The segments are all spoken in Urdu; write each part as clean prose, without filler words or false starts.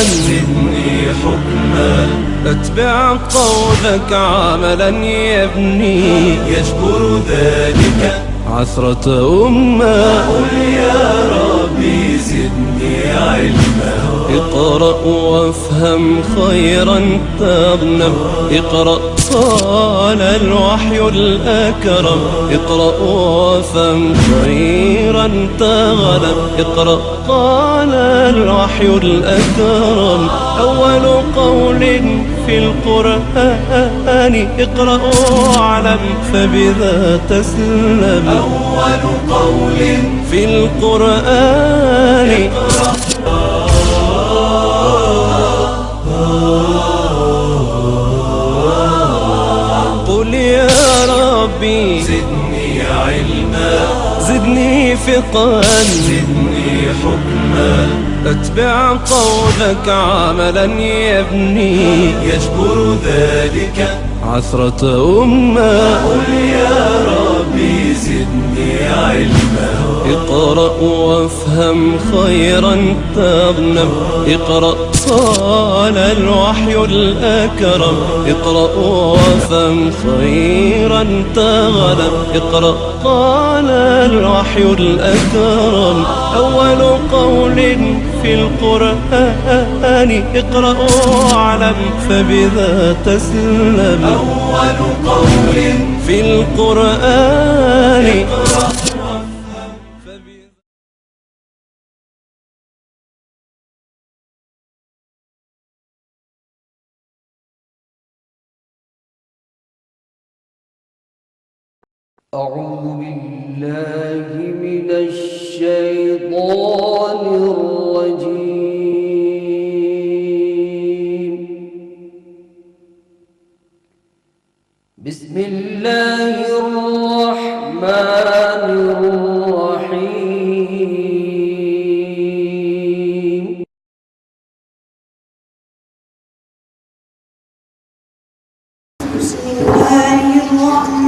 زدني حكما أتبع قولك عملا يبني يجبر ذلك عثرة أمة قل يا ربي زدني علما اقرأ وافهم خيرا تغنم اقرأ قال الوحي الأكرم اقرأ وافهم خيرا تغنم اقرأ قال الوحي الأكرم أول قول في القرآن اقرأ واعلم فبذا تسلم أول قول في القرآن قل يا ربي زدني علما زدني فقها زدني حكما أتبع قولك عملا يبني يجبر ذلك عثرة أمة قل يا ربي زدني علما اقرأ وافهم خيرا تغنم اقرأ قال الوحي الأكرم اقرأ وافهم خيرا تغنم اقرأ قال الوحي الأكرم أول قول في القرآن اقرأ واعلم فبذا تسلم أول قول في القرآن أعوذ بالله من الشيطان الرجيم بسم الله الرحمن الرحيم بسم الله الرحمن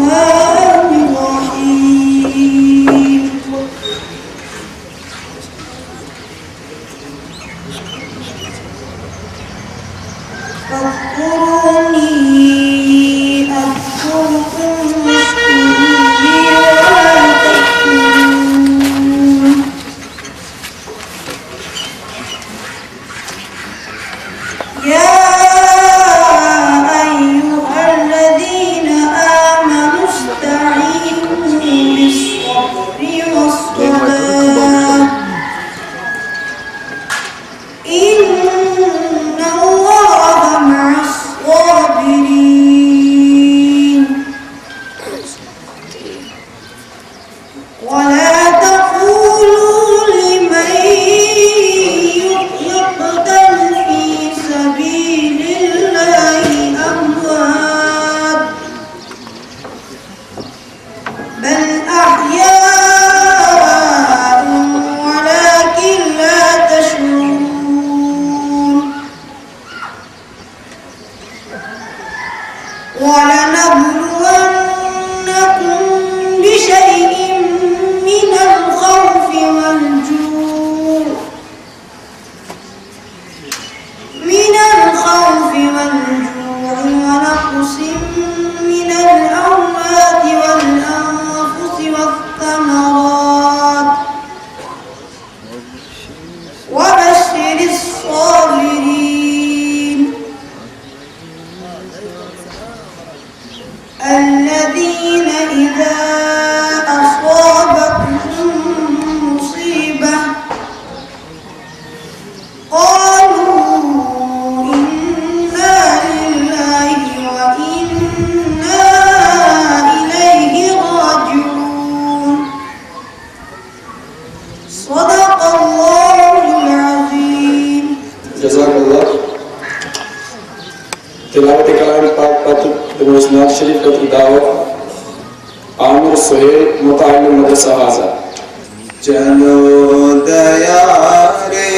تلاوت کلام پاک پتر روزنات شریف پتر دعوت عامر سہیل متعلم مدرسہ آزاد چلو دیارے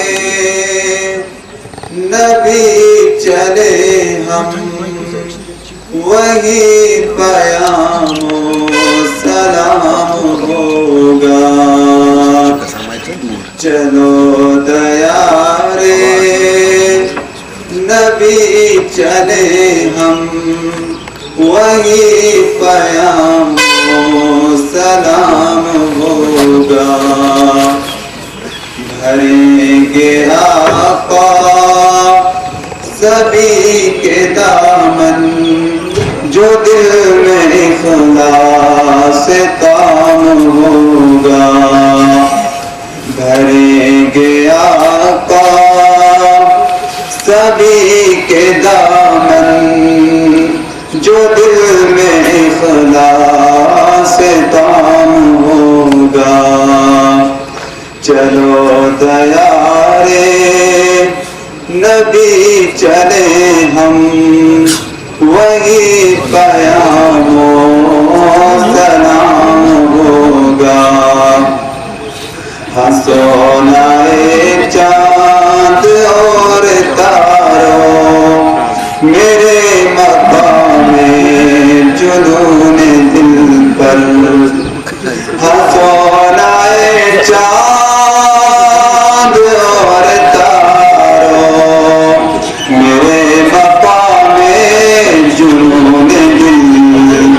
نبی چلے ہم وہی پیام و سلام ہوگا چلو دیارے چلے ہم وہی پیام و سلام ہوگا بھریں گے آقا سبھی کے دامن جو دل میں اخلاص کام ہوگا بھریں گے آقا سبھی کے دامن جو دل میں اخلاص کام ہوگا چلو دیارے نبی چلے ہم وہی پیام و سلام ہوگا ہنسونائے چاند اور تاروں میرے مقام جنون دل پر ہنسونائے چاند اور تاروں میرے مقام جنون دل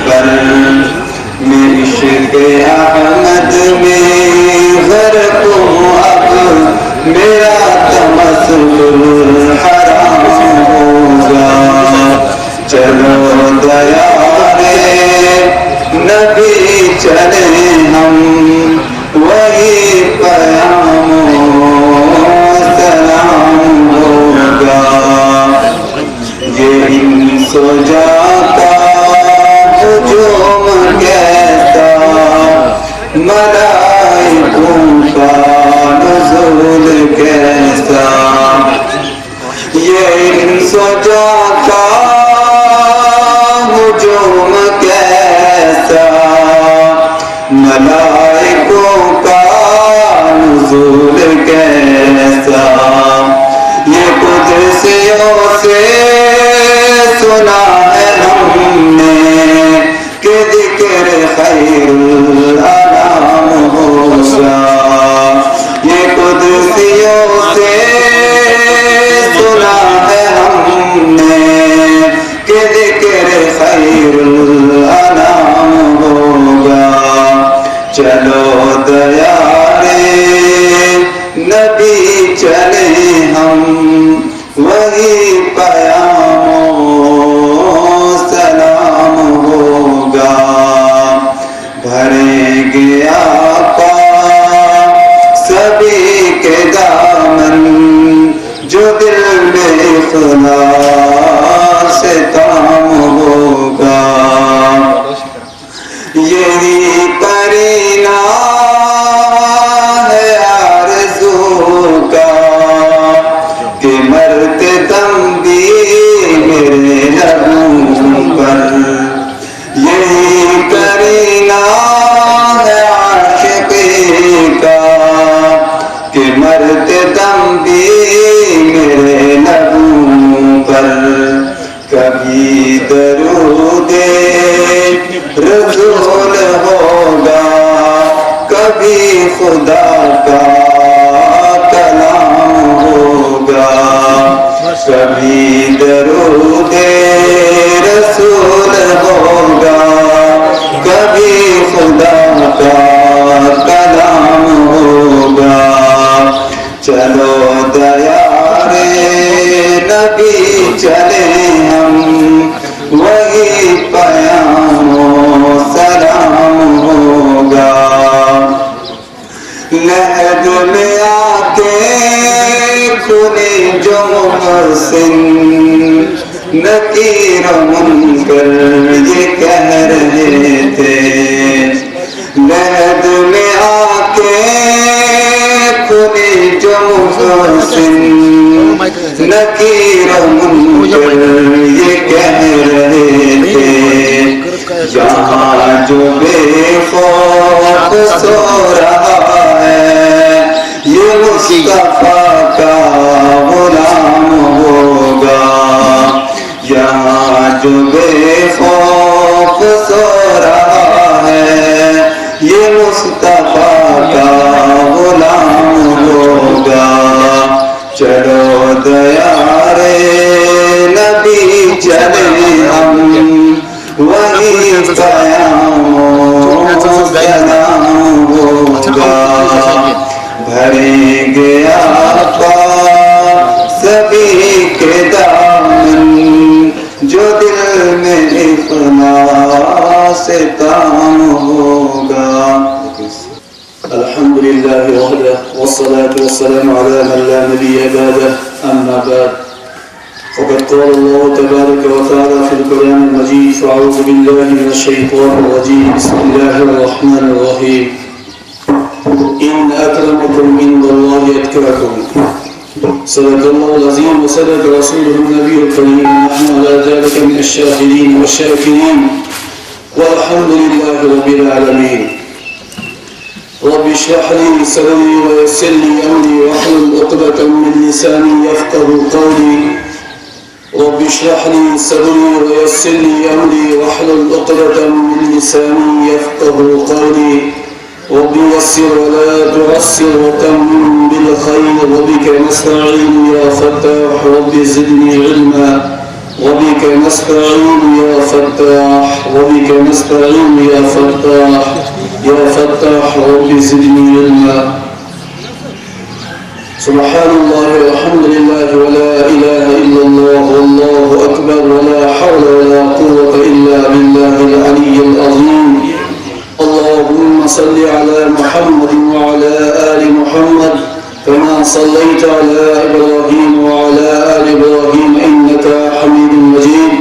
پر میں عشق احمد میں غرق ہوں اب میرا تمسخر حرام ہوگا چلو دیارے نبی چلے ہم وہی پیام و سلام ہوگا یہ انس و جاں کا ہجوم کیسا ملائکوں کا نزول کیسا یہ انس و جاں کا ہجوم کیسا ملائکوں کا نزول کیسا یہ قدسیوں سے سنا ہے ہم نے کہ ذکر خیر الانام ہوگا یہ قدسیوں سے سنا ہے ہم نے کہ ذکر خیر الانام ہوگا چلو دیارے نبی چلے ہم وہی پیام و سلام ہوگا بھریں گے آقا سبھی کے دامن جو دل میں اخلاص کام ہوگا یہی کرینہ ہے آرزو کا کہ مرتے دم بھی میرے لبوں پر یہی کرینہ ہے عاشقی کا کہ مرتے دم بھی میرے لبوں پر کبھی درود رسول ہوگا کبھی خدا کا کلام ہوگا کبھی درود رسول ہوگا کبھی خدا کا کلام ہوگا چلو دیارے نبی چلے ہم وہی پیام و سلام ہوگا لحد میں آ کے کھلی جو محسن نکیر منکر یہ کہہ رہے تھے لحد میں آ کے کھلی جو محسن نکیر منکر یہ کہہ رہے تھے یہاں جو بے خوف سو رہا ہے یہ مصطفیٰ کا غلام ہوگا یہاں جو بے خوف سو رہا ہے یہ مصطفیٰ کا غلام ہوگا چلو دیارے نبی اختتام ہوگا. الحمد لله وحده والصلاة والسلام على من لا نبي بعده أما بعد فقد قال الله تبارك وتعالى في القرآن المجيد فأعوذ بالله من الشيطان الرجيم بسم الله الرحمن الرحيم إن أكرمكم عند الله أتقاكم صدق الله العظيم وصدق رسوله النبي الكريم ونحن على ذلك من الشاهدين والشاكرين والحمد لله رب العالمين. رب اشرح لي صدري ويسر لي امري واحلل عقدة من لساني يفقهوا قولي. رب اشرح لي صدري ويسر لي امري واحلل عقدة من لساني يفقهوا قولي. رب يسر ولا تعسر وتمم بالخير وبك نستعين يا فتاح. رب زدني علما وبك نستعين يا فتاح. وبك نستعين يا فتاح يا فتاح. رب زدني علما. سبحان الله والحمد لله ولا إله إلا الله والله أكبر ولا حول ولا قوة إلا بالله العلي العظيم. اللهم صل على محمد وعلى آل محمد كما صليت على إبراهيم وعلى آل إبراهيم إنك حميد مجيد.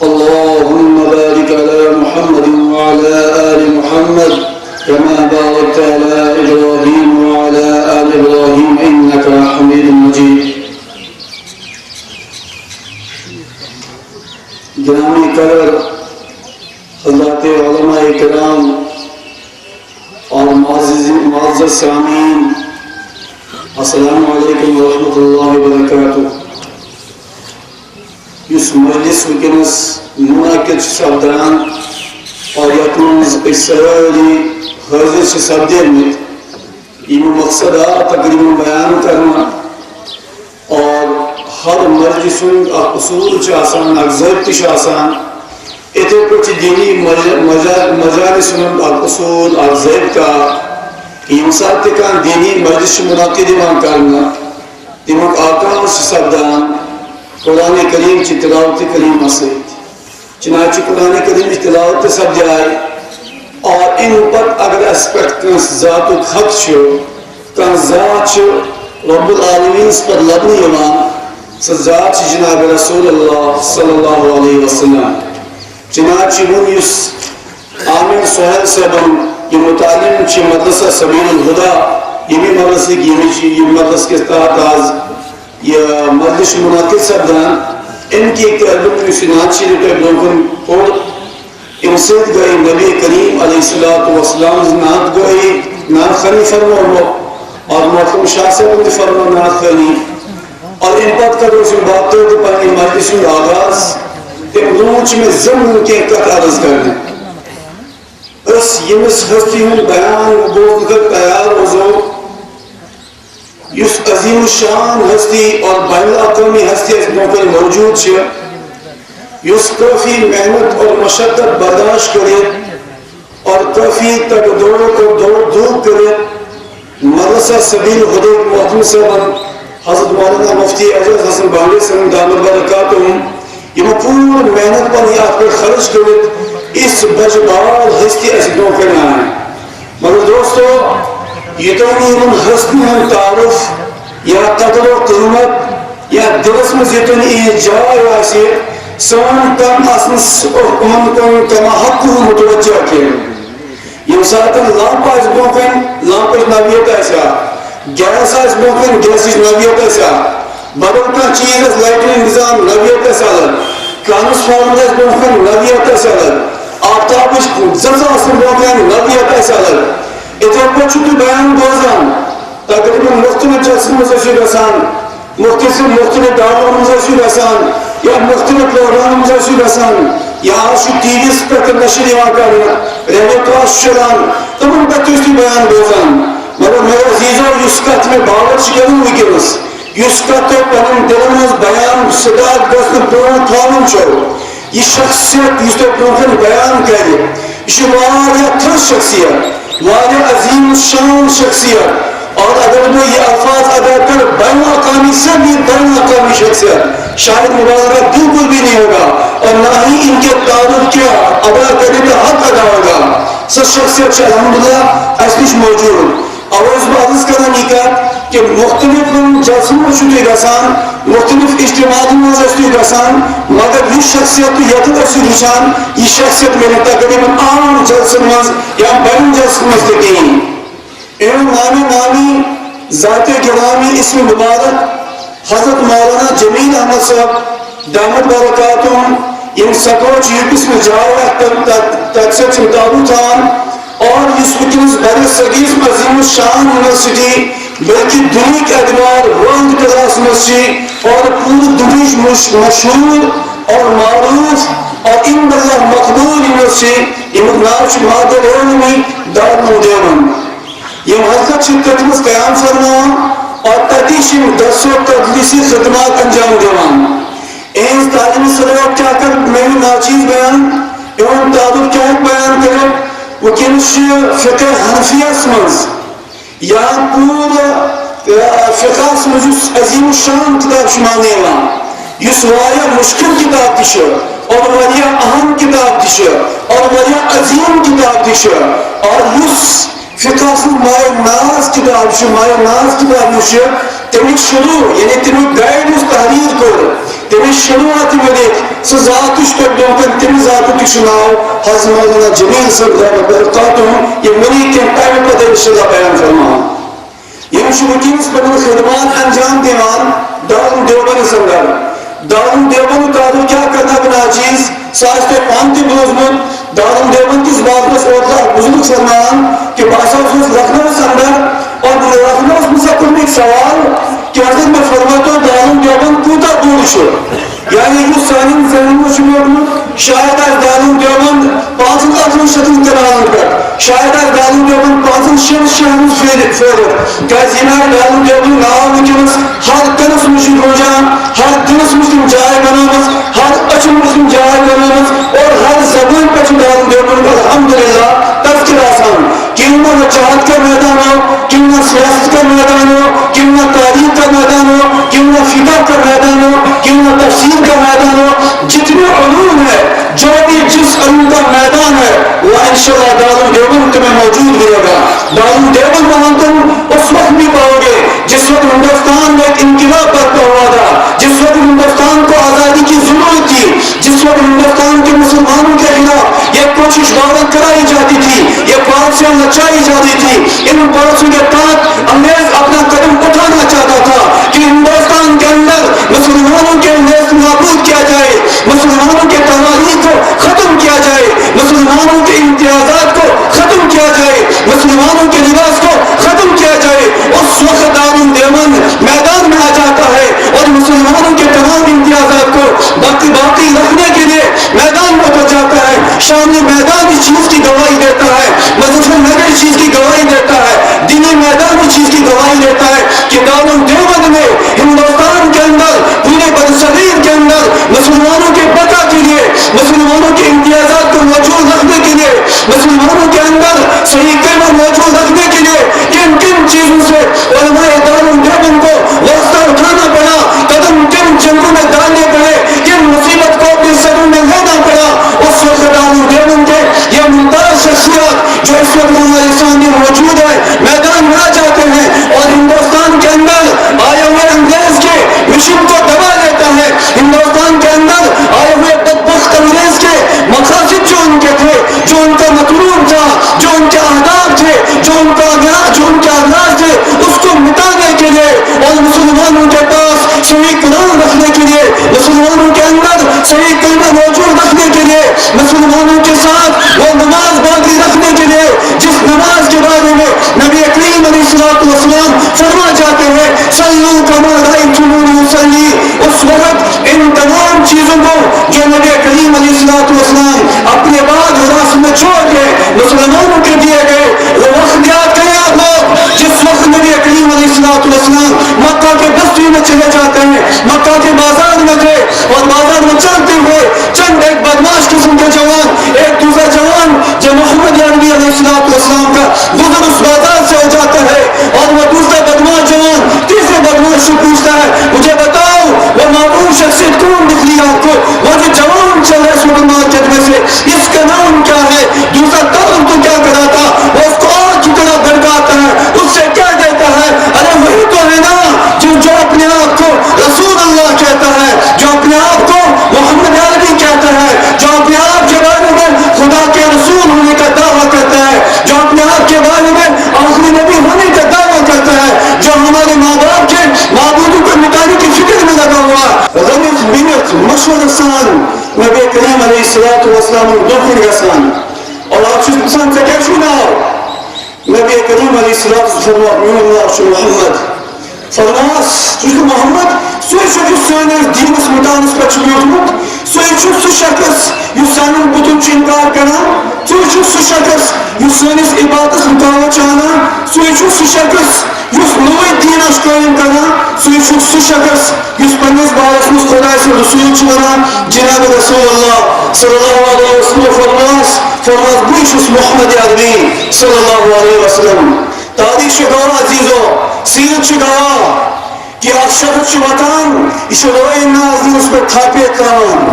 اللهم بارك على محمد وعلى آل محمد كما باركت على إبراهيم وعلى آل إبراهيم إنك حميد مجيد. گرامی قدر حضرات علماء کرام اور معزز سامعین السلام علیکم ورحمۃ اللہ وبرکاتہ. اس مجلس ونکس منعقد سپدان اور یتھ مز ساری حاضر سپدیمت یم مقصد آ تقریباً بیان کرنا اور ہر مرضی سند اصول اک ضابطہ اتھے پہ دینی مجالس ہند اصول اک ضابطہ یم سات کان دینی مجلس منعقد کرنا تمیک آغاز سپدان قرآن کریم کی تلاوت کریم ست. چنانچہ قرآن کریم کی تلاوت سپدائے اور ان پت اگر اس پہ کنس ذات حق کان ذات رب العالمین پر لبنہ سہ ذات جناب رسول اللہ صلی اللہ علیہ وسلم. چنانچہ ون اس عامر سہیل صاحبن یہ متعلم مدرسہ سبیل الہدا یمی مدرس کے تحت آج یہ مجلس منعقد سپدان ان کی ایک علم نات شریف برونکن اور ام سید گئی نبی کریم علیہ السلام نات گئی نات خانی فرمو اور محترم شاہ صاحب نے فرمو نات خانی اور ان پت کرو سے بات تو پانی مجلس آغاز روچ میں ضمن کے کت عرض کرنے اس یمس ہستی ہوں بیان بول کر تیار روزو اس عظیم شان ہستی اور بین الاقوامی ہستی اس موقع موجود ہے اس کافی محنت اور مشقت برداشت کرے اور کافی تک دوڑ کو دور کرے. مدرسہ سبیل الہدا محترم صاحب حضرت مولانا مفتی اعجاز حسن بانگی صاحب دامت برکاتہم یہ پور محنت پر یہ آپ خرچ کرے اس بجبال ہستی اس موقع میں آئے. مگر دوستو یہ تو نہیں ہستی ہم تعارف یا قدر و قیمت یا دلس میں یہ جائے آسی سان کم اسنس ان کم کما حق متوجہ کیا یم ساتن لامپ آس بوکن لامپچ نویت ایسا گیس آس بوکن گیسچ نویت ایسا بدل کا چیز لائٹنگ نظام نویت ایسا ٹرانسفارمر آس بوکن نویت ایسا آفتابچ زلزلہ آس بوکن نویت ایسا اتھے پچھ تو بیان بوزان تقریباً مختلف جلسوں میں سے گسان مختلف دعووں میں سے گسان یا مختلف پروگرام میں سے گسان یہاں شو ٹی ویز پر نشر یہاں کرنا ریڈیو کلاس چلان تمام بچوں کی بیان بوزان. مگر میرے عزیزوں اس کت میں باورچ کروں ونکس اس کت پنن دلن مز بیان صدا گژھن برون تھاون چھو یہ شخصیت اس تو برون بیان کرے یہ واریاہ تھر شخصیت واریاہ عظیم شان شخصیت اور اگر میں یہ الفاظ ادا کر بین الاقوامی سے بھی بین الاقوامی شخصیت شاید مبالغہ بالکل بھی نہیں ہوگا اور نہ ہی ان کے تعلق کیا ادا کرنے کا حق ادا ہوگا. سو شخصیت الحمدللہ اس موجود آواز بازس کرنا نکات کہ مختلف جلسوں چھٹی گسان مختلف اجتماعی مزستی گسان مگر یہ شخصیت یتھ اسی نشان یہ شخصیت میرے تقریباً عام جلسوں مز یا بڑی جلسوں مز دکھیں ایم نامی ذات گرامی اسم مبارک حضرت مولانا جمیل احمد صاحب دامت برکاتہم یم سکوچ یوپس میں جاوہ تقسیت مطابق تھان اور اس وکنس بر صغیر عظیم الشان یونیورسٹی بلکہ دنیا کے اعتبار ورلڈ کلاس یونیورسٹی اور پوری دنیا مشہور اور معروف اور ان باللہ مقبول یونیورسٹی یہ نام مادر علمی دارالعلوم دیوبند یہ حضرت شرکت میں قیام فرما اور تدیش درس و تدریسی خدمات انجام دیوان این تعلیم سلوات کیا کر میں ناچیز بیان ایوان تعلق کیا بیان کریں وکنش فقہ حنفیہ سمز یا پورا فقہ سمجھ عظیم الشان کتاب شمانے وان یس وایا مشکل کتاب دیشو اور وایا اہم کتاب دیشو اور وایا عظیم کتاب دیشو اور یس فقہ مائے ناز کتاب شو مائے ناز کتاب شو تمہیں شروع یعنی تمہیں گائیڈ اس تحریر کو تمہیں شروعات ملے سو ذاتش تک دوکن تمہیں ذاتو کی سناؤ حضرت مولانا جمیل صاحب دامت برکاتہم یہ منی کے ٹائم پر انشاءاللہ بیان فرما یہ مشرکین پر خدمات انجام دیوان دارالعلوم دیوبند سنگر دارالعلوم دیوبند تعلق کیا کرنا بنا چیز سازتے پانتی بلوزمت دارالعلوم دیوبند کس بات میں سوچتا بزرگ فرمان کہ باسا اس لکھنؤ سنگر اور لکھنؤ میں سے کل ایک سوال کہ حضرت میں فرماتا ہوں دارالعلوم دیوبند کوتا دور شو یعنی یہ سالم ذہن و شمیت شاید از دارالعلوم دیوبند 5 شتن کنال پر شاید از دارالعلوم دیوبند 5 شہر فیرد کہ زینار دارالعلوم دیوبند نام وکنس ہر دنس مشید ہو جان ہر دنس مسلم جائے بنامس ہر اچھن مسلم جائے بنامس اور ہر زبان پر دارالعلوم دیوبند الحمدللہ تذکر آسان کیونہ وچاہت کا میدان ہو کیونہ سیاست کا میدان ہو کیونہ تاریخ کا میدان ہو کیونہ فقہ کا میدان ہو کیونہ تفسیر کا میدان ہو جتنے علوم ہے جو بھی جس علم کا میدان ہے وہ انشاءاللہ دارالعلوم دیوبند تمہیں موجود ملے گا. دارالعلوم دیوبند وہاں تم اس وقت بھی پاؤ گے جس وقت ہندوستان میں ایک انقلاب برپا ہوا تھا جس وقت ہندوستان کو آزادی کی ضرورت تھی جس وقت ہندوستان کے مسلمانوں کے خلاف یہ کوشش دعوت کرائی جاتی تھی یہ پالیسیاں نچائی جاتی تھی ان پالیسیوں کے تحت انگریز اپنا قدم اٹھانا چاہتا تھا کہ ہندوستان کے اندر مسلمانوں کے نیست نابود کیا جائے مسلمانوں کے تواریخ کو ختم کیا جائے مسلمانوں کے امتیازات کو ختم کیا جائے مسلمانوں کے لباس کو ختم کیا جائے. اس وقت دارالعلوم دیوبند میدان میں آ جاتا ہے اور مسلمانوں کے تمام امتیازات کو باقی رکھنے کے لیے میدان میں اتر جاتا ہے. شامل میدان اس چیز کی گواہی دیتا ہے مظفر نگر اس چیز کی گواہی دیتا ہے دینی میدان اس چیز کی گواہی دیتا ہے کہ دارالعلوم دیوبند میں ہندوستان کے اندر پورے برصغیر کے اندر مسلمانوں کے بقا کے لیے مسلمانوں کے امتیازات کو موجود رکھنے کے لیے مسلمانوں کے اندر صحیح کلمہ موجود رکھنے کے لیے کن کن چیزوں سے علماء دارالعلوم دیوبند کو واسطہ اٹھانا پڑا قدم کن جنگوں میں ڈالنے پڑے کن مصیبت کو اپنے سروں میں لینا پڑا. اس وقت دارالعلوم دیوبند کے یہ ممتاز شخصیات جو اس وقت ہمارے سامنے موجود ہے میدان میں آ جاتے ہیں اور ہندوستان کے اندر آئے ہوئے انگریز کے مشن کو دبا لیتا ہے. ہندوستان کے اندر آئے ہوئے بدبخت انگریز کے مقاصد جو ان کے تھے جو ان کا مطلوب تھا جو ان کے اہداف تھے جو ان کے اغراض تھے اس کو مٹانے کے لیے اور مسلمانوں کے پاس صحیح قرآن رکھنے کے لیے مسلمانوں کے اندر صحیح کلمہ موجود رکھنے کے لیے مسلمانوں کے ساتھ وہ نماز باقی رکھنے کے لیے جس نماز کے بارے میں نبی کریم علیہ الصلوۃ والسلام فرما جاتے ہیں صلو کما رأیتمونی اصلی. اس وقت ان تمام چیزوں کو جو نبی کریم علیہ الصلوۃ والسلام اپنے بعد وراثت میں چھوڑ کے مسلمانوں کے دیے گئے وہ وقت یاد کریں آپ لوگ جس وقت نبی کریم علیہ الصلوۃ والسلام مکہ کے بستی میں چلے جاتے ہیں مکہ کے بازار میں تھے اور بازار میں چلتے ہوئے چند ایک بدماش قسم کے جوان ایک دوسرا جوان جو محمد عربی علیہ الصلوۃ والسلام کا گزر اس بازار سے ہو جاتا ہے اور وہ دوسرا بدماش جوان تیسرے بدماش سے پوچھتا ہے مجھے بتاؤ وہ معروف شخصیت مشورہ سان نبی کریم علیہ السلام دکھن گسان اور آپ چھو انسان سے کیا چھو نبی کریم علیہ السلام فرمایا میون نام چھو محمد فرماس چھو محمد سوئی چھو سانس دینس مدانس پر چھو بیوتمت سوئی چھو سو شخص یو سانن بتن چھ انکار کرنا سوئی چھو سو شخص یو سانس عبادت رکاوٹ چاہنا سوئی چھو سو شخص یس نوے دین قائم کرنا سوئی چھو سو شخص یس پنس بارس مز خدا سے رسول چھ ونان جناب رسول اللہ صلی اللہ علیہ وسلم فرماس بوئی چھس محمد عربی صلی اللہ علیہ وسلم تاریخ چھ گواہ عزیزو سیرت چھ گواہ کہ اک شخص چھ وطان یہ روئے نازل اس پر تھاپے کام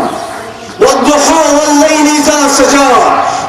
والضحى واللیل اذا سجا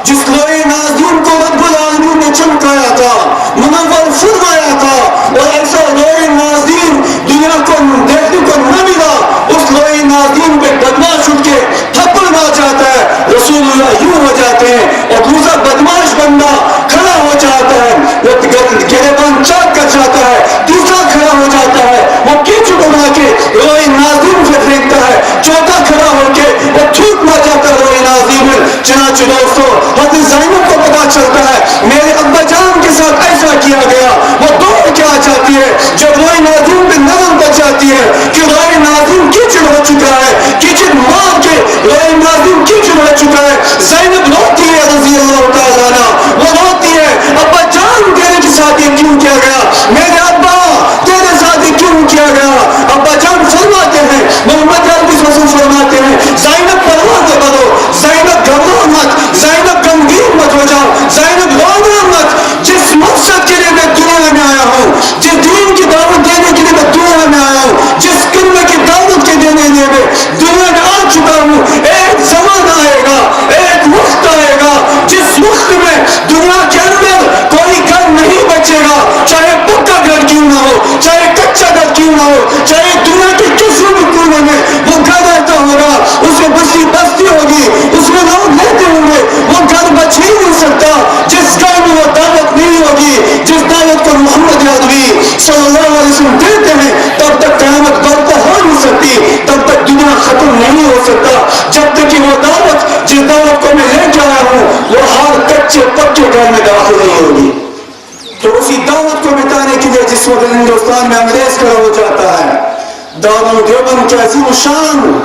جس روئے نازل کو رب العالمین نے چمکایا تھا منور فرمایا تھا اور ایسا روئے نازل دنیا کو دیکھنے کو نہ ملا اس روئے نازل پہ بدماش اٹھ کے تھپڑ مار جاتا ہے رسول اللہ یوں ہو جاتے ہیں اور دوسرا بدماش بندہ کھڑا ہو جاتا ہے وہ گریبان چاک کر جاتا ہے دوسرا کھڑا ہو جاتا ہے وہ کیچڑ بنا کے روئے نازل سے پھینکتا ہے چوتھا کھڑا ہو کے وہ تھوک مار جاتا ہے روئے نازل میں چنانچہ دوستو حضرت زینب کو پتا چلتا ہے میرے ابا جان کے ساتھ ایسا کیا گیا وہ دوڑ کے آ جاتی ہے جب روئے نازل پہ نظر بچ جاتی ہے کہ روئے نازل کیچڑ ہو چکا ہے کیچڑ مار کے روئے نازل کیچڑ ہو چکا ہے زینب روتی ہے رضی اللہ تعالیٰ عنہ وہ روتی ہے ابا جان تیرے کے ساتھ یہ کیوں کیا گیا میرے ابا تیرے ساتھ یہ کیوں کیا گیا ابا جان فرماتے ہیں محمد عربی وسلم فرماتے ہیں زینب پرواہ نہ کرو زینب گھبراؤ مت زینب غمگین مت ہو جاؤ زینب رونا مت جس مقصد کے لیے میں دنیا میں آیا ہوں جس دین کی دعوت دینے کے لیے میں دنیا میں آیا ہوں جس کلمے کی دعوت کے دینے کے لیے میں دنیا میں آ چکا ہوں ایک زمان آئے گا ایک وقت آئے گا جس وقت میں دنیا کے اندر کوئی گھر نہیں بچے گا چاہے پکا گھر کیوں نہ ہو چاہے کچا گھر کیوں نہ ہو چاہے دنیا کے کس بھی کونے میں وہ گھر رہتا ہوگا اس میں بستی ہوگی اس میں لوگ رہتے ہوں گے وہ گھر بچ ہی نہیں سکتا جس گھر میں وہ دعوت نہیں ہوگی جس دعوت کو محمد عربی صلی اللہ علیہ وسلم دیتے ہیں تب تک قیامت برپا ہو نہیں سکتی تب تک دنیا ختم نہیں ہو سکتا جب تک کہ وہ دعوت جس دعوت کو میں لے کے آیا ہوں وہ ہر کچے پکے گھر میں داخل نہیں ہوگی تو اسی دعوت کو مٹانے کے لیے جس وقت ہندوستان میں انگریز کھڑا ہو جاتا ہے دارالعلوم دیوبند کے عظیم الشان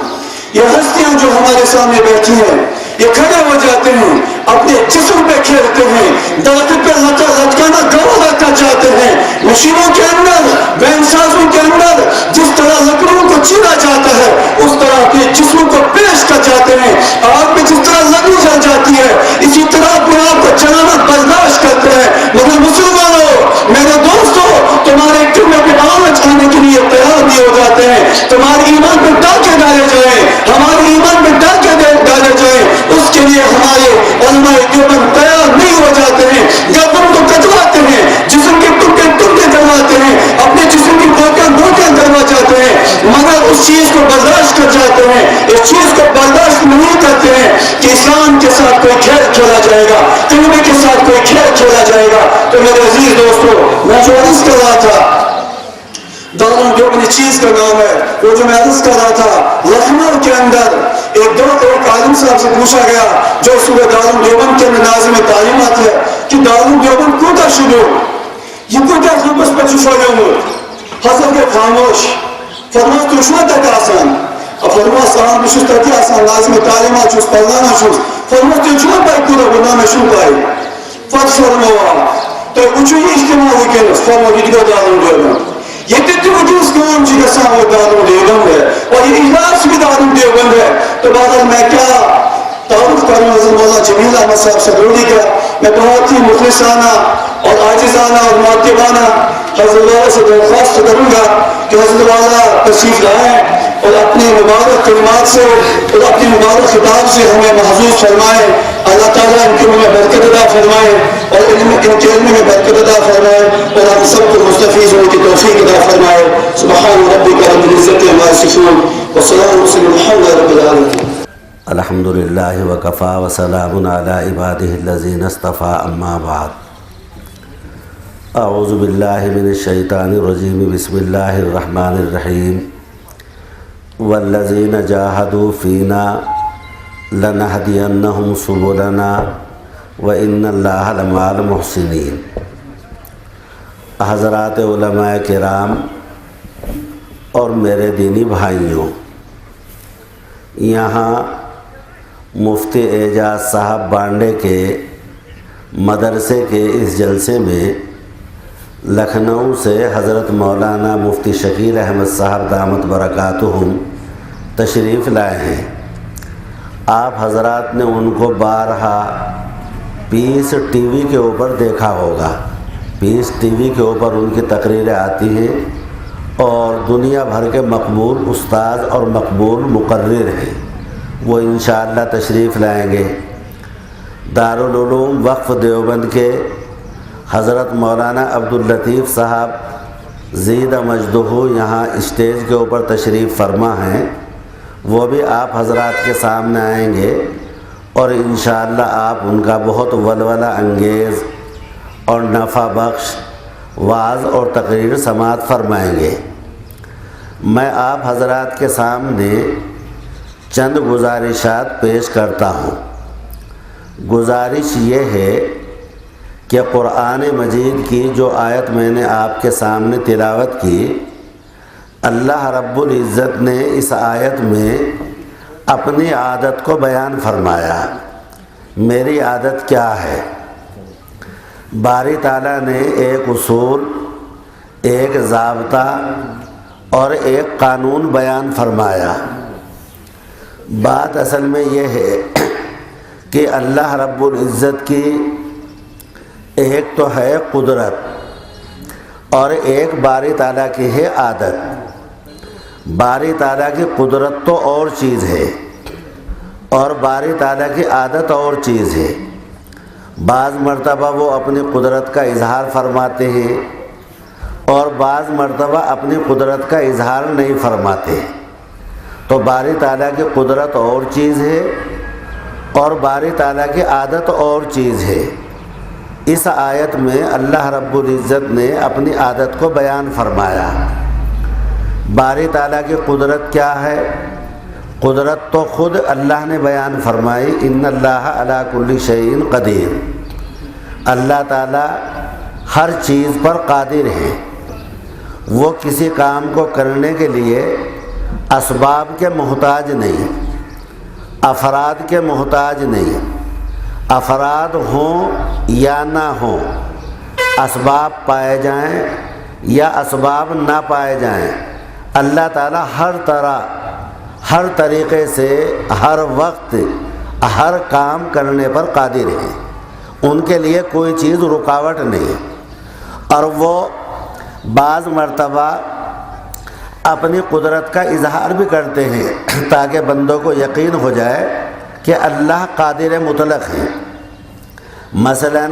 یہ ہستیاں جو ہمارے سامنے بیٹھی ہیں یہ کھڑے ہو جاتے ہیں اپنے جسم پہ کھیلتے ہیں درخت پہ لٹکانا گوا رکھنا چاہتے ہیں مشینوں کے اندر بین سازوں کے اندر جس طرح لکڑوں کو چینا جاتا ہے اس طرح اپنے جسموں کو پیش کر جاتے ہیں آگ میں جس طرح لکڑی جل جاتی ہے اسی طرح اپنے آپ کو جلانا برداشت کرتے ہیں مگر مسلمانوں میرے دوستوں تمہارے دل میں آج آنے کے لیے تیار بھی ہو جاتے ہیں تمہارے ایمان پہ ڈاکے ڈالے جائیں ہمارے ایمان پہ ڈاکے ڈالے جائیں اس کے لیے ہمارے علماء دیوبند تیار نہیں ہو جاتے ہیں گردن کو کٹواتے ہیں جسم کے ٹکڑے کرواتے ہیں اپنے جسم کی بوٹیاں کروا جاتے ہیں مگر اس چیز کو برداشت کر جاتے ہیں اس چیز کو برداشت نہیں کرتے ہیں کہ اسلام کے ساتھ کوئی کھیل کھیلا جائے گا کلمے کے ساتھ کوئی کھیل کھیلا جائے گا تو میرے عزیز دوستو میں جو عرض کر رہا تھا دارالعلوم دیوبند اس چیز کا نام ہے وہ جو میں عرض کر رہا تھا لکھنؤ کے اندر ایک عالم صاحب سے پوچھا گیا جو صوبہ دارالعلوم دیوبند کے اندر ناظم تعلیمات ہے کہ دارالعلوم دیوبند کوتا شروع یہ کوتا خبس پر چھوڑے ہوں حضرت کے خاموش فرماس تو شما تک آسان فرماس آن بشوش تک آسان ناظم تعلیمات چوز پرلانا چوز فرماس تو شما پائی کوتا بنا میں شو پائی فت فرموا تو کچھ یہ اجتماع ہوئی کہ فرما کی دیگر دارالعلوم دیوبند یہ تیتی وجوز کام چی کسان وہ دارالعلوم دیوبند ہے اور یہ اجلاس بھی دارالعلوم دیوبند ہے تو بہرحال میں کیا تعارف کروں حضرت مولانا جمیل احمد صاحب سرودی کا میں بہت ہی مخلصانہ اور عاجزانہ اور مؤدبانہ حضرت والا سے درخواست کروں گا کہ حضرت والا تشریف لائیں اور اپنی مبارک کلمات سے اور اپنی مبارک خطاب سے ہمیں محظوظ فرمائے اللہ تعالیٰ ان کے میں برکت عطا فرمائے اور ان کے علم میں برکت عطا فرمائے اور ہم سب کو مستفیض ہونے کی توفیق عطا فرمائے سبحان ربک رب العزت عما یصفون والسلام علی الحمد رب العالمین الحمد للہ وکفا وسلام علی عبادہ الذین اصطفى اما بعد اعوذ باللہ من الشیطان الرجیم بسم اللہ الرحمن الرحیم والذین جاہدوا فینا لنہدینہم سبلنا وإن اللہ لمع المحسنین۔ حضرات علماء کرام اور میرے دینی بھائیوں، یہاں مفتی اعجاز صاحب بانڈے کے مدرسے کے اس جلسے میں لکھنؤ سے حضرت مولانا مفتی شکیل احمد صاحب دامت برکاتہم تشریف لائے ہیں۔ آپ حضرات نے ان کو بارہا پیس ٹی وی کے اوپر دیکھا ہوگا۔ پیس ٹی وی کے اوپر ان کی تقریریں آتی ہیں اور دنیا بھر کے مقبول استاذ اور مقبول مقرر ہیں، وہ انشاءاللہ تشریف لائیں گے۔ دارالعلوم وقف دیوبند کے حضرت مولانا عبداللطیف صاحب زید مجدہ یہاں اسٹیج کے اوپر تشریف فرما ہیں، وہ بھی آپ حضرات کے سامنے آئیں گے اور انشاءاللہ آپ ان کا بہت ولولہ انگیز اور نفع بخش وعظ اور تقریر سماعت فرمائیں گے۔ میں آپ حضرات کے سامنے چند گزارشات پیش کرتا ہوں۔ گزارش یہ ہے کہ قرآن مجید کی جو آیت میں نے آپ کے سامنے تلاوت کی، اللہ رب العزت نے اس آیت میں اپنی عادت کو بیان فرمایا۔ میری عادت کیا ہے؟ باری تعالیٰ نے ایک اصول، ایک ضابطہ اور ایک قانون بیان فرمایا۔ بات اصل میں یہ ہے کہ اللہ رب العزت کی ایک تو ہے قدرت اور ایک باری تعالیٰ کی ہے عادت۔ باری تعالیٰ کی قدرت تو اور چیز ہے اور باری تعالیٰ کی عادت اور چیز ہے۔ بعض مرتبہ وہ اپنی قدرت کا اظہار فرماتے ہیں اور بعض مرتبہ اپنی قدرت کا اظہار نہیں فرماتے۔ تو باری تعالیٰ کی قدرت اور چیز ہے اور باری تعالیٰ کی عادت اور چیز ہے۔ اس آیت میں اللہ رب العزت نے اپنی عادت کو بیان فرمایا۔ باری تعالیٰ کی قدرت کیا ہے؟ قدرت تو خود اللہ نے بیان فرمائی، ان اللہ علی کل شیء قدیر۔ اللہ تعالیٰ ہر چیز پر قادر ہے۔ وہ کسی کام کو کرنے کے لیے اسباب کے محتاج نہیں، افراد کے محتاج نہیں۔ افراد ہوں یا نہ ہوں، اسباب پائے جائیں یا اسباب نہ پائے جائیں، اللہ تعالیٰ ہر طرح ہر طریقے سے ہر وقت ہر کام کرنے پر قادر ہے۔ ان کے لیے کوئی چیز رکاوٹ نہیں، اور وہ بعض مرتبہ اپنی قدرت کا اظہار بھی کرتے ہیں تاکہ بندوں کو یقین ہو جائے کہ اللہ قادر مطلق ہے۔ مثلا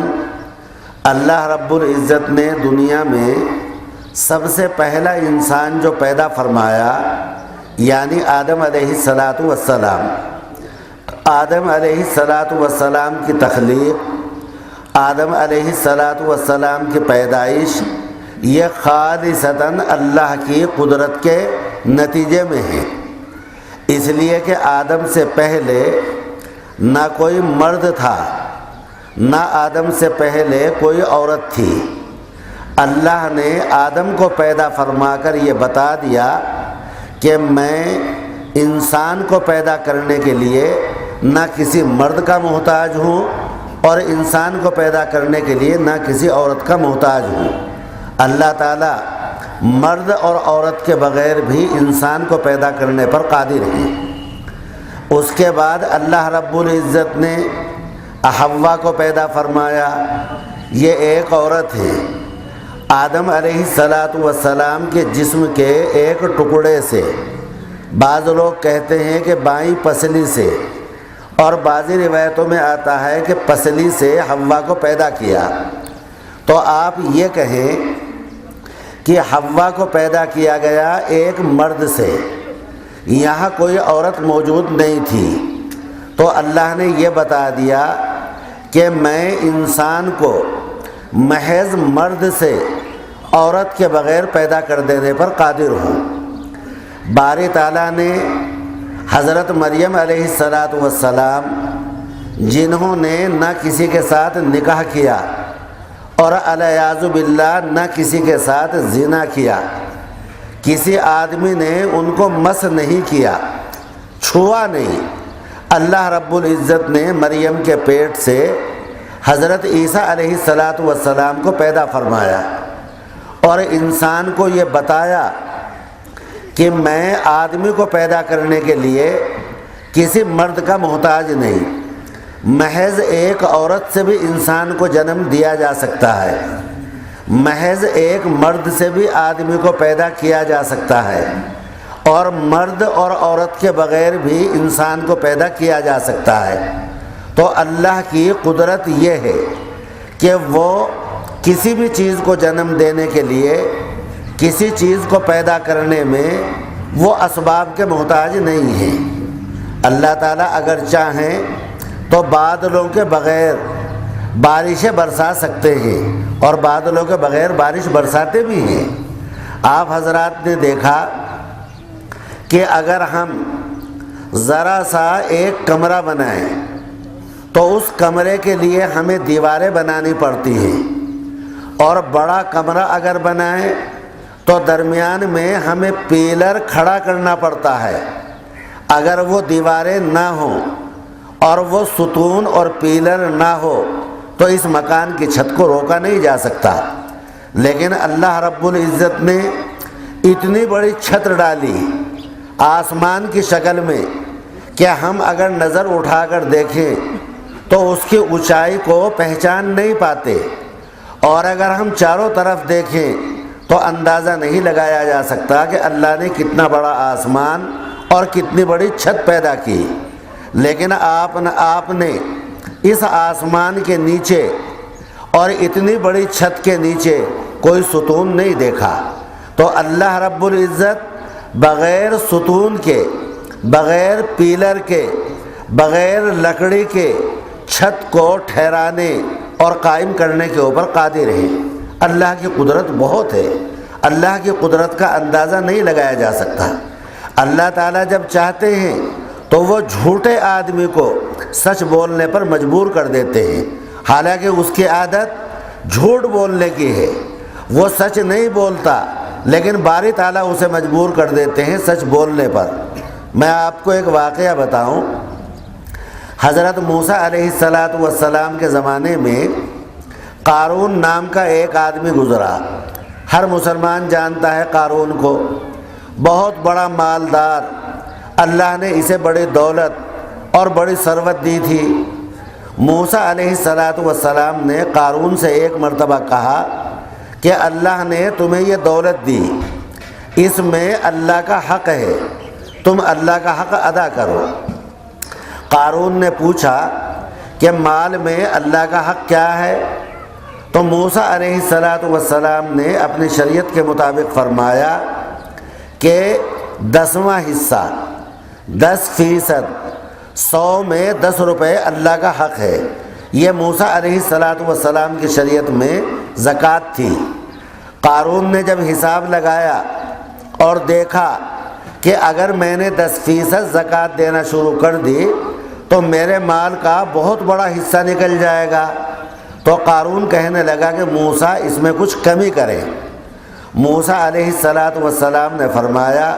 اللہ رب العزت نے دنیا میں سب سے پہلا انسان جو پیدا فرمایا، یعنی آدم علیہ السلام۔ آدم علیہ السلام کی تخلیق، آدم علیہ السلام کی پیدائش، یہ خالصتاً اللہ کی قدرت کے نتیجے میں ہے۔ اس لیے کہ آدم سے پہلے نہ کوئی مرد تھا، نہ آدم سے پہلے کوئی عورت تھی۔ اللہ نے آدم کو پیدا فرما کر یہ بتا دیا کہ میں انسان کو پیدا کرنے کے لیے نہ کسی مرد کا محتاج ہوں اور انسان کو پیدا کرنے کے لیے نہ کسی عورت کا محتاج ہوں۔ اللہ تعالیٰ مرد اور عورت کے بغیر بھی انسان کو پیدا کرنے پر قادر ہے۔ اس کے بعد اللہ رب العزت نے حوا کو پیدا فرمایا، یہ ایک عورت ہے۔ آدم علیہ السلام کے جسم کے ایک ٹکڑے سے، بعض لوگ کہتے ہیں کہ بائیں پسلی سے، اور بعضی روایتوں میں آتا ہے کہ پسلی سے حوا کو پیدا کیا۔ تو آپ یہ کہیں کہ حوا کو پیدا کیا گیا ایک مرد سے، یہاں کوئی عورت موجود نہیں تھی۔ تو اللہ نے یہ بتا دیا کہ میں انسان کو محض مرد سے، عورت کے بغیر پیدا کر دینے پر قادر ہوں۔ باری تعالیٰ نے حضرت مریم علیہ السلام جنہوں نے نہ کسی کے ساتھ نکاح کیا اور الیاذ باللہ نہ کسی کے ساتھ زنا کیا، کسی آدمی نے ان کو مس نہیں کیا، چھوا نہیں، اللہ رب العزت نے مریم کے پیٹ سے حضرت عیسیٰ علیہ السلام کو پیدا فرمایا اور انسان کو یہ بتایا کہ میں آدمی کو پیدا کرنے کے لیے کسی مرد کا محتاج نہیں، محض ایک عورت سے بھی انسان کو جنم دیا جا سکتا ہے، محض ایک مرد سے بھی آدمی کو پیدا کیا جا سکتا ہے، اور مرد اور عورت کے بغیر بھی انسان کو پیدا کیا جا سکتا ہے۔ تو اللہ کی قدرت یہ ہے کہ وہ کسی بھی چیز کو جنم دینے کے لیے، کسی چیز کو پیدا کرنے میں وہ اسباب کے محتاج نہیں ہیں۔ اللہ تعالیٰ اگر چاہیں تو بادلوں کے بغیر بارشیں برسا سکتے ہیں اور بادلوں کے بغیر بارش برساتے بھی ہیں۔ آپ حضرات نے دیکھا کہ اگر ہم ذرا سا ایک کمرہ بنائیں تو اس کمرے کے لیے ہمیں دیواریں بنانی پڑتی ہیں، اور بڑا کمرہ اگر بنائیں تو درمیان میں ہمیں پیلر کھڑا کرنا پڑتا ہے۔ اگر وہ دیواریں نہ ہوں اور وہ ستون اور پیلر نہ ہو تو اس مکان کی چھت کو روکا نہیں جا سکتا، لیکن اللہ رب العزت نے اتنی بڑی چھت ڈالی آسمان کی شکل میں کہ ہم اگر نظر اٹھا کر دیکھیں تو اس کی اونچائی کو پہچان نہیں پاتے، اور اگر ہم چاروں طرف دیکھیں تو اندازہ نہیں لگایا جا سکتا کہ اللہ نے کتنا بڑا آسمان اور کتنی بڑی چھت پیدا کی۔ لیکن آپ نے اس آسمان کے نیچے اور اتنی بڑی چھت کے نیچے کوئی ستون نہیں دیکھا، تو اللہ رب العزت بغیر ستون کے، بغیر پیلر کے، بغیر لکڑی کے چھت کو ٹھہرانے اور قائم کرنے کے اوپر قادر ہے۔ اللہ کی قدرت بہت ہے، اللہ کی قدرت کا اندازہ نہیں لگایا جا سکتا۔ اللہ تعالیٰ جب چاہتے ہیں تو وہ جھوٹے آدمی کو سچ بولنے پر مجبور کر دیتے ہیں، حالانکہ اس کی عادت جھوٹ بولنے کی ہے، وہ سچ نہیں بولتا، لیکن باری تعالیٰ اسے مجبور کر دیتے ہیں سچ بولنے پر۔ میں آپ کو ایک واقعہ بتاؤں۔ حضرت موسیٰ علیہ السلام کے زمانے میں قارون نام کا ایک آدمی گزرا۔ ہر مسلمان جانتا ہے قارون کو، بہت بڑا مالدار، اللہ نے اسے بڑی دولت اور بڑی ثروت دی تھی۔ موسیٰ علیہ السلام نے قارون سے ایک مرتبہ کہا کہ اللہ نے تمہیں یہ دولت دی، اس میں اللہ کا حق ہے، تم اللہ کا حق ادا کرو۔ قارون نے پوچھا کہ مال میں اللہ کا حق کیا ہے؟ تو موسیٰ علیہ السلام نے اپنی شریعت کے مطابق فرمایا کہ 10واں حصہ، 10%، 100 میں 10 روپے اللہ کا حق ہے۔ یہ موسیٰ علیہ السلام کی شریعت میں زکوٰۃ تھی۔ قارون نے جب حساب لگایا اور دیکھا کہ اگر میں نے 10% زکوٰۃ دینا شروع کر دی تو میرے مال کا بہت بڑا حصہ نکل جائے گا، تو قارون کہنے لگا کہ موسیٰ اس میں کچھ کمی کریں۔ موسیٰ علیہ السلام نے فرمایا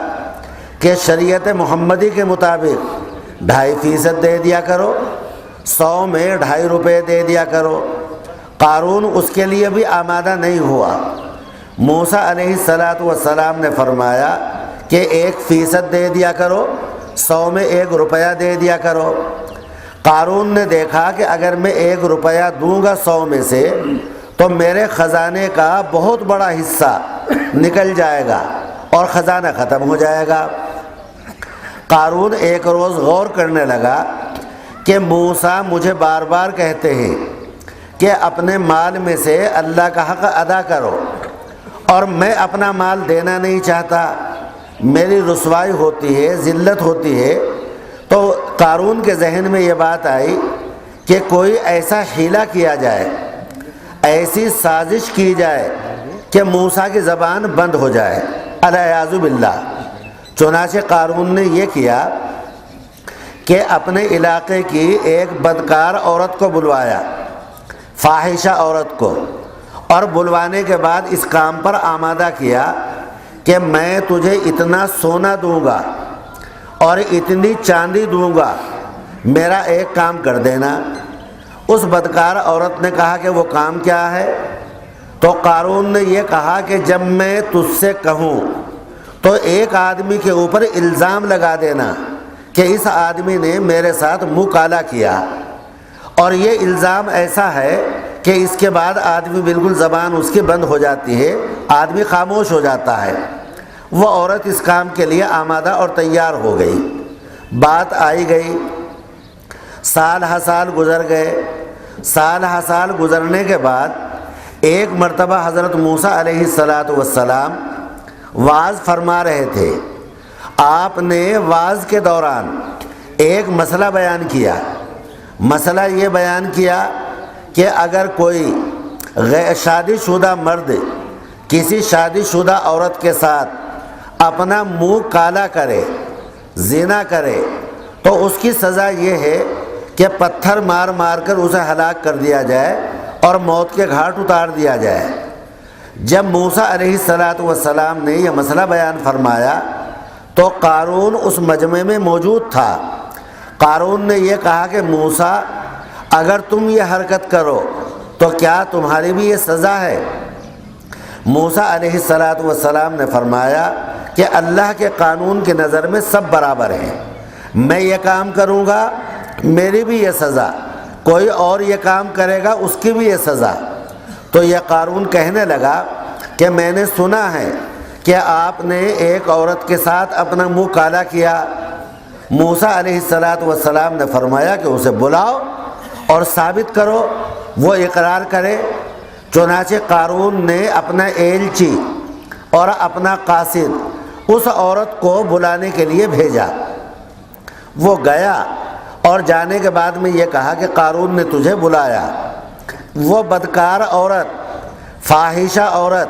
کہ شریعت محمدی کے مطابق 2.5% دے دیا کرو، 100 میں 2.5 روپے دے دیا کرو۔ قارون اس کے لیے بھی آمادہ نہیں ہوا۔ موسیٰ علیہ السلام نے فرمایا کہ 1% دے دیا کرو، 100 میں 1 روپیہ دے دیا کرو۔ قارون نے دیکھا کہ اگر میں 1 روپیہ دوں گا 100 میں سے تو میرے خزانے کا بہت بڑا حصہ نکل جائے گا اور خزانہ ختم ہو جائے گا۔ قارون ایک روز غور کرنے لگا کہ موسیٰ مجھے بار بار کہتے ہیں کہ اپنے مال میں سے اللہ کا حق ادا کرو، اور میں اپنا مال دینا نہیں چاہتا، میری رسوائی ہوتی ہے، ذلت ہوتی ہے۔ تو قارون کے ذہن میں یہ بات آئی کہ کوئی ایسا حیلہ کیا جائے، ایسی سازش کی جائے کہ موسیٰ کی زبان بند ہو جائے، الیاذ باللہ۔ چنانچہ قارون نے یہ کیا کہ اپنے علاقے کی ایک بدکار عورت کو بلوایا، فاحشہ عورت کو، اور بلوانے کے بعد اس کام پر آمادہ کیا کہ میں تجھے اتنا سونا دوں گا اور اتنی چاندی دوں گا، میرا ایک کام کر دینا۔ اس بدکار عورت نے کہا کہ وہ کام کیا ہے؟ تو قارون نے یہ کہا کہ جب میں تجھ سے کہوں تو ایک آدمی کے اوپر الزام لگا دینا کہ اس آدمی نے میرے ساتھ منہ کالا کیا، اور یہ الزام ایسا ہے کہ اس کے بعد آدمی بالکل زبان اس کی بند ہو جاتی ہے، آدمی خاموش ہو جاتا ہے۔ وہ عورت اس کام کے لیے آمادہ اور تیار ہو گئی۔ بات آئی گئی، سال ہا سال گزر گئے۔ سال ہا سال گزرنے کے بعد ایک مرتبہ حضرت موسیٰ علیہ السلام وعظ فرما رہے تھے۔ آپ نے وعظ کے دوران ایک مسئلہ بیان کیا۔ مسئلہ یہ بیان کیا کہ اگر کوئی غیر شادی شدہ مرد کسی شادی شدہ عورت کے ساتھ اپنا منہ کالا کرے، زنا کرے، تو اس کی سزا یہ ہے کہ پتھر مار مار کر اسے ہلاک کر دیا جائے اور موت کے گھاٹ اتار دیا جائے۔ جب موسیٰ علیہ السلام نے یہ مسئلہ بیان فرمایا تو قارون اس مجمع میں موجود تھا۔ قارون نے یہ کہا کہ موسیٰ، اگر تم یہ حرکت کرو تو کیا تمہاری بھی یہ سزا ہے؟ موسیٰ علیہ السلام نے فرمایا کہ اللہ کے قانون کی نظر میں سب برابر ہیں، میں یہ کام کروں گا میری بھی یہ سزا، کوئی اور یہ کام کرے گا اس کی بھی یہ سزا۔ تو یہ قارون کہنے لگا کہ میں نے سنا ہے کہ آپ نے ایک عورت کے ساتھ اپنا منہ کالا کیا۔ موسیٰ علیہ السلام نے فرمایا کہ اسے بلاؤ اور ثابت کرو، وہ اقرار کرے۔ چنانچہ قارون نے اپنا ایلچی اور اپنا قاصد اس عورت کو بلانے کے لیے بھیجا۔ وہ گیا اور جانے کے بعد میں یہ کہا کہ قارون نے تجھے بلایا۔ وہ بدکار عورت، فاحشہ عورت،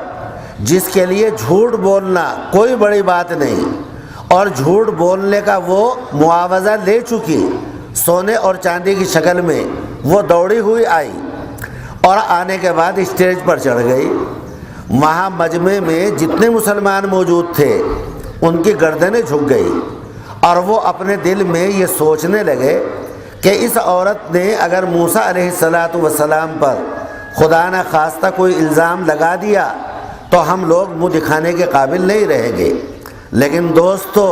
جس کے لیے جھوٹ بولنا کوئی بڑی بات نہیں اور جھوٹ بولنے کا وہ معاوضہ لے چکی، سونے اور چاندی کی شکل میں وہ دوڑی ہوئی آئی اور آنے کے بعد اسٹیج پر چڑھ گئی۔ وہاں مجمع میں جتنے مسلمان موجود تھے ان کی گردنیں جھک گئی اور وہ اپنے دل میں یہ سوچنے لگے کہ اس عورت نے اگر موسیٰ علیہ السلام پر خدا نہ خواستہ کوئی الزام لگا دیا تو ہم لوگ منہ دکھانے کے قابل نہیں رہیں گے۔ لیکن دوستو،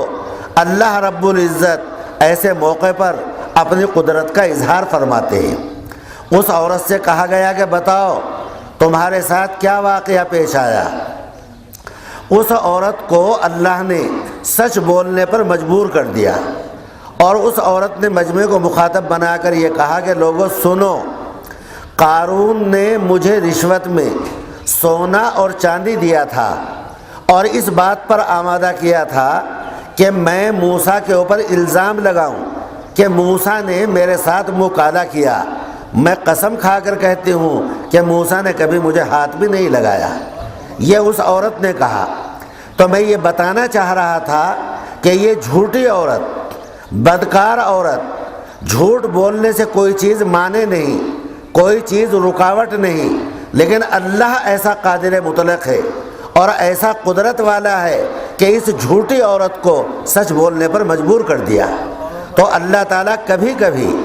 اللہ رب العزت ایسے موقع پر اپنی قدرت کا اظہار فرماتے ہیں۔ اس عورت سے کہا گیا کہ بتاؤ تمہارے ساتھ کیا واقعہ پیش آیا؟ اس عورت کو اللہ نے سچ بولنے پر مجبور کر دیا اور اس عورت نے مجمع کو مخاطب بنا کر یہ کہا کہ لوگوں سنو، قارون نے مجھے رشوت میں سونا اور چاندی دیا تھا اور اس بات پر آمادہ کیا تھا کہ میں موسیٰ کے اوپر الزام لگاؤں کہ موسیٰ نے میرے ساتھ منہ کالا کیا۔ میں قسم کھا کر کہتی ہوں کہ موسیٰ نے کبھی مجھے ہاتھ بھی نہیں لگایا۔ یہ اس عورت نے کہا۔ تو میں یہ بتانا چاہ رہا تھا کہ یہ جھوٹی عورت، بدکار عورت، جھوٹ بولنے سے کوئی چیز مانے نہیں، کوئی چیز رکاوٹ نہیں، لیکن اللہ ایسا قادر مطلق ہے اور ایسا قدرت والا ہے کہ اس جھوٹی عورت کو سچ بولنے پر مجبور کر دیا۔ تو اللہ تعالیٰ کبھی کبھی،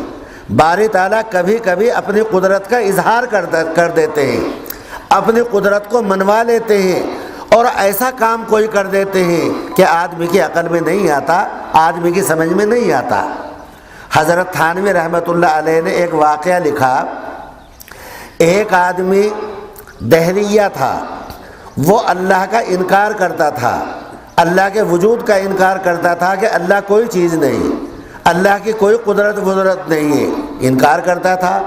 باری تعالیٰ کبھی کبھی اپنی قدرت کا اظہار کر دیتے ہیں، اپنی قدرت کو منوا لیتے ہیں اور ایسا کام کوئی کر دیتے ہیں کہ آدمی کی عقل میں نہیں آتا، آدمی کی سمجھ میں نہیں آتا۔ حضرت تھانوی رحمۃ اللہ علیہ نے ایک واقعہ لکھا۔ ایک آدمی دہریہ تھا، وہ اللہ کا انکار کرتا تھا، اللہ کے وجود کا انکار کرتا تھا کہ اللہ کوئی چیز نہیں، اللہ کی کوئی قدرت نہیں ہے، انکار کرتا تھا۔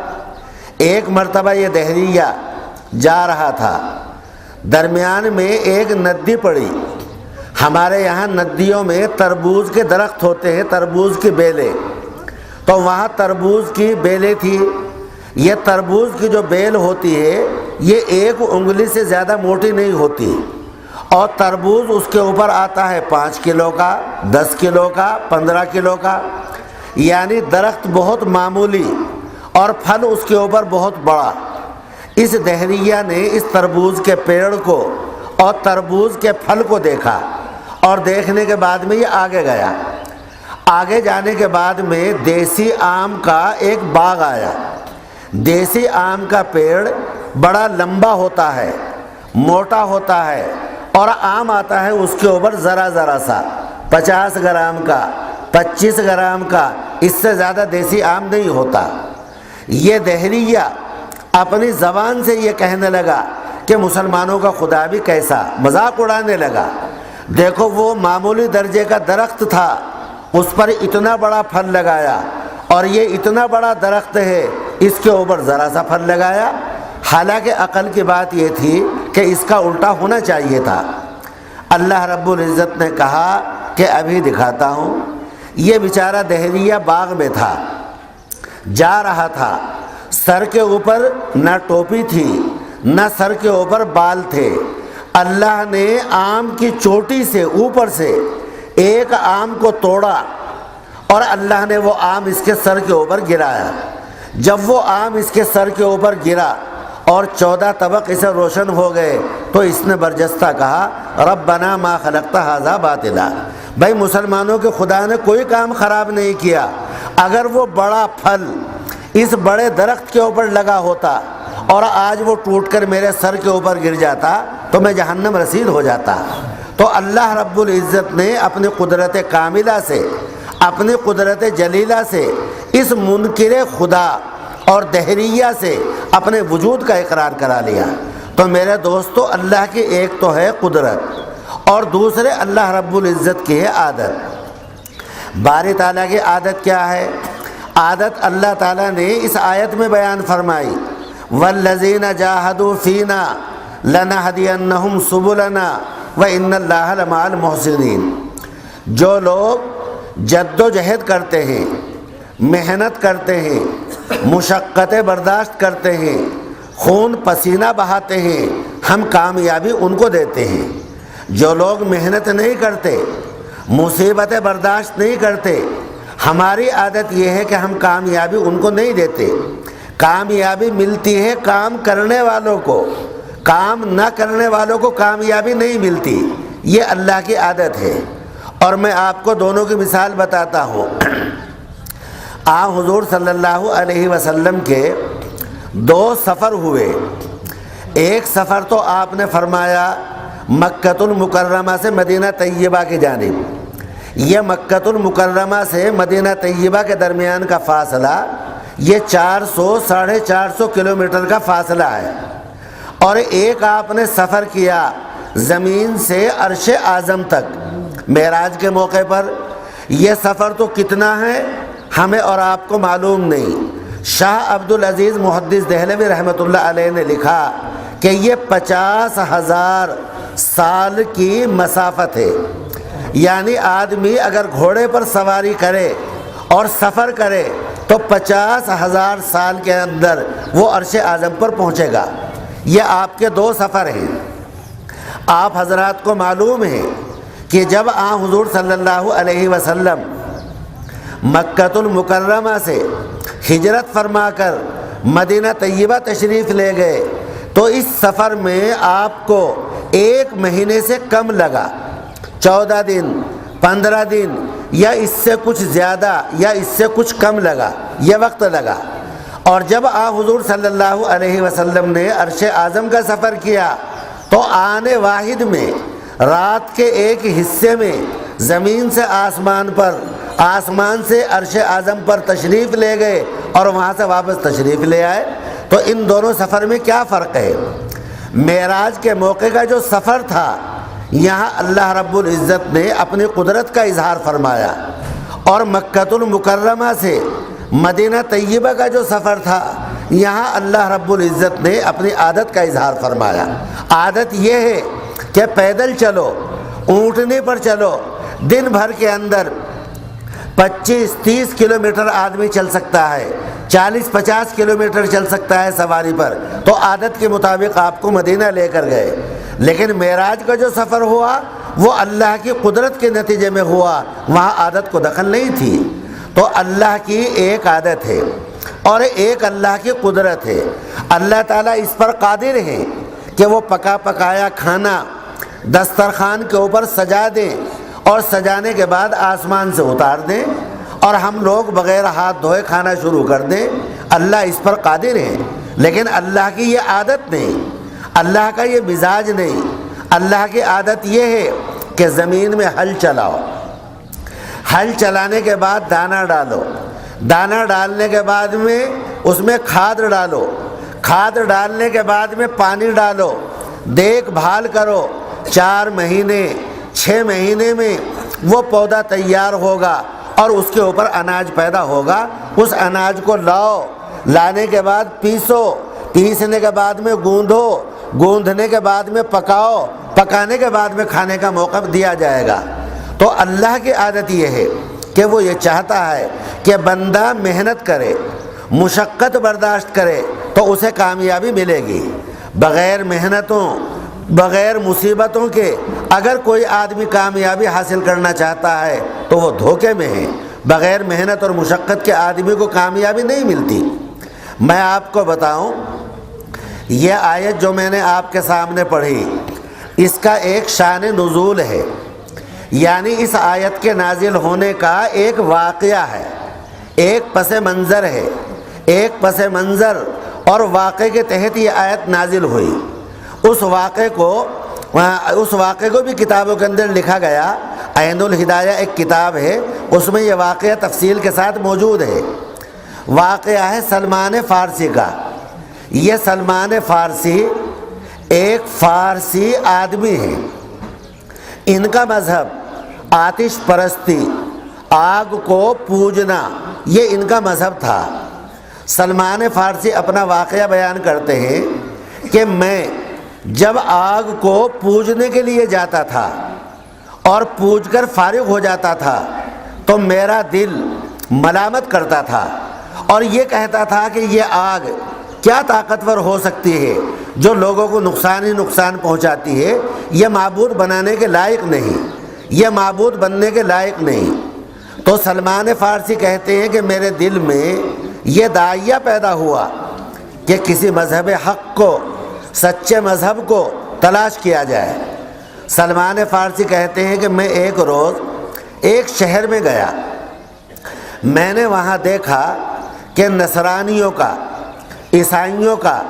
ایک مرتبہ یہ دہریہ جا رہا تھا، درمیان میں ایک ندی پڑی۔ ہمارے یہاں ندیوں میں تربوز کے درخت ہوتے ہیں، تربوز کی بیلیں، تو وہاں تربوز کی بیلیں تھی۔ یہ تربوز کی جو بیل ہوتی ہے یہ ایک انگلی سے زیادہ موٹی نہیں ہوتی اور تربوز اس کے اوپر آتا ہے 5 کلو کا، 10 کلو کا، 15 کلو کا، یعنی درخت بہت معمولی اور پھل اس کے اوپر بہت بڑا۔ اس دہریہ نے اس تربوز کے پیڑ کو اور تربوز کے پھل کو دیکھا، اور دیکھنے کے بعد میں یہ آگے گیا۔ آگے جانے کے بعد میں دیسی آم کا ایک باغ آیا۔ دیسی آم کا پیڑ بڑا لمبا ہوتا ہے، موٹا ہوتا ہے، اور آم آتا ہے اس کے اوپر ذرا ذرا سا، 50 گرام کا، 25 گرام کا، اس سے زیادہ دیسی آم نہیں ہوتا۔ یہ دہریہ اپنی زبان سے یہ کہنے لگا کہ مسلمانوں کا خدا بھی کیسا، مذاق اڑانے لگا۔ دیکھو وہ معمولی درجے کا درخت تھا، اس پر اتنا بڑا پھل لگایا، اور یہ اتنا بڑا درخت ہے، اس کے اوپر ذرا سا پھل لگایا۔ حالانکہ عقل کی بات یہ تھی کہ اس کا الٹا ہونا چاہیے تھا۔ اللہ رب العزت نے کہا کہ ابھی دکھاتا ہوں۔ یہ بیچارہ دہریہ باغ میں تھا، جا رہا تھا، سر کے اوپر نہ ٹوپی تھی، نہ سر کے اوپر بال تھے۔ اللہ نے آم کی چوٹی سے اوپر سے ایک آم کو توڑا، اور اللہ نے وہ آم اس کے سر کے اوپر گرایا۔ جب وہ آم اس کے سر کے اوپر گرا اور 14 طبق اسے روشن ہو گئے، تو اس نے برجستہ کہا ربنا ما خلقت ھذا باطلا۔ بھائی مسلمانوں کے خدا نے کوئی کام خراب نہیں کیا۔ اگر وہ بڑا پھل اس بڑے درخت کے اوپر لگا ہوتا اور آج وہ ٹوٹ کر میرے سر کے اوپر گر جاتا تو میں جہنم رسید ہو جاتا۔ تو اللہ رب العزت نے اپنی قدرت کاملہ سے، اپنی قدرت جلیلہ سے اس منکر خدا اور دہریہ سے اپنے وجود کا اقرار کرا لیا۔ تو میرے دوستو، اللہ کی ایک تو ہے قدرت، اور دوسرے اللہ رب العزت کی ہے عادت۔ باری تعالیٰ کی عادت کیا ہے؟ عادت اللہ تعالیٰ نے اس آیت میں بیان فرمائی، والذین جاہدوا فینا لنہدینہم سبلنا وان اللہ لمع المحسنین۔ جو لوگ جد و جہد کرتے ہیں، محنت کرتے ہیں، مشقتیں برداشت کرتے ہیں، خون پسینہ بہاتے ہیں، ہم کامیابی ان کو دیتے ہیں۔ جو لوگ محنت نہیں کرتے، مصیبتیں برداشت نہیں کرتے، ہماری عادت یہ ہے کہ ہم کامیابی ان کو نہیں دیتے۔ کامیابی ملتی ہے کام کرنے والوں کو، کام نہ کرنے والوں کو کامیابی نہیں ملتی۔ یہ اللہ کی عادت ہے۔ اور میں آپ کو دونوں کی مثال بتاتا ہوں۔ آپ حضور صلی اللہ علیہ وسلم کے 2 سفر ہوئے۔ ایک سفر تو آپ نے فرمایا مکۃ المکرمہ سے مدینہ طیبہ کی جانب۔ یہ مکۃ المکرمہ سے مدینہ طیبہ کے درمیان کا فاصلہ یہ 400 – 450 کلومیٹر کا فاصلہ ہے۔ اور ایک آپ نے سفر کیا زمین سے عرش اعظم تک معراج کے موقع پر۔ یہ سفر تو کتنا ہے ہمیں اور آپ کو معلوم نہیں۔ شاہ عبدالعزیز محدث دہلوی رحمۃ اللہ علیہ نے لکھا کہ یہ 50,000 سال کی مسافت ہے۔ یعنی آدمی اگر گھوڑے پر سواری کرے اور سفر کرے تو 50,000 سال کے اندر وہ عرش اعظم پر پہنچے گا۔ یہ آپ کے 2 سفر ہیں۔ آپ حضرات کو معلوم ہے کہ جب حضور صلی اللہ علیہ وسلم مکۃ المکرمہ سے ہجرت فرما کر مدینہ طیبہ تشریف لے گئے تو اس سفر میں آپ کو 1 مہینے سے کم لگا، 14 دن، 15 دن، یا اس سے کچھ زیادہ یا اس سے کچھ کم لگا، یہ وقت لگا۔ اور جب حضور صلی اللہ علیہ وسلم نے عرش اعظم کا سفر کیا تو آنے واحد میں رات کے ایک حصے میں زمین سے آسمان پر، آسمان سے عرش اعظم پر تشریف لے گئے اور وہاں سے واپس تشریف لے آئے۔ تو ان دونوں سفر میں کیا فرق ہے؟ معراج کے موقع کا جو سفر تھا یہاں اللہ رب العزت نے اپنی قدرت کا اظہار فرمایا، اور مکۃ المکرمہ سے مدینہ طیبہ کا جو سفر تھا یہاں اللہ رب العزت نے اپنی عادت کا اظہار فرمایا۔ عادت یہ ہے کہ پیدل چلو، اونٹنے پر چلو، دن بھر کے اندر 25-30 کلومیٹر آدمی چل سکتا ہے، 40-50 کلومیٹر چل سکتا ہے سواری پر۔ تو عادت کے مطابق آپ کو مدینہ لے کر گئے۔ لیکن معراج کا جو سفر ہوا وہ اللہ کی قدرت کے نتیجے میں ہوا، وہاں عادت کو دخل نہیں تھی۔ تو اللہ کی ایک عادت ہے اور ایک اللہ کی قدرت ہے۔ اللہ تعالیٰ اس پر قادر ہے کہ وہ پکا پکایا کھانا دسترخوان کے اوپر سجا دیں اور سجانے کے بعد آسمان سے اتار دیں اور ہم لوگ بغیر ہاتھ دھوئے کھانا شروع کر دیں۔ اللہ اس پر قادر ہے، لیکن اللہ کی یہ عادت نہیں، اللہ کا یہ مزاج نہیں۔ اللہ کی عادت یہ ہے کہ زمین میں ہل چلاؤ، ہل چلانے کے بعد دانہ ڈالو، دانہ ڈالنے کے بعد میں اس میں کھاد ڈالو، کھاد ڈالنے کے بعد میں پانی ڈالو، دیکھ بھال کرو، 4 مہینے 6 مہینے میں وہ پودا تیار ہوگا اور اس کے اوپر اناج پیدا ہوگا۔ اس اناج کو لاؤ، لانے کے بعد پیسو، پیسنے کے بعد میں گوندھو، گوندھنے کے بعد میں پکاؤ، پکانے کے بعد میں کھانے کا موقع دیا جائے گا۔ تو اللہ کی عادت یہ ہے کہ وہ یہ چاہتا ہے کہ بندہ محنت کرے، مشقت برداشت کرے تو اسے کامیابی ملے گی۔ بغیر محنتوں، بغیر مصیبتوں کے اگر کوئی آدمی کامیابی حاصل کرنا چاہتا ہے تو وہ دھوکے میں ہے۔ بغیر محنت اور مشقت کے آدمی کو کامیابی نہیں ملتی۔ میں آپ کو بتاؤں، یہ آیت جو میں نے آپ کے سامنے پڑھی اس کا ایک شان نزول ہے، یعنی اس آیت کے نازل ہونے کا ایک واقعہ ہے، ایک پس منظر ہے، ایک پس منظر اور واقعے کے تحت یہ آیت نازل ہوئی۔ اس واقعے کو بھی کتابوں کے اندر لکھا گیا۔ عین الہدایہ ایک کتاب ہے، اس میں یہ واقعہ تفصیل کے ساتھ موجود ہے۔ واقعہ ہے سلمان فارسی کا۔ یہ سلمان فارسی ایک فارسی آدمی ہے، ان کا مذہب آتش پرستی، آگ کو پوجنا، یہ ان کا مذہب تھا۔ سلمان فارسی اپنا واقعہ بیان کرتے ہیں کہ میں جب آگ کو پوجنے کے لیے جاتا تھا اور پوج کر فارغ ہو جاتا تھا تو میرا دل ملامت کرتا تھا اور یہ کہتا تھا کہ یہ آگ کیا طاقتور ہو سکتی ہے جو لوگوں کو نقصان ہی نقصان پہنچاتی ہے، یہ معبود بنانے کے لائق نہیں، یہ معبود بننے کے لائق نہیں۔ تو سلمان فارسی کہتے ہیں کہ میرے دل میں یہ داعیہ پیدا ہوا کہ کسی مذہب حق کو، سچے مذہب کو تلاش کیا جائے۔ سلمان فارسی کہتے ہیں کہ میں ایک روز ایک شہر میں گیا، میں نے وہاں دیکھا کہ نصرانیوں کا، عیسائیوں کا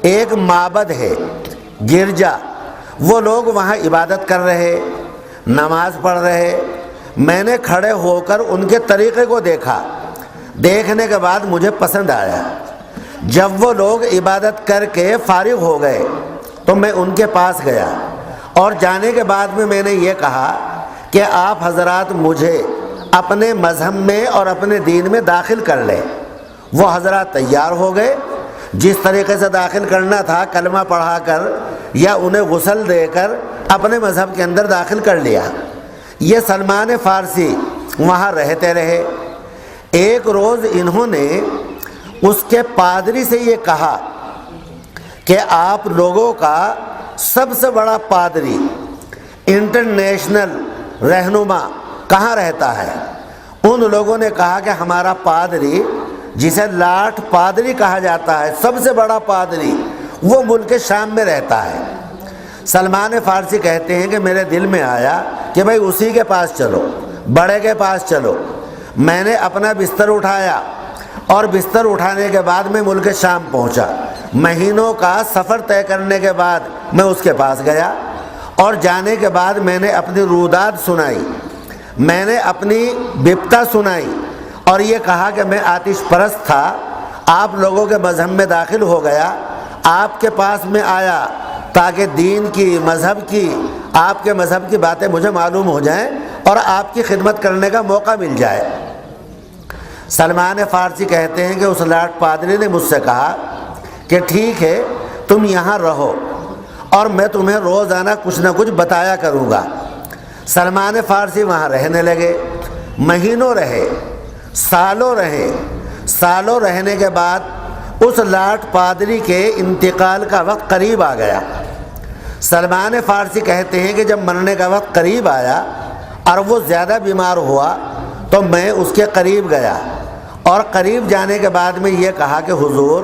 ایک معبد ہے، گرجا، وہ لوگ وہاں عبادت کر رہے، نماز پڑھ رہے۔ میں نے کھڑے ہو کر ان کے طریقے کو دیکھا، دیکھنے کے بعد مجھے پسند آیا۔ جب وہ لوگ عبادت کر کے فارغ ہو گئے تو میں ان کے پاس گیا اور جانے کے بعد میں نے یہ کہا کہ آپ حضرات مجھے اپنے مذہب میں اور اپنے دین میں داخل کر لیں۔ وہ حضرات تیار ہو گئے، جس طریقے سے داخل کرنا تھا کلمہ پڑھا کر یا انہیں غسل دے کر اپنے مذہب کے اندر داخل کر لیا۔ یہ سلمان فارسی وہاں رہتے رہے۔ ایک روز انہوں نے اس کے پادری سے یہ کہا کہ آپ لوگوں کا سب سے بڑا پادری، انٹرنیشنل رہنما کہاں رہتا ہے؟ ان لوگوں نے کہا کہ ہمارا پادری، جسے لاٹ پادری کہا جاتا ہے، سب سے بڑا پادری، وہ ملک شام میں رہتا ہے۔ سلمان فارسی کہتے ہیں کہ میرے دل میں آیا کہ بھائی اسی کے پاس چلو، بڑے کے پاس چلو۔ میں نے اپنا بستر اٹھایا اور بستر اٹھانے کے بعد میں ملک شام پہنچا۔ مہینوں کا سفر طے کرنے کے بعد میں اس کے پاس گیا اور جانے کے بعد میں نے اپنی روداد سنائی، میں نے اپنی بپتا سنائی اور یہ کہا کہ میں آتش پرست تھا، آپ لوگوں کے مذہب میں داخل ہو گیا، آپ کے پاس میں آیا تاکہ دین کی، مذہب کی، آپ کے مذہب کی باتیں مجھے معلوم ہو جائیں اور آپ کی خدمت کرنے کا موقع مل جائے۔ سلمان فارسی کہتے ہیں کہ اس لاٹ پادری نے مجھ سے کہا کہ ٹھیک ہے تم یہاں رہو اور میں تمہیں روزانہ کچھ نہ کچھ بتایا کروں گا۔ سلمان فارسی وہاں رہنے لگے، مہینوں رہے، سالوں رہے۔ سالوں رہنے کے بعد اس لاٹ پادری کے انتقال کا وقت قریب آ گیا۔ سلمان فارسی کہتے ہیں کہ جب مرنے کا وقت قریب آیا اور وہ زیادہ بیمار ہوا تو میں اس کے قریب گیا، اور قریب جانے کے بعد میں یہ کہا کہ حضور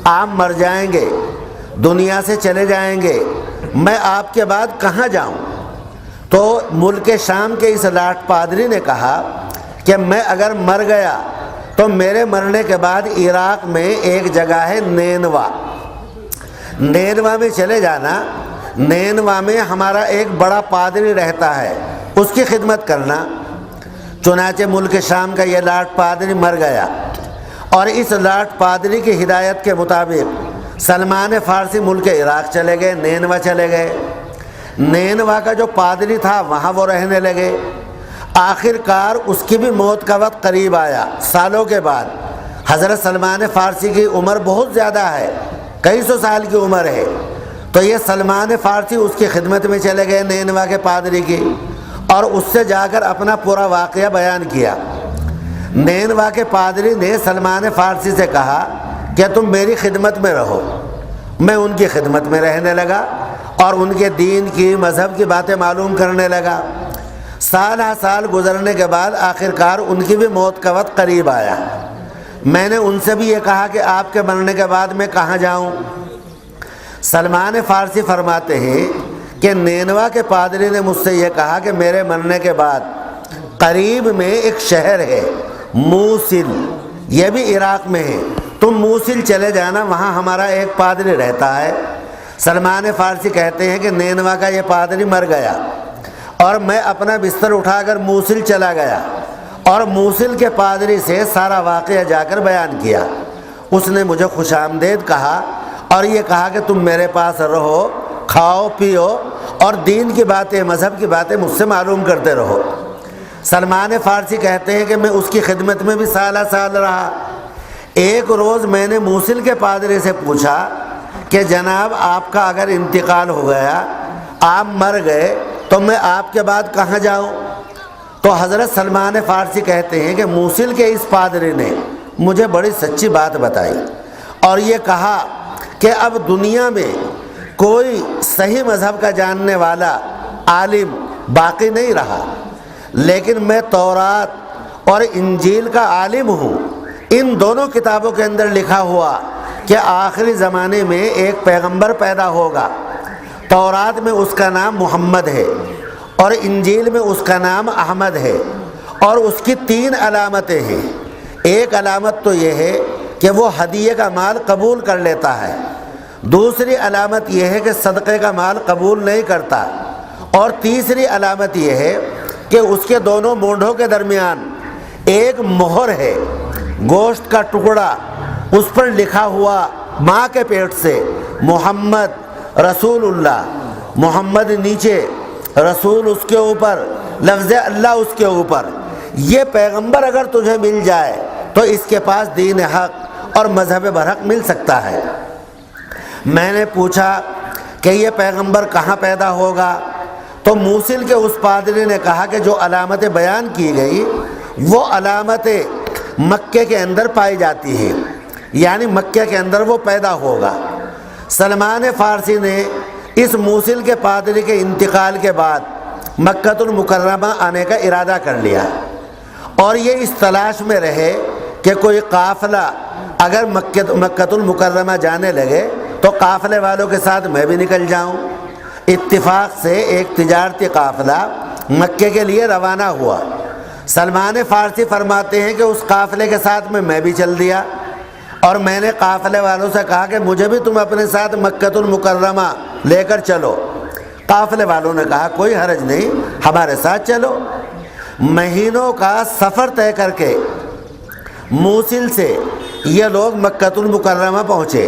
آپ مر جائیں گے، دنیا سے چلے جائیں گے، میں آپ کے بعد کہاں جاؤں؟ تو ملک شام کے اس لاٹ پادری نے کہا کہ میں اگر مر گیا تو میرے مرنے کے بعد عراق میں ایک جگہ ہے نینوا، نینوا میں چلے جانا، نینوا میں ہمارا ایک بڑا پادری رہتا ہے، اس کی خدمت کرنا۔ چنانچہ ملک شام کا یہ لاٹ پادری مر گیا، اور اس لاٹ پادری کی ہدایت کے مطابق سلمان فارسی ملک عراق چلے گئے، نینوا چلے گئے۔ نینوا کا جو پادری تھا وہاں وہ رہنے لگے۔ آخر کار اس کی بھی موت کا وقت قریب آیا، سالوں کے بعد۔ حضرت سلمان فارسی کی عمر بہت زیادہ ہے، کئی سو سال کی عمر ہے، تو یہ سلمان فارسی اس کی خدمت میں چلے گئے نینوا کے پادری کی، اور اس سے جا کر اپنا پورا واقعہ بیان کیا۔ نینوا کے پادری نے سلمان فارسی سے کہا کہ تم میری خدمت میں رہو۔ میں ان کی خدمت میں رہنے لگا اور ان کے دین کی، مذہب کی باتیں معلوم کرنے لگا۔ سال ہا سال گزرنے کے بعد آخر کار ان کی بھی موت کا وقت قریب آیا۔ میں نے ان سے بھی یہ کہا کہ آپ کے مرنے کے بعد میں کہاں جاؤں؟ سلمان فارسی فرماتے ہیں کہ نینوا کے پادری نے مجھ سے یہ کہا کہ میرے مرنے کے بعد قریب میں ایک شہر ہے موصل، یہ بھی عراق میں ہے، تم موصل چلے جانا، وہاں ہمارا ایک پادری رہتا ہے۔ سلمان فارسی کہتے ہیں کہ نینوا کا یہ پادری مر گیا، اور میں اپنا بستر اٹھا کر موصل چلا گیا، اور موصل کے پادری سے سارا واقعہ جا کر بیان کیا۔ اس نے مجھے خوش آمدید کہا اور یہ کہا کہ تم میرے پاس رہو، کھاؤ پیو، اور دین کی باتیں، مذہب کی باتیں مجھ سے معلوم کرتے رہو۔ سلمان فارسی کہتے ہیں کہ میں اس کی خدمت میں بھی سالہ سال رہا۔ ایک روز میں نے موصل کے پادری سے پوچھا کہ جناب آپ کا اگر انتقال ہو گیا، آپ مر گئے، تو میں آپ کے بعد کہاں جاؤں؟ تو حضرت سلمان فارسی کہتے ہیں کہ موصل کے اس پادری نے مجھے بڑی سچی بات بتائی، اور یہ کہا کہ اب دنیا میں کوئی صحیح مذہب کا جاننے والا عالم باقی نہیں رہا، لیکن میں تورات اور انجیل کا عالم ہوں۔ ان دونوں کتابوں کے اندر لکھا ہوا کہ آخری زمانے میں ایک پیغمبر پیدا ہوگا۔ تورات میں اس کا نام محمد ہے، اور انجیل میں اس کا نام احمد ہے، اور اس کی 3 علامتیں ہیں۔ ایک علامت تو یہ ہے کہ وہ ہدیے کا مال قبول کر لیتا ہے، دوسری علامت یہ ہے کہ صدقے کا مال قبول نہیں کرتا، اور تیسری علامت یہ ہے کہ اس کے دونوں مونڈھوں کے درمیان ایک مہر ہے، گوشت کا ٹکڑا، اس پر لکھا ہوا ماں کے پیٹ سے محمد رسول اللہ، محمد نیچے، رسول اس کے اوپر، لفظ اللہ اس کے اوپر۔ یہ پیغمبر اگر تجھے مل جائے تو اس کے پاس دین حق اور مذہب برحق مل سکتا ہے۔ میں نے پوچھا کہ یہ پیغمبر کہاں پیدا ہوگا؟ تو موصل کے اس پادری نے کہا کہ جو علامتیں بیان کی گئی وہ علامتیں مکے کے اندر پائی جاتی ہیں، یعنی مکے کے اندر وہ پیدا ہوگا۔ سلمان فارسی نے اس موصل کے پادری کے انتقال کے بعد مکۃ المکرمہ آنے کا ارادہ کر لیا، اور یہ اس تلاش میں رہے کہ کوئی قافلہ اگر مکۃ المکرمہ جانے لگے تو قافلے والوں کے ساتھ میں بھی نکل جاؤں۔ اتفاق سے ایک تجارتی قافلہ مکے کے لیے روانہ ہوا۔ سلمان فارسی فرماتے ہیں کہ اس قافلے کے ساتھ میں بھی چل دیا، اور میں نے قافلے والوں سے کہا کہ مجھے بھی تم اپنے ساتھ مکۃ المکرمہ لے کر چلو۔ قافلے والوں نے کہا کوئی حرج نہیں، ہمارے ساتھ چلو۔ مہینوں کا سفر طے کر کے موصل سے یہ لوگ مکۃ المکرمہ پہنچے۔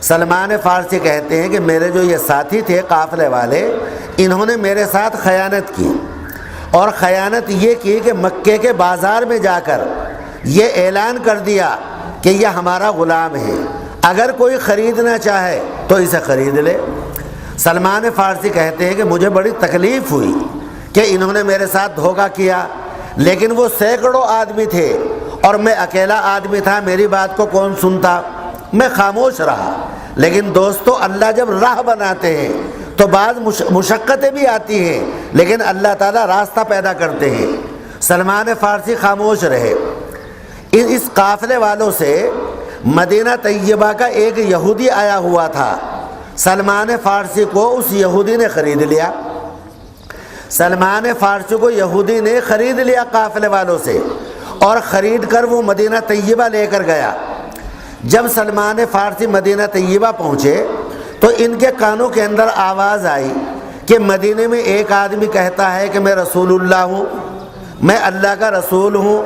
سلمان فارسی کہتے ہیں کہ میرے جو یہ ساتھی تھے قافلے والے، انہوں نے میرے ساتھ خیانت کی، اور خیانت یہ کی کہ مکے کے بازار میں جا کر یہ اعلان کر دیا کہ یہ ہمارا غلام ہے، اگر کوئی خریدنا چاہے تو اسے خرید لے۔ سلمان فارسی کہتے ہیں کہ مجھے بڑی تکلیف ہوئی کہ انہوں نے میرے ساتھ دھوکہ کیا، لیکن وہ سینکڑوں آدمی تھے اور میں اکیلا آدمی تھا، میری بات کو کون سنتا؟ میں خاموش رہا۔ لیکن دوستو، اللہ جب راہ بناتے ہیں تو بعض مشقتیں بھی آتی ہیں لیکن اللہ تعالیٰ راستہ پیدا کرتے ہیں۔ سلمان فارسی خاموش رہے۔ اس قافلے والوں سے مدینہ طیبہ کا ایک یہودی آیا ہوا تھا، سلمان فارسی کو اس یہودی نے خرید لیا۔ سلمان فارسی کو یہودی نے خرید لیا قافلے والوں سے، اور خرید کر وہ مدینہ طیبہ لے کر گیا۔ جب سلمان فارسی مدینہ طیبہ پہنچے تو ان کے کانوں کے اندر آواز آئی کہ مدینے میں ایک آدمی کہتا ہے کہ میں رسول اللہ ہوں، میں اللہ کا رسول ہوں،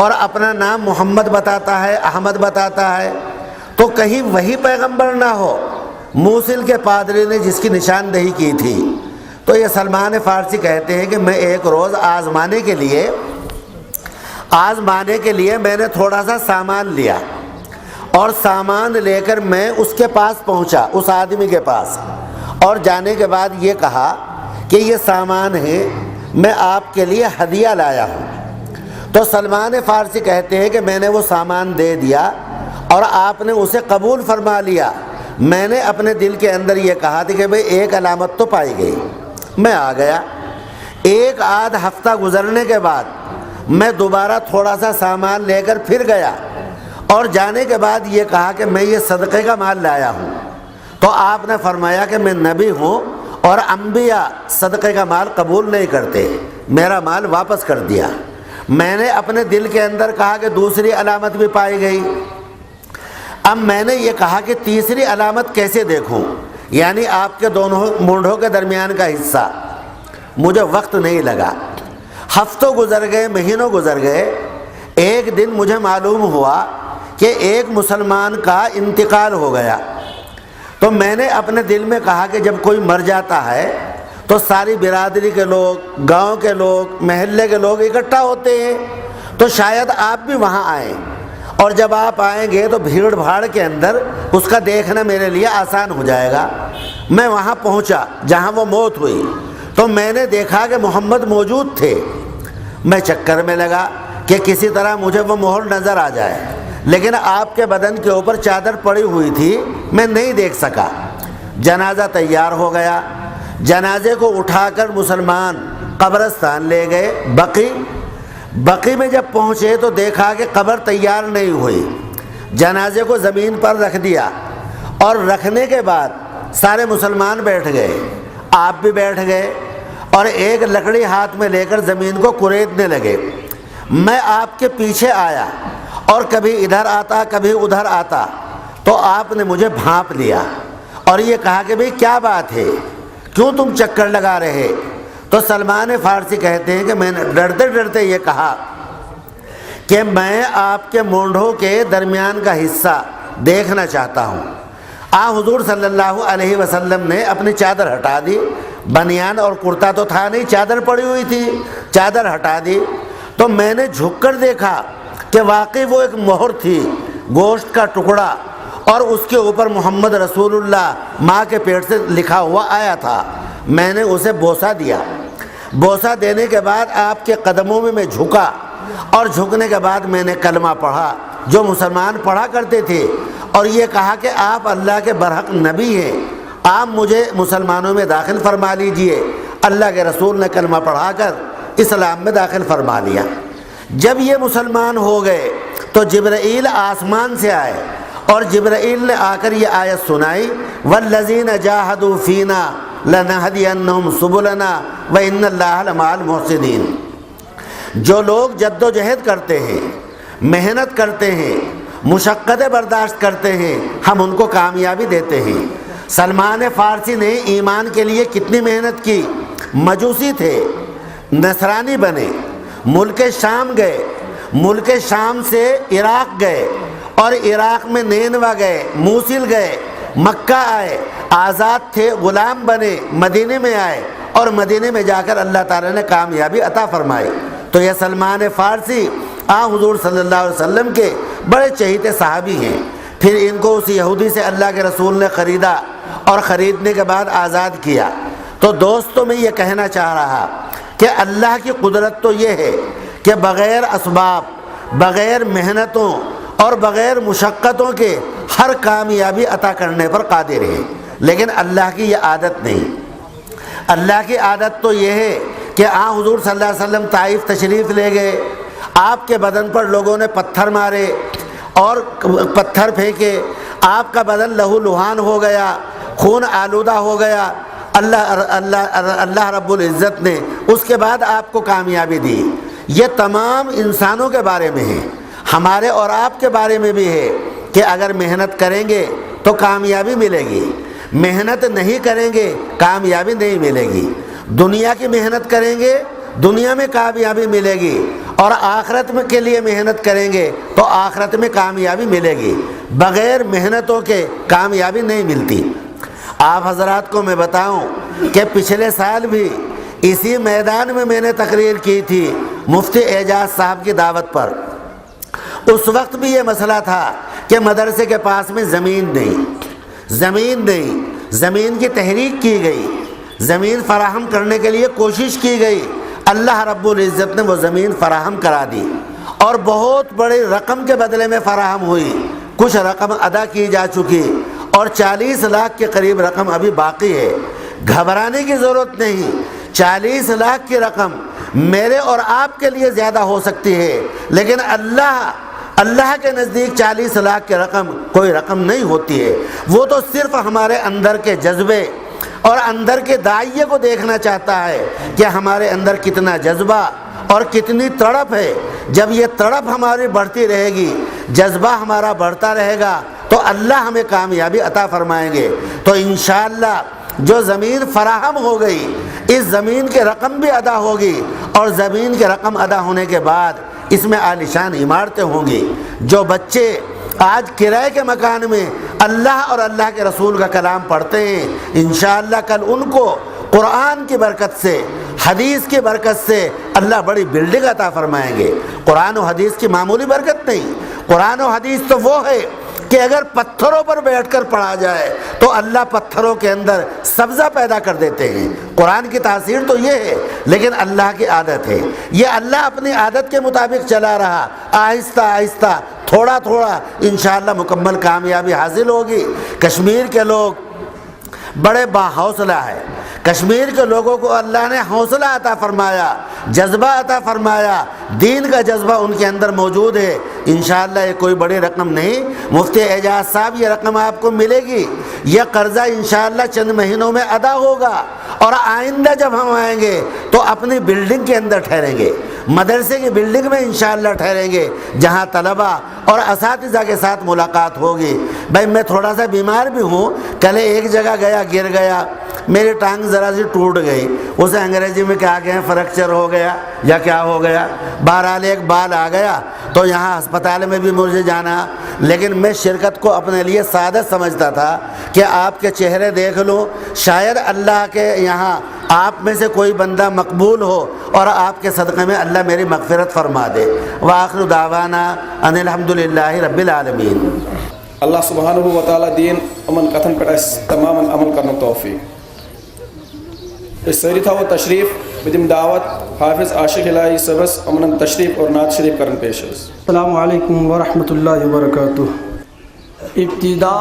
اور اپنا نام محمد بتاتا ہے، احمد بتاتا ہے، تو کہیں وہی پیغمبر نہ ہو موصل کے پادری نے جس کی نشاندہی کی تھی۔ تو یہ سلمان فارسی کہتے ہیں کہ میں ایک روز آزمانے کے لیے میں نے تھوڑا سا سامان لیا، اور سامان لے کر میں اس کے پاس پہنچا، اس آدمی کے پاس، اور جانے کے بعد یہ کہا کہ یہ سامان ہے، میں آپ کے لیے ہدیہ لایا ہوں۔ تو سلمان فارسی کہتے ہیں کہ میں نے وہ سامان دے دیا اور آپ نے اسے قبول فرما لیا۔ میں نے اپنے دل کے اندر یہ کہا تھا کہ بھئی ایک علامت تو پائی گئی، میں آ گیا۔ ایک آدھ ہفتہ گزرنے کے بعد میں دوبارہ تھوڑا سا سامان لے کر پھر گیا، اور جانے کے بعد یہ کہا کہ میں یہ صدقے کا مال لایا ہوں۔ تو آپ نے فرمایا کہ میں نبی ہوں اور انبیاء صدقے کا مال قبول نہیں کرتے، میرا مال واپس کر دیا۔ میں نے اپنے دل کے اندر کہا کہ دوسری علامت بھی پائی گئی۔ اب میں نے یہ کہا کہ تیسری علامت کیسے دیکھوں، یعنی آپ کے دونوں مونڈھوں کے درمیان کا حصہ۔ مجھے وقت نہیں لگا، ہفتوں گزر گئے، مہینوں گزر گئے۔ ایک دن مجھے معلوم ہوا کہ ایک مسلمان کا انتقال ہو گیا۔ تو میں نے اپنے دل میں کہا کہ جب کوئی مر جاتا ہے تو ساری برادری کے لوگ، گاؤں کے لوگ، محلے کے لوگ اکٹھا ہوتے ہیں، تو شاید آپ بھی وہاں آئیں، اور جب آپ آئیں گے تو بھیڑ بھاڑ کے اندر اس کا دیکھنا میرے لیے آسان ہو جائے گا۔ میں وہاں پہنچا جہاں وہ موت ہوئی، تو میں نے دیکھا کہ محمد موجود تھے۔ میں چکر میں لگا کہ کسی طرح مجھے وہ مہر نظر آ جائے، لیکن آپ کے بدن کے اوپر چادر پڑی ہوئی تھی، میں نہیں دیکھ سکا۔ جنازہ تیار ہو گیا، جنازے کو اٹھا کر مسلمان قبرستان لے گئے بقی میں جب پہنچے تو دیکھا کہ قبر تیار نہیں ہوئی۔ جنازے کو زمین پر رکھ دیا، اور رکھنے کے بعد سارے مسلمان بیٹھ گئے، آپ بھی بیٹھ گئے، اور ایک لکڑی ہاتھ میں لے کر زمین کو کریدنے لگے۔ میں آپ کے پیچھے آیا اور کبھی ادھر آتا کبھی ادھر آتا، تو آپ نے مجھے بھانپ لیا اور یہ کہا کہ بھئی کیا بات ہے، کیوں تم چکر لگا رہے؟ تو سلمان فارسی کہتے ہیں کہ میں نے ڈرتے ڈرتے یہ کہا کہ میں آپ کے مونڈھوں کے درمیان کا حصہ دیکھنا چاہتا ہوں۔ حضور صلی اللہ علیہ وسلم نے اپنی چادر ہٹا دی، بنیان اور کرتا تو تھا نہیں، چادر پڑی ہوئی تھی، چادر ہٹا دی۔ تو میں نے جھک کر دیکھا کہ واقعی وہ ایک مہر تھی، گوشت کا ٹکڑا، اور اس کے اوپر محمد رسول اللہ ماں کے پیٹ سے لکھا ہوا آیا تھا۔ میں نے اسے بوسہ دیا، بوسہ دینے کے بعد آپ کے قدموں میں میں جھکا، اور جھکنے کے بعد میں نے کلمہ پڑھا جو مسلمان پڑھا کرتے تھے، اور یہ کہا کہ آپ اللہ کے برحق نبی ہیں، آپ مجھے مسلمانوں میں داخل فرما لیجئے۔ اللہ کے رسول نے کلمہ پڑھا کر اسلام میں داخل فرما لیا۔ جب یہ مسلمان ہو گئے تو جبرائیل آسمان سے آئے، اور جبرائیل نے آ کر یہ آیت سنائی، وَالَّذِينَ جَاهَدُوا فِينَا لَنَهْدِيَنَّهُمْ سُبُلَنَا وَإِنَّ اللَّهَ لَمَعَ الْمُحْسِنِينَ۔ جو لوگ جد و جہد کرتے ہیں، محنت کرتے ہیں، مشقتیں برداشت کرتے ہیں، ہم ان کو کامیابی دیتے ہیں۔ سلمان فارسی نے ایمان کے لیے کتنی محنت کی، مجوسی تھے، نصرانی بنے، ملک شام گئے، ملک شام سے عراق گئے، اور عراق میں نینوا گئے، موصل گئے، مکہ آئے، آزاد تھے، غلام بنے، مدینے میں آئے، اور مدینے میں جا کر اللہ تعالیٰ نے کامیابی عطا فرمائی۔ تو یہ سلمان فارسی حضور صلی اللہ علیہ وسلم کے بڑے چہیتے صحابی ہیں۔ پھر ان کو اس یہودی سے اللہ کے رسول نے خریدا، اور خریدنے کے بعد آزاد کیا۔ تو دوستوں میں یہ کہنا چاہ رہا کہ اللہ کی قدرت تو یہ ہے کہ بغیر اسباب، بغیر محنتوں اور بغیر مشقتوں کے ہر کامیابی عطا کرنے پر قادر ہے، لیکن اللہ کی یہ عادت نہیں۔ اللہ کی عادت تو یہ ہے کہ حضور صلی اللہ علیہ وسلم طائف تشریف لے گئے، آپ کے بدن پر لوگوں نے پتھر مارے اور پتھر پھینکے، آپ کا بدن لہو لہان ہو گیا، خون آلودہ ہو گیا، اللہ رب العزت نے اس کے بعد آپ کو کامیابی دی۔ یہ تمام انسانوں کے بارے میں ہے، ہمارے اور آپ کے بارے میں بھی ہے کہ اگر محنت کریں گے تو کامیابی ملے گی، محنت نہیں کریں گے کامیابی نہیں ملے گی۔ دنیا کی محنت کریں گے دنیا میں کامیابی ملے گی، اور آخرت میں کے لیے محنت کریں گے تو آخرت میں کامیابی ملے گی، بغیر محنتوں کے کامیابی نہیں ملتی۔ آپ حضرات کو میں بتاؤں کہ پچھلے سال بھی اسی میدان میں نے تقریر کی تھی مفتی اعجاز صاحب کی دعوت پر۔ اس وقت بھی یہ مسئلہ تھا کہ مدرسے کے پاس میں زمین نہیں، زمین کی تحریک کی گئی، زمین فراہم کرنے کے لیے کوشش کی گئی، اللہ رب العزت نے وہ زمین فراہم کرا دی، اور بہت بڑی رقم کے بدلے میں فراہم ہوئی، کچھ رقم ادا کی جا چکی اور 40 لاکھ کے قریب رقم ابھی باقی ہے۔ گھبرانے کی ضرورت نہیں، 40 لاکھ کی رقم میرے اور آپ کے لیے زیادہ ہو سکتی ہے، لیکن اللہ کے نزدیک 40 لاکھ کی رقم کوئی رقم نہیں ہوتی ہے۔ وہ تو صرف ہمارے اندر کے جذبے اور اندر کے داعیے کو دیکھنا چاہتا ہے کہ ہمارے اندر کتنا جذبہ اور کتنی تڑپ ہے۔ جب یہ تڑپ ہماری بڑھتی رہے گی، جذبہ ہمارا بڑھتا رہے گا تو اللہ ہمیں کامیابی عطا فرمائیں گے۔ تو انشاءاللہ جو زمین فراہم ہو گئی، اس زمین کی رقم بھی ادا ہوگی، اور زمین کی رقم ادا ہونے کے بعد اس میں عالیشان عمارتیں ہوں گی۔ جو بچے آج کرائے کے مکان میں اللہ اور اللہ کے رسول کا کلام پڑھتے ہیں، انشاءاللہ کل ان کو قرآن کی برکت سے، حدیث کی برکت سے اللہ بڑی بلڈنگ عطا فرمائیں گے۔ قرآن و حدیث کی معمولی برکت نہیں، قرآن و حدیث تو وہ ہے کہ اگر پتھروں پر بیٹھ کر پڑھا جائے تو اللہ پتھروں کے اندر سبزہ پیدا کر دیتے ہیں۔ قرآن کی تاثیر تو یہ ہے، لیکن اللہ کی عادت ہے، یہ اللہ اپنی عادت کے مطابق چلا رہا، آہستہ آہستہ تھوڑا تھوڑا انشاءاللہ مکمل کامیابی حاصل ہوگی۔ کشمیر کے لوگ بڑے باحوصلہ ہیں، کشمیر کے لوگوں کو اللہ نے حوصلہ عطا فرمایا، جذبہ عطا فرمایا، دین کا جذبہ ان کے اندر موجود ہے۔ انشاءاللہ یہ کوئی بڑی رقم نہیں، مفتی اعجاز صاحب یہ رقم آپ کو ملے گی، یہ قرضہ انشاءاللہ چند مہینوں میں ادا ہوگا، اور آئندہ جب ہم آئیں گے تو اپنی بلڈنگ کے اندر ٹھہریں گے، مدرسے کی بلڈنگ میں انشاءاللہ ٹھہریں گے، جہاں طلبہ اور اساتذہ کے ساتھ ملاقات ہوگی۔ بھائی میں تھوڑا سا بیمار بھی ہوں، کل ایک جگہ گیا گر گیا، میری ٹانگ ذرا سی ٹوٹ گئی، اسے انگریزی میں کیا کہیں فریکچر ہو گیا یا کیا ہو گیا، بہرحال ایک بال آ گیا تو یہاں ہسپتال میں بھی مجھے جانا، لیکن میں شرکت کو اپنے لیے سعادت سمجھتا تھا کہ آپ کے چہرے دیکھ لوں، شاید اللہ کے یہاں آپ میں سے کوئی بندہ مقبول ہو اور آپ کے صدقے میں اللہ میری مغفرت فرما دے۔ وآخر دعوانا ان الحمدللہ رب العالمین۔ اللہ سبحانہ و تعالیٰ دین امن کتھن پہ تمام عمل کرنے توفیق۔ اس ساری تھا وہ تشریف بدم دعوت حافظ عاشق الہی صبس امن تشریف اور نعت شریف کرن پیش۔ السلام علیکم ورحمۃ اللہ وبرکاتہ۔ ابتدا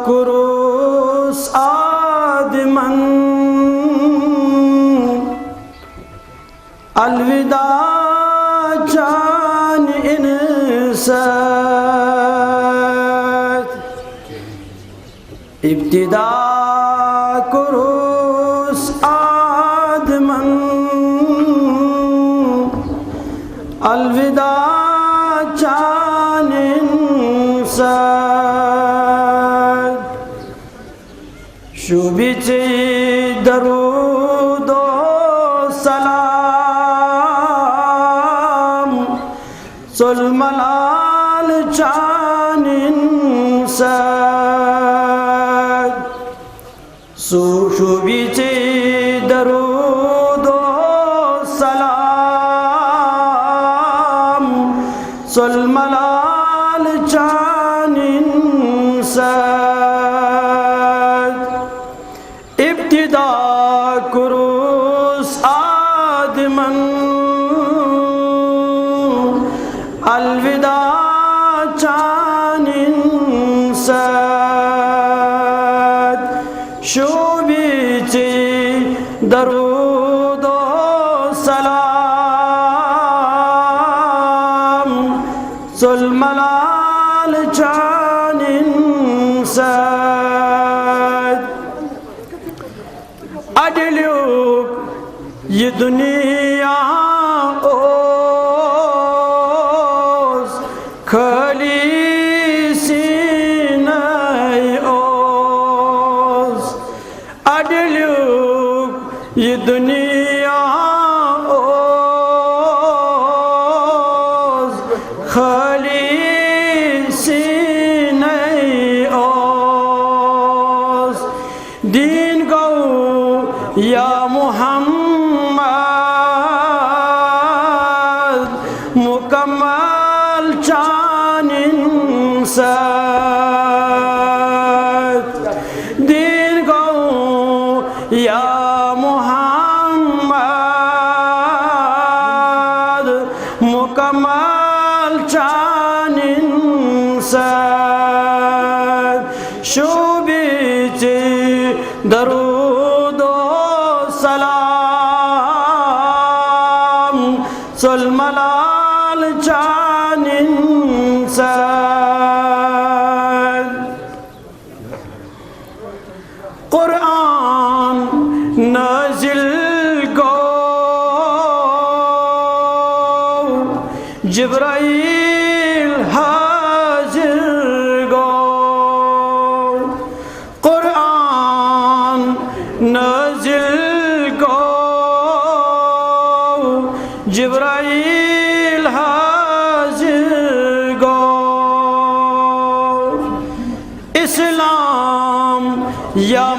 کروس آدمن الوداع جان انسان، ابتدا کروس آدمن الوداع جان انسان، شوبیچ درود و سلام سلملال جان انسان، شوبیچ درود و سلام سلملال جان انسان، ابتدا کروس آدمن الوداع جان انسان، شوبیچ Zulmalal canin sad Adiluk ye dünya oz Khalisine oz Adiluk ye dünya oz Khalisine oz Din go ya Muhammad mukammal canin sad Din go ya Muhammad mukammal canin sad Şubici darud o salam Zulmalal canin sad Kur'an nazil go Cibrail hazir go Kur'an nazil go Cibrail hazir go İslam ya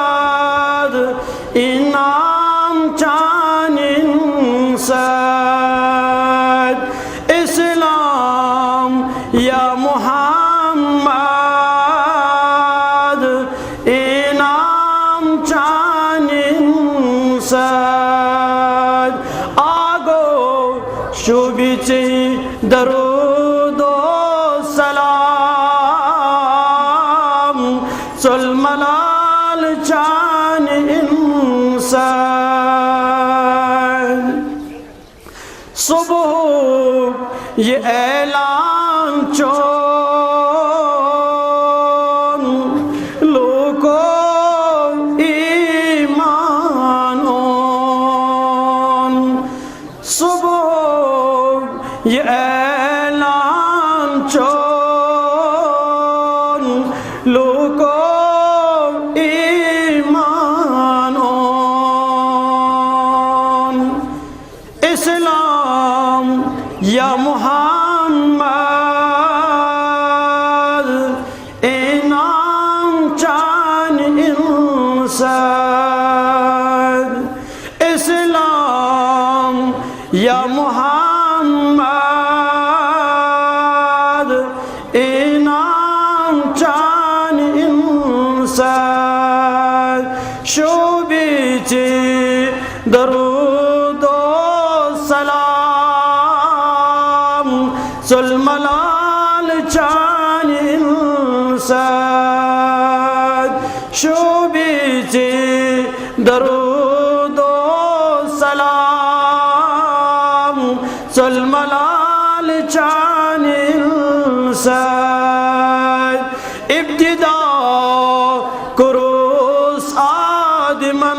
Muhammad inam canin sad İslam ya Muhammad inam canin sad Ago şubici darud o salam Zulmalal canin sad Subuh ye elan chon loko iman on Subuh ye elan chon loko iman on Islam ya Muhammad inam canin sad Islam ya Muhammad inam canin sad Şubici darud o salam Zulmalal canin sad Şubici darud o salam Zulmalal canin sad İbtida kurus adiman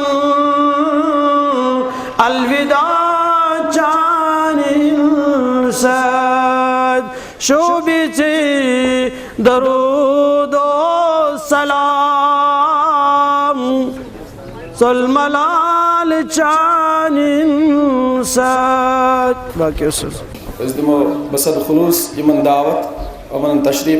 Alvida canin sad Şubici darud o salam Zulmalal canin sad Bakı söz Özdemo basad khulus iman davat aman tashrif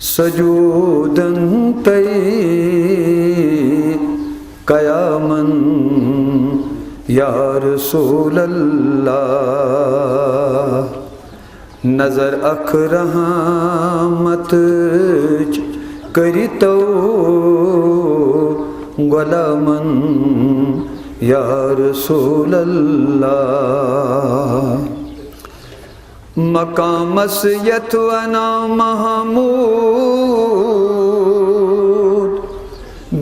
سجودن تی قیامن یا رسول اللہ نظر اکھ رحمت کریتو غلامن یا رسول اللہ مقامس یتونا محمود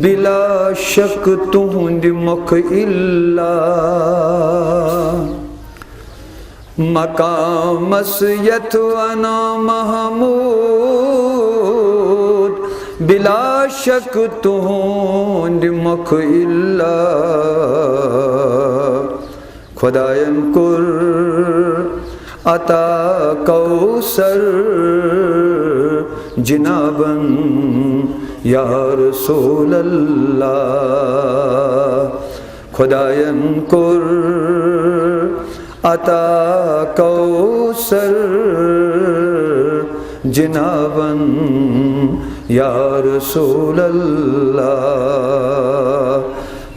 بلا شک تہند مکھ اللہ مقامس یتونا محمود بلا شک تہند مکھ اللہ خداین کر عطا کوثر جنابن یا رسول اللہ خداین کر عطا کوثر جنابن یا رسول اللہ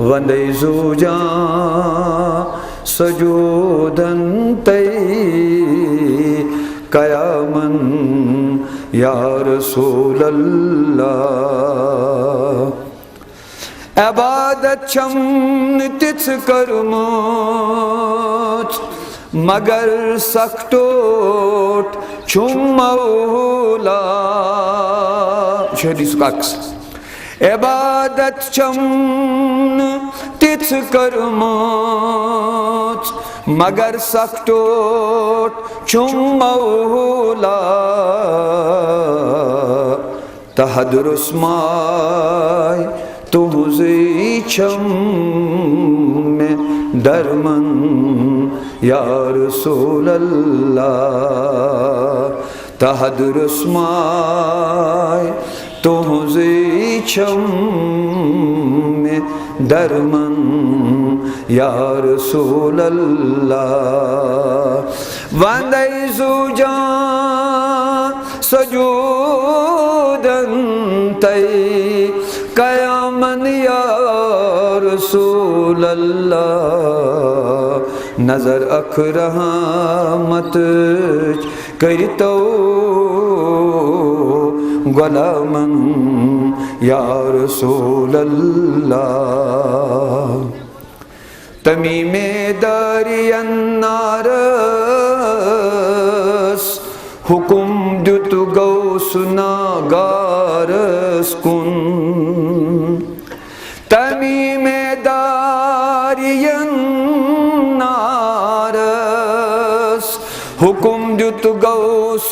وندی زوجان سجودن تی قیامن یا رسول اللہ عبادت چھم تِتھ کرمت مگر سکٹوٹ چھم مولا حدیث کا عکس عبادت چھم تِتھ کرمت مگر سکٹوٹ چھم مولا تحد رسمائی تہذی چھم میں درمن یا رسول اللہ تحد رسمائی تہذی چھم میں درمن یا رسول اللہ وندی زوجان سجودن تی قیامن یا رسول اللہ نظر اکھ رحمت کریتو غلامن یا رسول اللہ تمیم داری النارس حکم دیت غوث ناگارس کن تمیم داری النارس حکم دیت غوث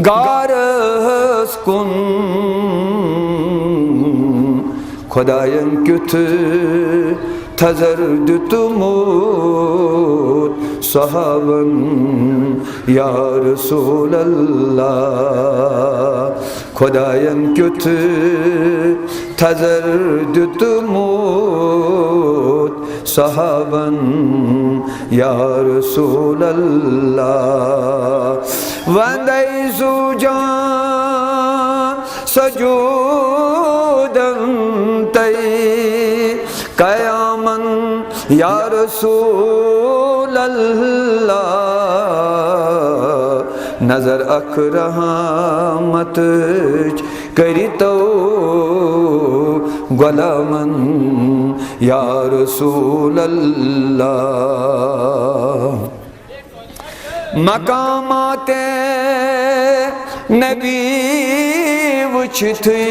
گارس کن خداین کیتھ تھزر دتموت صحابن یا رسول اللہ خداین کیتھ تھزر دتموت صحابن یا رسول اللہ وندی زوجان سجودن تی قیامن یا رسول اللہ نظر اکھ رحمت کریتو غلامن یا رسول اللہ مقامات نبی وچھتی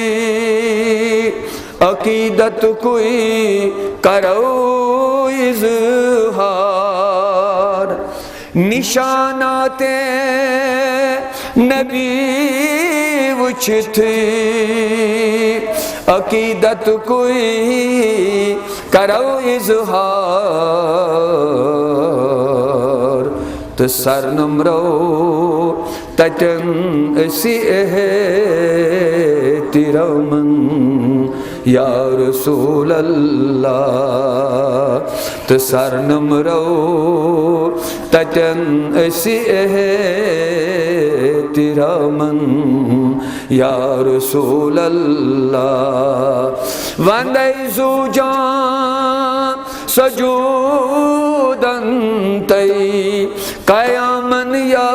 عقیدت کوئی کرو اظہار نشانات نبی وچھتی عقیدت کوئی کرو اظہار تو سر نمرو تتن اسی احترامن یا رسول اللہ تو سرنمرو تتن اسی احترامن یا رسول اللہ وندے زوجان سجودن تی قیامن یا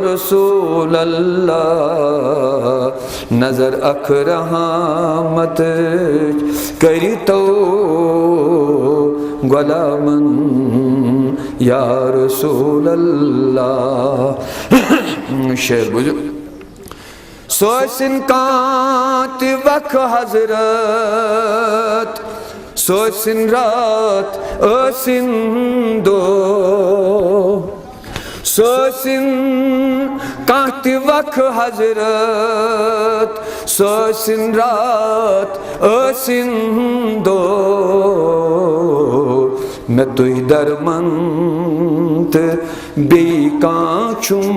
رسول اللہ نظر اکھ رحمت کری تو غلامن یا رسول اللہ شعر بزرگ سوسن کانت وق حضرت سوسن رات اسن دو سوسن کانت وق حضرت سوسن رات اسن دو میں توی درمنت بی کانچون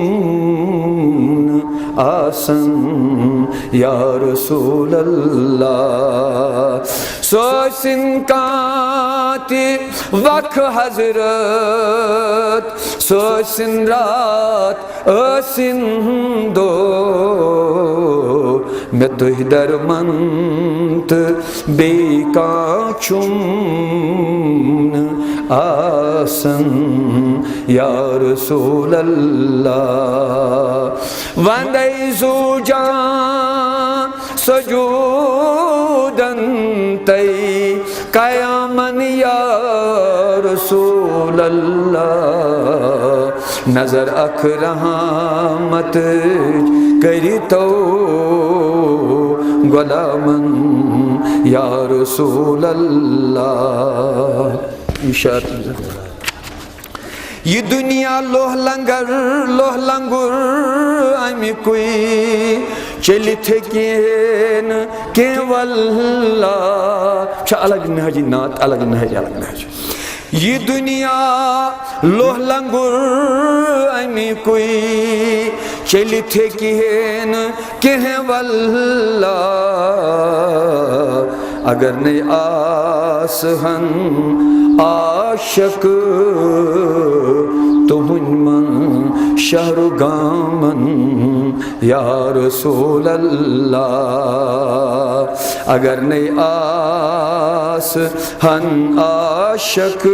آسن یا رسول اللہ سوسن کانتی وق حضرت سوسن رات اسن دو میں توی درمنت بی کانچون آسن یا رسول اللہ وندے زوجان سجودن تی قیامن یا رسول اللہ نظر اکھ رحمت کری تو غلامن یا رسول اللہ یہ دنیا لوہ لنگر امی کوئی چلی تھے کین واللہ چھا الگ نہجی نات الگ نہج یہ دنیا لوہ لنگر امی کوئی چلی تھے کین واللہ اگر نہیں آس ہن عاشق تمن من شہر گامن یا رسول اللہ اگر نہیں آس ہن عاشق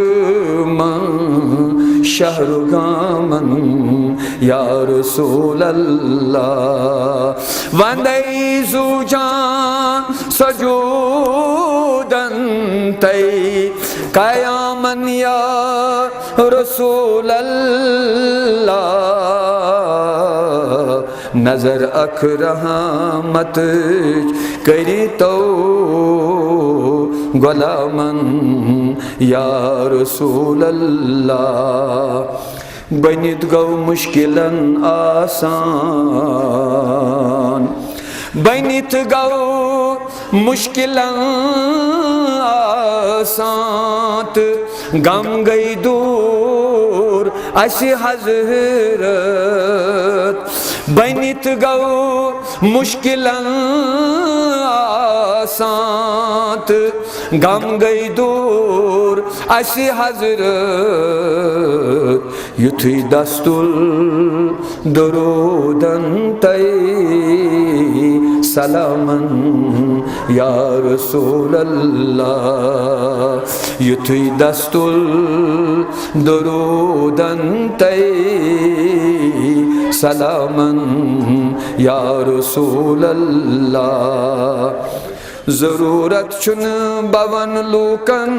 من شہر گامن یا رسول اللہ وندے زوجان سجودن تی قیامن یا رسول اللہ نظر اکھ رحمت کری تو غلامن یا رسول اللہ بنت گو مشکلن آسان بنت گو مشکلن آسان غم گئی دور اسی حضرت بنت گو مشکلن آسان غم گئی دور اسی حضرت یتھی دستور درودن تی سلامن یا رسول اللہ یتھی دستور درودن تی سلامن یا رسول اللہ ضرورت چن بون لوکن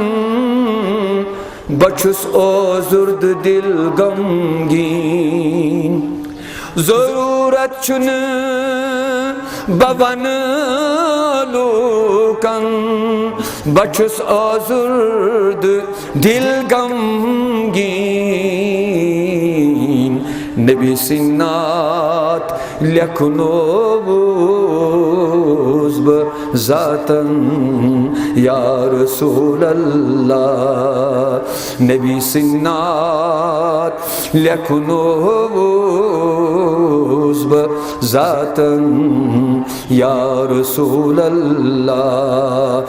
بچس آزرد دل غمگین ضرورت چن بون لوکن بچس آزرد دل غمگین نبی سنات لکھنوز ذاتن یا رسول اللہ نبی سنات لکھنوز چھوس بہ ذاتن یا رسول اللہ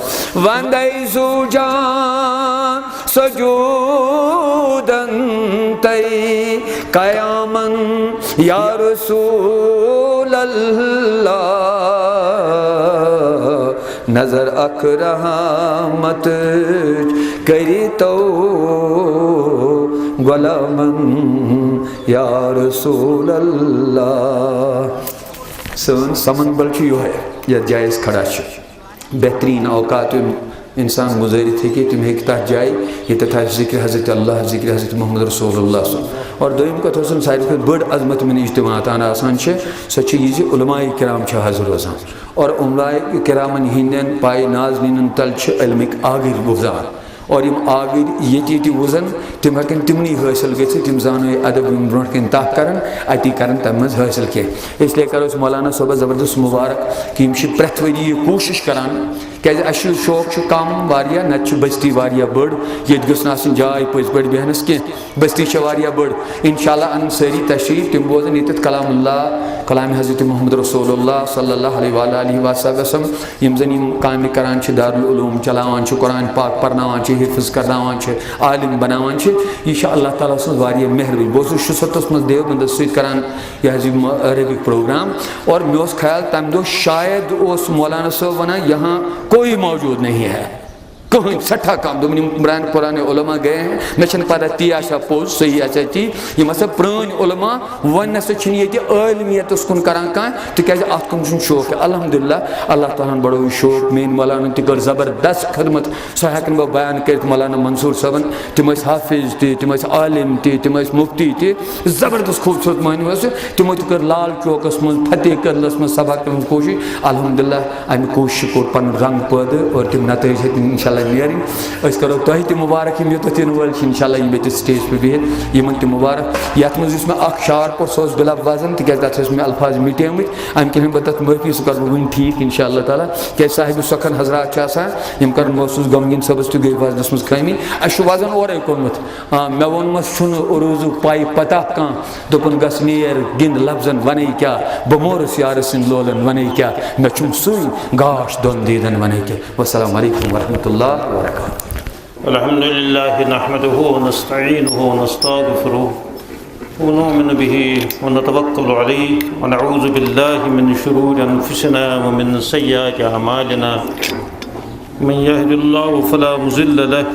وندے سو جان سجودن تی قیامن یا رسول اللہ نظر اک رحمت کری تو غلامن یا رسول اللہ سن سمن بل یہ یت جائز کھڑا بہترین اوقات انسان گزارت ہے کہ تم ہیک تر جائے یتھ ذکر حضرت اللہ ذکر حضرت محمد رسول اللہ صلی اللہ علیہ وسلم اور دویم کت ساروی کھت بڑ عظمت من اجتماعات آسان سو یہ علماء کرام حاضر روزان اور علماء کرامن ہندین پائے نازنین تل علمک آگر گزار اور یم آگر یہ وزن تم ہکن تمنی حاصل گھت تم زان ادب برو کن تہ کران اتی کران تم مز حاصل کی اس لیے کرو مولانا صبح زبردست مبارک کہ پریت وری یہ کوشش کران کیازِ اَسہِ شوق کم واریاہ نتہ بستی واریاہ بڑ یت گٔژھ نہٕ آسٕنۍ جاے پٔزۍ پٲٹھۍ بیہنس کینٛہہ بستی چھِ واریاہ بڑ انشاءاللہ ان سٲری تشریف تم بوزن ییٚتٮ۪تھ کلام اللہ کلام حضرت محمد رسول اللہ صلی اللہ علیہ وآلہ وسلم یم زن یم کامہِ کران چھِ دارالعلوم چلاوان چھِ قرآن پاک پرناوان چھِ حفظ کرناوان چھِ عالم بناوان چھِ یہ چھِ اللہ تعالیٰ سٕنٛز واریاہ مہربٲنی بہٕ اوسُس شُستَس منٛز دیوبندس سۭتۍ کران یہ حظ یِم عربک پروگرام اور مےٚ اوس خیال تمہِ دۄہ شاید اوس مولانا صٲب ونان یہاں کوئی موجود نہیں ہے کہیں سٹھا کم دن عمران پرانے علماء گئے ہیں مے پتہ تی آشا پوز صحیح آشا تی یہ ہسا پرٲنۍ علماء ون نسا یہ عالمیت کن کران کھانا تکیازِ ات کن شوق الحمدللہ اللہ تعالیٰ بڑو یہ شوق مین مولانا تہ کر زبردست خدمت سو ہیکن بہ بیان کرت مولانا منصور صٲبن تم حافظ تم عالم تم مفتی تہ زبردست خوبصورت مہنیو تمو تہ کر لال چوکس من فتح قدلس من سبا کرن کوشش الحمدللہ امہ کوشش کور پن رنگ پٲدٕ اور تم نتائج ہیٚتن انشاءاللہ نیرن اس کرو تہ تہ مبارک یم یوت دن ول انشاءاللہ یم بیت سٹیج پہ بہت یمن تہ مبارک یت مز میں اخ شعر پور سوز بلا وزن تکیاز تک میں الفاظ مٹیمت ام کن بہ تک معافی سہ کر ون ٹھیک انشاءاللہ تعالیٰ کہ صاحب سخن حضرات آسان یم کر محسوس غمگین صبس تہ گئی وزنس مز خامی اس وزن اورے کورمت مے وونمس چھن عروض پائی پتہ کان دپن گس نیر گند لفظن ونے کیا بمورس یار سن لولن ونے کیا مے چھن سوئی گاش دون دیدن ونے کیا والسلام علیکم ورحمۃ اللہ وبرکاتہ الحمد لله نحمده ونستعينه ونستغفره ونؤمن به ونتوكل عليه ونعوذ بالله من شرور أنفسنا ومن سيئات أعمالنا من يهد الله فلا مضل له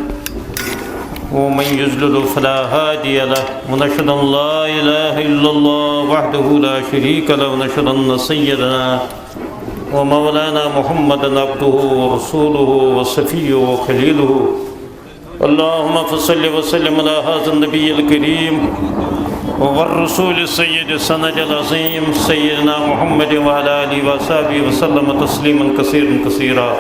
ومن يضلل فلا هادي له ونشهد أن لا إله إلا الله وحده لا شريك له ونشهد أن سيدنا ومولانا محمدا عبده ورسوله وصفيه وخليله اللهم صل وسلم على هذا النبي الكريم والرسول السيد السند العظيم سيدنا محمد وعلى آله وصحبه وسلم تسليما كثيرا كثيرا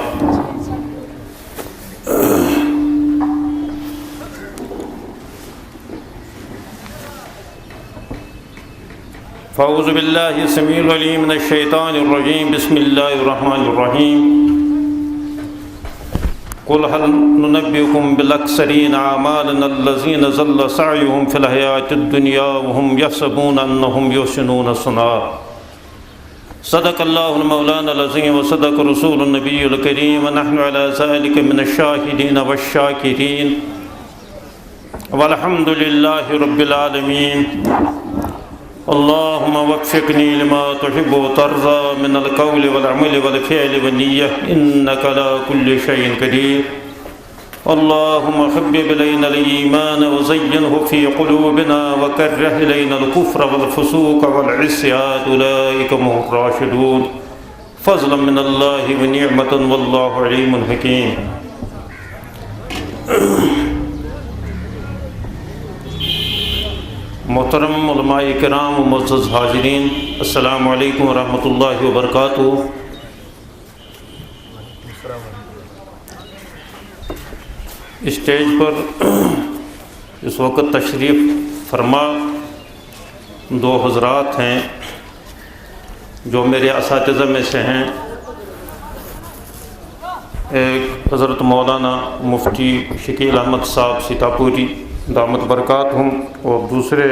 فأعوذ بالله السميع العليم من الشيطان الرجيم بسم الله الرحمن الرحيم قل هل ننبئكم بالأخسرين أعمالا الذين ضل سعيهم في الحياة الدنيا وهم يحسبون أنهم يحسنون صنعا صدق الله المولانا العظيم وصدق رسول النبي الكريم ونحن على ذلك من الشاهدين والشاكرين والحمد لله رب العالمين اللهم وفقني لما تحب وترضى من القول والعمل والفعل والنية إنك على كل شيء قدير اللهم حبب إلينا الإيمان وزينه في قلوبنا وكره إلينا الكفر والفسوق والعصيان أولئك هم الراشدون فضلا من الله ونعمة والله عليم حكيم محترم علماء کرام و معزز حاضرین السلام علیکم ورحمۃ اللہ وبرکاتہ۔ اسٹیج پر اس وقت تشریف فرما دو حضرات ہیں جو میرے اساتذہ میں سے ہیں، ایک حضرت مولانا مفتی شکیل احمد صاحب سیتاپوری دامت برکاتہم، اور دوسرے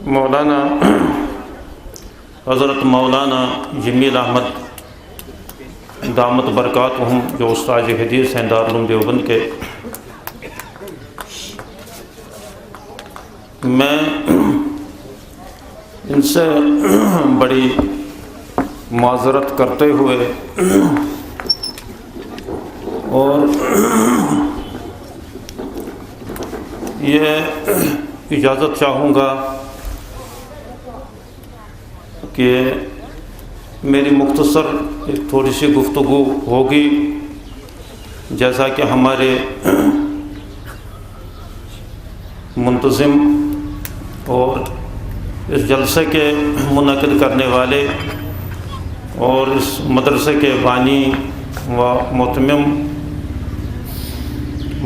مولانا حضرت مولانا جمیل احمد دامت برکاتہم جو استاد حدیث ہیں دارالعلوم دیوبند کے، میں ان سے بڑی معذرت کرتے ہوئے اور یہ اجازت چاہوں گا کہ میری مختصر ایک تھوڑی سی گفتگو ہوگی، جیسا کہ ہمارے منتظم اور اس جلسے کے منعقد کرنے والے اور اس مدرسے کے بانی و متمم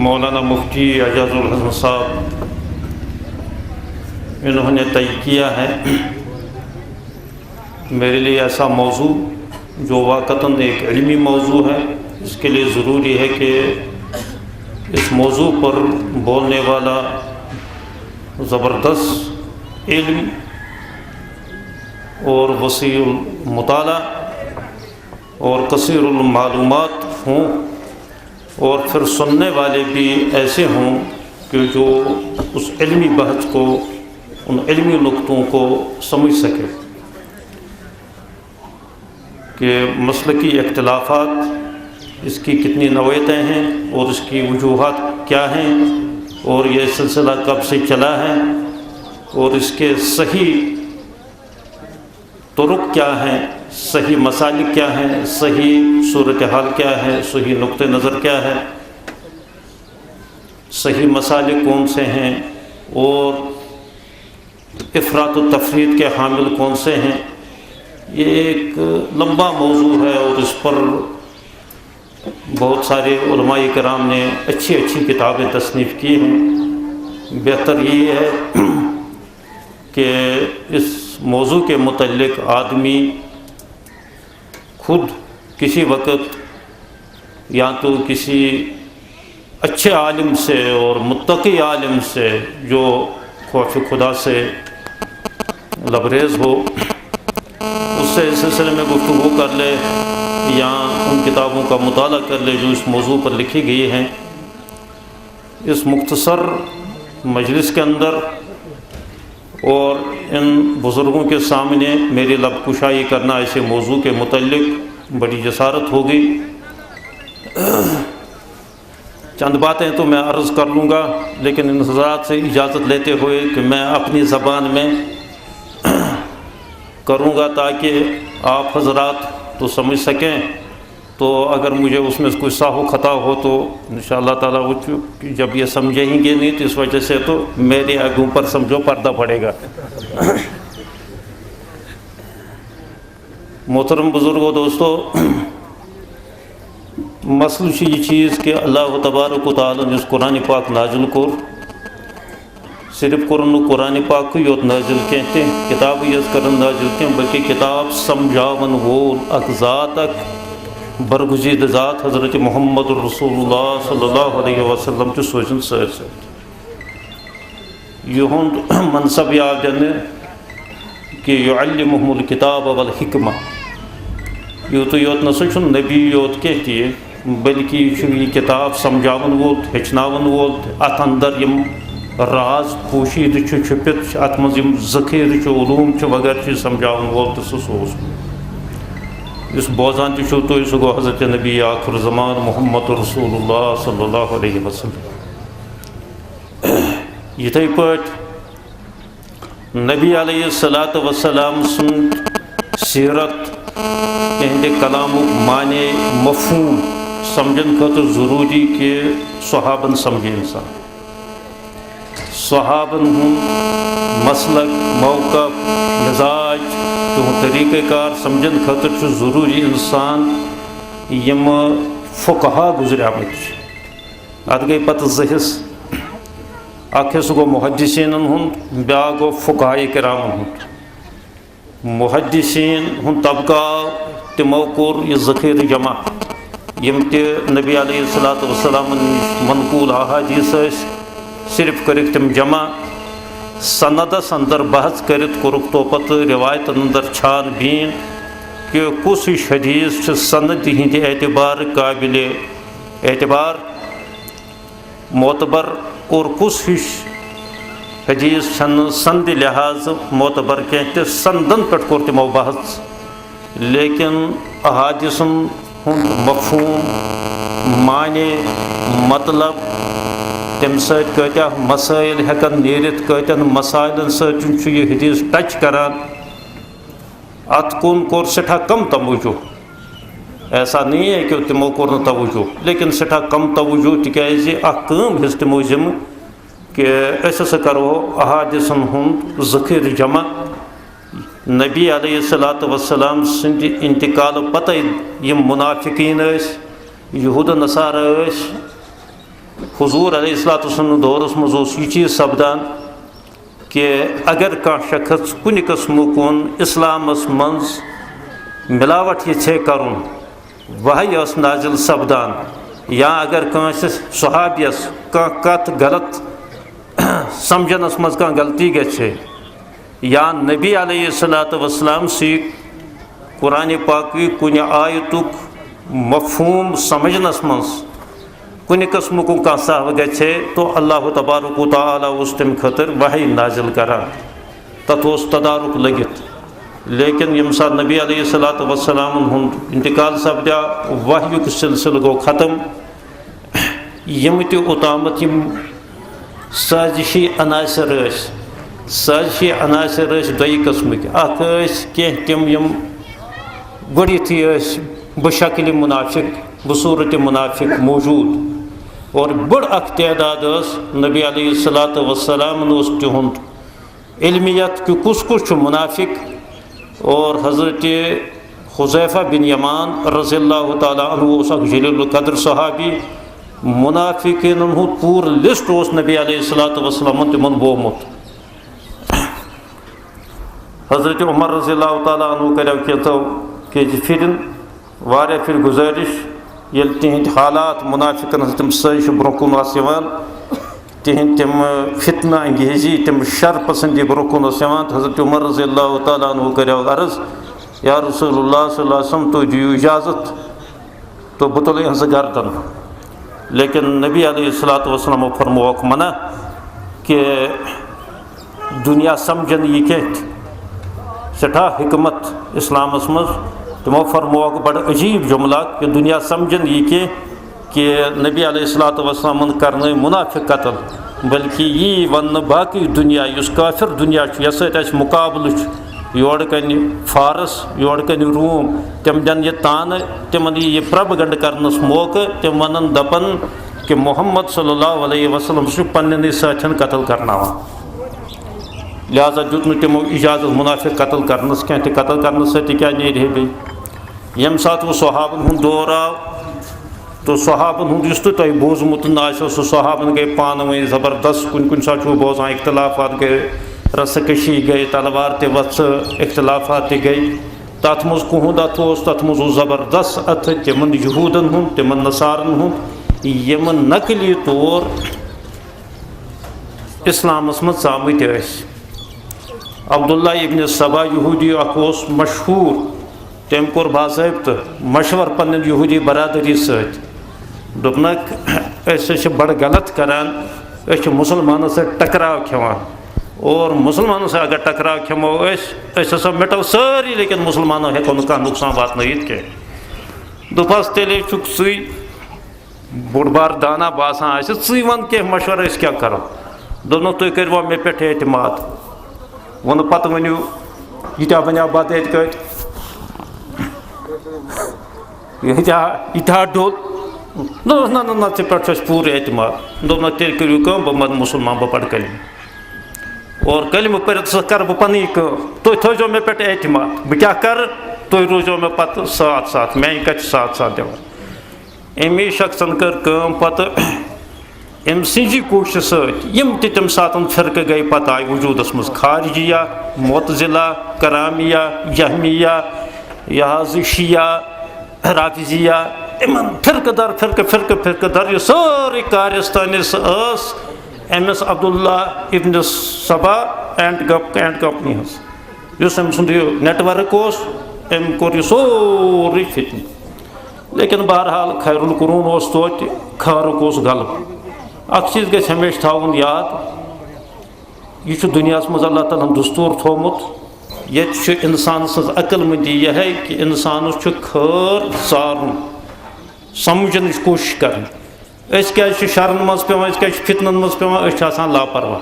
مولانا مفتی اعجاز الحسن صاحب انہوں نے طے کیا ہے میرے لیے ایسا موضوع جو واقعتاً ایک علمی موضوع ہے، اس کے لیے ضروری ہے کہ اس موضوع پر بولنے والا زبردست علم اور وسیع المطالعہ اور کثیر المعلومات ہوں، اور پھر سننے والے بھی ایسے ہوں کہ جو اس علمی بحث کو، ان علمی نقطوں کو سمجھ سکے کہ مسلکی اختلافات اس کی کتنی نوعیتیں ہیں اور اس کی وجوہات کیا ہیں، اور یہ سلسلہ کب سے چلا ہے، اور اس کے صحیح طرق کیا ہیں، صحیح مسالک کیا ہیں، صحیح صورتحال کیا ہے، صحیح نقطہ نظر کیا ہے، صحیح مسالک کون سے ہیں، اور افراط و تفرید کے حامل کون سے ہیں۔ یہ ایک لمبا موضوع ہے اور اس پر بہت سارے علماء کرام نے اچھی اچھی کتابیں تصنیف کی ہیں۔ بہتر یہ ہے کہ اس موضوع کے متعلق آدمی خود کسی وقت یا تو کسی اچھے عالم سے اور متقی عالم سے جو خوف خدا سے لبریز ہو، اس سے اس سلسلے میں گفتگو کر لے یا ان کتابوں کا مطالعہ کر لے جو اس موضوع پر لکھی گئی ہیں۔ اس مختصر مجلس کے اندر اور ان بزرگوں کے سامنے میری لب کشائی کرنا ایسے موضوع کے متعلق بڑی جسارت ہوگی۔ چند باتیں تو میں عرض کر لوں گا، لیکن ان حضرات سے اجازت لیتے ہوئے کہ میں اپنی زبان میں کروں گا تاکہ آپ حضرات تو سمجھ سکیں، تو اگر مجھے اس میں کوئی ساہو خطا ہو تو انشاءاللہ تعالیٰ وہ جب یہ سمجھیں گے نہیں تو اس وجہ سے تو میرے آگوں پر سمجھو پردہ پڑے گا۔ محترم بزرگوں، دوستو، مسئلہ یہ چیز کہ اللہ تبارک و تعالیٰ نے اس قرآن پاک نازل کر، صرف قرآن پاک کو یوت نازل کہتے ہیں، کتاب یز کرن نازل کہیں، بلکہ کتاب سمجھاون وول اک ذات اک برگزید ذات حضرت محمد رسول اللہ صلی اللہ علیہ وسلم چھ سوچن سر یہند منصب یاد دنے کہ یعلمہم الکتاب والحکمہ، یوت نسا چھ نبی یوت کہتی ہے بلکہ یہ کتاب سمجھاون وول ہچناون وول، ات اندر یم راز پوشید چھپت ات مز ذخیر علوم وغیرہ چیز سمجھاون وول تو سہ اس بوزان تہ تو سہ گو حضرت نبی آخر زمان محمد رسول اللہ صلی اللہ علیہ وسلم۔ یتھے پٲٹھۍ نبی علیہ الصلوۃ والسلام سند سیرت تہندِ کلامک معنی مفہوم سمجھن خاطر ضروری کہ صحابن سمجھے انسان، صحابن ہند مسلک موقف مزاج تہذ طریقہ کار سمجھن خاطر ضروری انسان یم فقہا گزرے آمت۔ ات گئی پتہ زٕ حصہٕ، اکھ حصہٕ گو محدثینن ہند، بیاکھ گو فقہاء کرامن ہند۔ محدثین ہند طبقہ تمو کور یہ ذخیرہ جمع، یم تہ نبی علیہ الصلوۃ والسلام نش منقول احادیث صرف کرک تم جمع سندس اندر بحث کرت کورک تو پتہ روایتن اندر چھان بین کہ کس ہش حدیث چھ سند ہند اعتبار قابل اعتبار معتبر اور کس ہش حدیث چھن سند لحاظ معتبر کی سندن پہ کور تمو بحث لیکن احادیثن ہند مفہوم معنی مطلب تم سۭتۍ کۭتیاہ مسائل ہیکن نیرِتھ کۭتیاہ مسائلن سۭتۍ چھُ یہ حدیث ٹچ کران ات کن کور سٹھا کم توجہ ایسا نہیں ہے کہ تمو کور نہ توجہ لیکن سٹھا کم توجہ تکیازِ اکھ کٲم ہِژ تمو ذمہ کہ أسۍ ہسا کرو احادیثن ہُنٛد ذخیرٕ جمع نبی علیہ الصلوۃ والسلام سٕنٛدِ انتقال پتہ یم منافقین ٲسۍ یہود نصارہ ٲسۍ حضور علیہ الصلوۃ والسلام دورس مز یہ چیز سپدان کہ اگر کانٛہہ شخص کُنہِ قٕسمُک اسلامس منٛز ملاوٹ یژھے کرُن وحی ٲس نازل سپدان یا اگر کٲنٛسہِ صحابیس کانٛہہ کتھ غلط سمجھنس منٛز کانٛہہ غلطی گژھِ یا نبی علیہ الصلوۃ والسلام سۭتۍ قرآنِ پاکٕکۍ کُنہِ آیتُک مفہوم سمجھنس منٛز کُنہِ قٕسمُک کانٛہہ سہو گژھے تو اللہ تبارک و تعالیٰ اوس تمہِ خٲطرٕ وحی نازل کران تتھ اوس تدارک لٔگِتھ لیکن ییٚمہِ ساتہٕ نبی علیہ الصلوۃ والسلامن ہُنٛد انتقال سپدیو وحیُک سلسلہٕ گوٚو ختم یِم تہِ اوٚتامَتھ یِم سازشی عناصر ٲسۍ دۄیہِ قٕسمٕکۍ اکھ ٲسۍ کینٛہہ تِم یِم گۄڈٕنیتھٕے ٲسۍ بشکلِ منافق بصوٗرتِ منافق موجوٗد اور بٔڑ اکھ تعداد ٲس نبی علیہ الصلوۃ والسلامن اوس تِہُنٛد علمیت کہ کُس چھُ منافق اور حضرت حذیفہ بن یمان رضی اللہ تعالیٰ عنہ اوس اکھ جلیل القدر صحابی منافقین ہُنٛد پوٗرٕ لسٹ اوس نبی علیہ الصلوۃ والسلامن تِمن بومُت حضرت عمر رضی اللہ تعالیٰ عنہ کریو کینٛژِ پھِرِ واریاہ پھِرِ گزٲرِش ییٚلہِ تِہنٛدۍ حالات منافقن ہٕنٛز تِم سٲزشہِ برونٛہہ کُن آسہٕ یِوان تِہنٛدۍ تِم فتنہ انگیزی تِم شر پسندی برونٛہہ کُن ٲس یِوان حضرت عمر رضی اللہ تعالیٰ عنہ کریو عرض یا رسول اللہ صلی اللہ علیہ وسلم تُہۍ دِیِو اجازت تو بہٕ تُلہٕ یِہنٛزٕ گردن لیکن نبی علیہ الصلوۃ والسلامو فرمووکھ منع کہ دنیا سمجھن یہ کینٛہہ سٹھاہ حکمت اسلامس منٛز تمو فرمووکھ بڑٕ عجیب جملہ کہ دنیا سمجھن یہ کہ نبی علیہ الصلوۃ والسلامن کرنٲے منافق قتل بلکہ یی وننہٕ باقی دنیا یُس کافر دنیا چھُ یتھ سۭتۍ اَسہِ مُقابلہٕ چھُ یورٕ کنہِ فارس یورٕ کنہِ روم تِم دِن یہ تانہٕ تِمن یی یہ پرٛبگنٛڈ کرنس موقعہٕ تِم ونن دپن کہ محمد صلی اللہ علیہ وسلم چھُ پننٮ۪نٕے سٲتھٮ۪ن قتل کرناوان لہذا دیُت نہٕ تِمو اجازت منافق قتل کرنس کینٛہہ تہِ قتل کرنہٕ سۭتۍ کیٛاہ نیرِ ہے بیٚیہِ ییٚمہِ ساتہٕ وۄنۍ صحابن ہُنٛد دور آو تو صحابن ہُنٛد یُس تہِ تۄہہِ بوٗزمُت آسیو سُہ صحابن گٔے پانہٕ ؤنۍ زبردست کُنہِ ساتہٕ چھُو بوزان اختلافات گٔے رسہٕ کشی گٔے تلوار تہِ وژھٕ اختلافات تہِ گٔے تتھ منٛز کُہُنٛد اَتھٕ اوس تتھ منٛز اوس زبردست اَتھٕ تِمن یہوٗدن ہُنٛد تِمن نصارن ہُنٛد یِم نقلی طور اسلامس منٛز ژامٕتۍ ٲسۍ عبداللہ ابن سبا یہوٗدی اکھ اوس مشہوٗر تٔمۍ کوٚر باضٲبطہٕ مشور پننٮ۪ن یہوٗدی برادری سۭتۍ دوٚپنکھ أسۍ چھِ بڑٕ غلط کران أسۍ چھِ مُسلمانن سۭتۍ ٹکراو کھٮ۪وان اور مُسلمانن سۭتۍ اگر ٹکراو کھٮ۪مو أسۍ ہسا مِٹو سٲری لیکن مُسلمانو ہٮ۪کو نہٕ کانٛہہ نۄقصان واتنٲیِتھ کینٛہہ دوٚپہس تیٚلے چھُکھ ژٕے بوٚڑ بار دانا باسان آسہِ ژٕے وَن کینٛہہ مشورٕ أسۍ کیٛاہ کرو دوٚپنکھ تُہۍ کٔرۍوا مےٚ پٮ۪ٹھ اعتماد ووٚنُکھ پتہٕ ؤنِو ییٖتیٛاہ بنیٛو بتہٕ ییٚتہِ کٔٹۍ ییٖتیٛاہ ڈوٚل دوٚپُس نہ نہ ژےٚ پٮ۪ٹھ چھُ اَسہِ پوٗرٕ اعتماد دوٚپنکھ تیٚلہِ کٔرِو کٲم بہٕ بنہٕ مُسلمان بہٕ پرٕ کلمہٕ اور کلمہٕ پٔرِتھ ہسا کرٕ بہٕ پنٕنۍ کٲم تُہۍ تھٲیزیو مےٚ پٮ۪ٹھ اعتماد بہٕ کیٛاہ کرٕ تُہۍ روٗزیو مےٚ پتہٕ ساتھ میٛانہِ کتھِ چھِ ساتھ دِوان امی شخصن کٔر کٲم پتہٕ أمۍ سٕنٛزی کوٗشِشہِ سۭتۍ یِم تہِ تَمہِ ساتہٕ فرقہٕ گٔے پتہٕ آیہِ وجوٗدس منٛز خارجیہ معتزلہ کرامیہ جہمیہ یہِ حظ شیعہ رافضیہ یِمن فرقہٕ در فرقہٕ در یہِ سٲرٕے کارستانہِ سۄ ٲس MS عبداللہ ابن صبا اینڈ کمپنی اس أمۍ سُنٛد یہِ نیٹورک أمۍ کوٚر یہِ سورُے فتنہٕ لیکن بہرحال خیر القرون اوس توتہِ خارُک اوس غلب اکھ چیٖز گژھِ ہمیشہِ تھاوُن یاد یہِ چھُ دُنیاہَس منٛز اللہ تعالیٰ ہن دستوٗر تھوٚومُت ییٚتہِ چھُ اِنسان سٕنٛز عقل مندی یِہے کہِ اِنسانَس چھُ خٲر ژارُن سمجھنٕچ کوٗشِش کَرٕنۍ أسۍ کیٛازِ چھِ شرن منٛز پیٚوان أسۍ کیٛازِ چھِ فِتنن منٛز پیٚوان أسۍ چھِ آسان لاپرواہ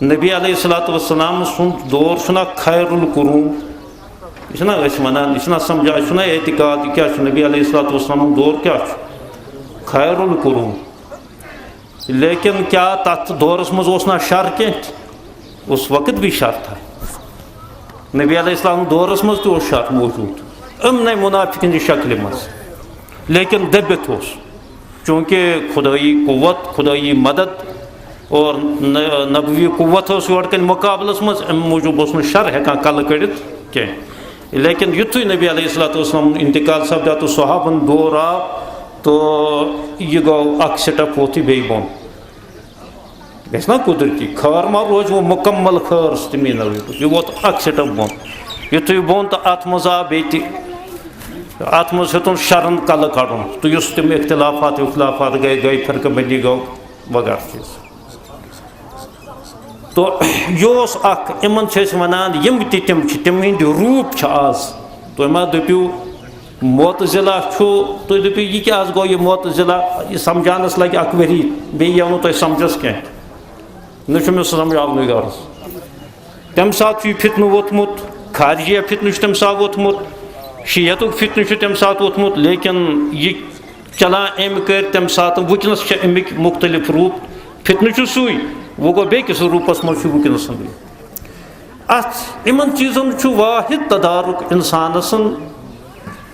نبی علیہ الصلوۃ والسلام سُنٛد دور چھُنہ خیر القرون یہِ چھِنہ أسۍ وَنان یہِ چھِنہ سمجھان یہِ چھُنہ اعتقاد یہِ کیٛاہ چھُ نبی علیہ الصلوۃ والسلام دور کیٛاہ چھُ خیر القرون لیکن کیٛاہ تَتھ دورس منٛز اوس نہ شر کینٛہہ اس وقت بھی شر تھا نبی علیہ السلام دورس منٛز تہِ اوس شر موجوٗد یِمنٕے مُنافِقن شکلہِ منٛز لیکن دٔبِتھ اوس چوٗنٛکہِ خۄدٲیی قوت خۄدٲیی مدد اور نبوی قوت ٲس یورٕ کَنۍ مُقابلَس منٛز اَمہِ موٗجوٗب اوس نہٕ شر ہٮ۪کان کَلہٕ کٔڑِتھ کینٛہہ لیکن یُتھُے نبی علیہ الصلوۃ والسلام اِنتقال سپدیو تہٕ صحابن دور آو تہٕ یہِ گوٚو اکھ سِٹٮ۪پ ووٚتھ یہِ بیٚیہِ بۄن گژھِ نا قُدرتی خٲر ما روزِ وۄنۍ مُکمل خٲر تٔمی نہ یہِ ووت اکھ سِٹٮ۪پ بۄن یُتھُے بۄن تہٕ اَتھ منٛز آو بیٚیہِ تہِ اَتھ منٛز ہیوٚتُن شرن کَلہٕ کَڑُن تہٕ یُس تِم اختلافات گٔے فرقہٕ بندی گوٚو وغیرہ چیٖز تو یہِ اوس اکھ یِمن چھِ أسۍ وَنان یِم تہِ تِم چھِ تِم ہٕنٛدۍ روٗپ چھِ آز تُہۍ ما دٔپِو معتزلہ چھُ تُہۍ دٔپِو یہِ کیٛاہ گوٚو یہِ معتزلہ یہِ سمجھاونس لگہِ اکھ ؤری بیٚیہِ یِیو نہٕ تۄہہِ سمجھس کینٛہہ نہ چھُ مےٚ سُہ سمجھاونُے غرض تمہِ ساتہٕ چھُ یہِ فتنہٕ ووٚتھمُت خارجیہ فتنہٕ چھُ تمہِ ساتہٕ ووٚتھمُت شیعتُک فتنہٕ چھُ تمہِ ساتہٕ ووٚتھمُت لیکن یہِ چلان أمۍ کٔرۍ تمہِ ساتہٕ وٕنکیٚنس چھِ اَمِکۍ مُختلف روٗپ فتنہٕ چھُ سُے وۄنۍ گوٚو بیٚکِس روٗپس منٛز چھُ وٕنکیٚنس اَتھ یِمن چیٖزن چھُ واحد تدارُک اِنسانس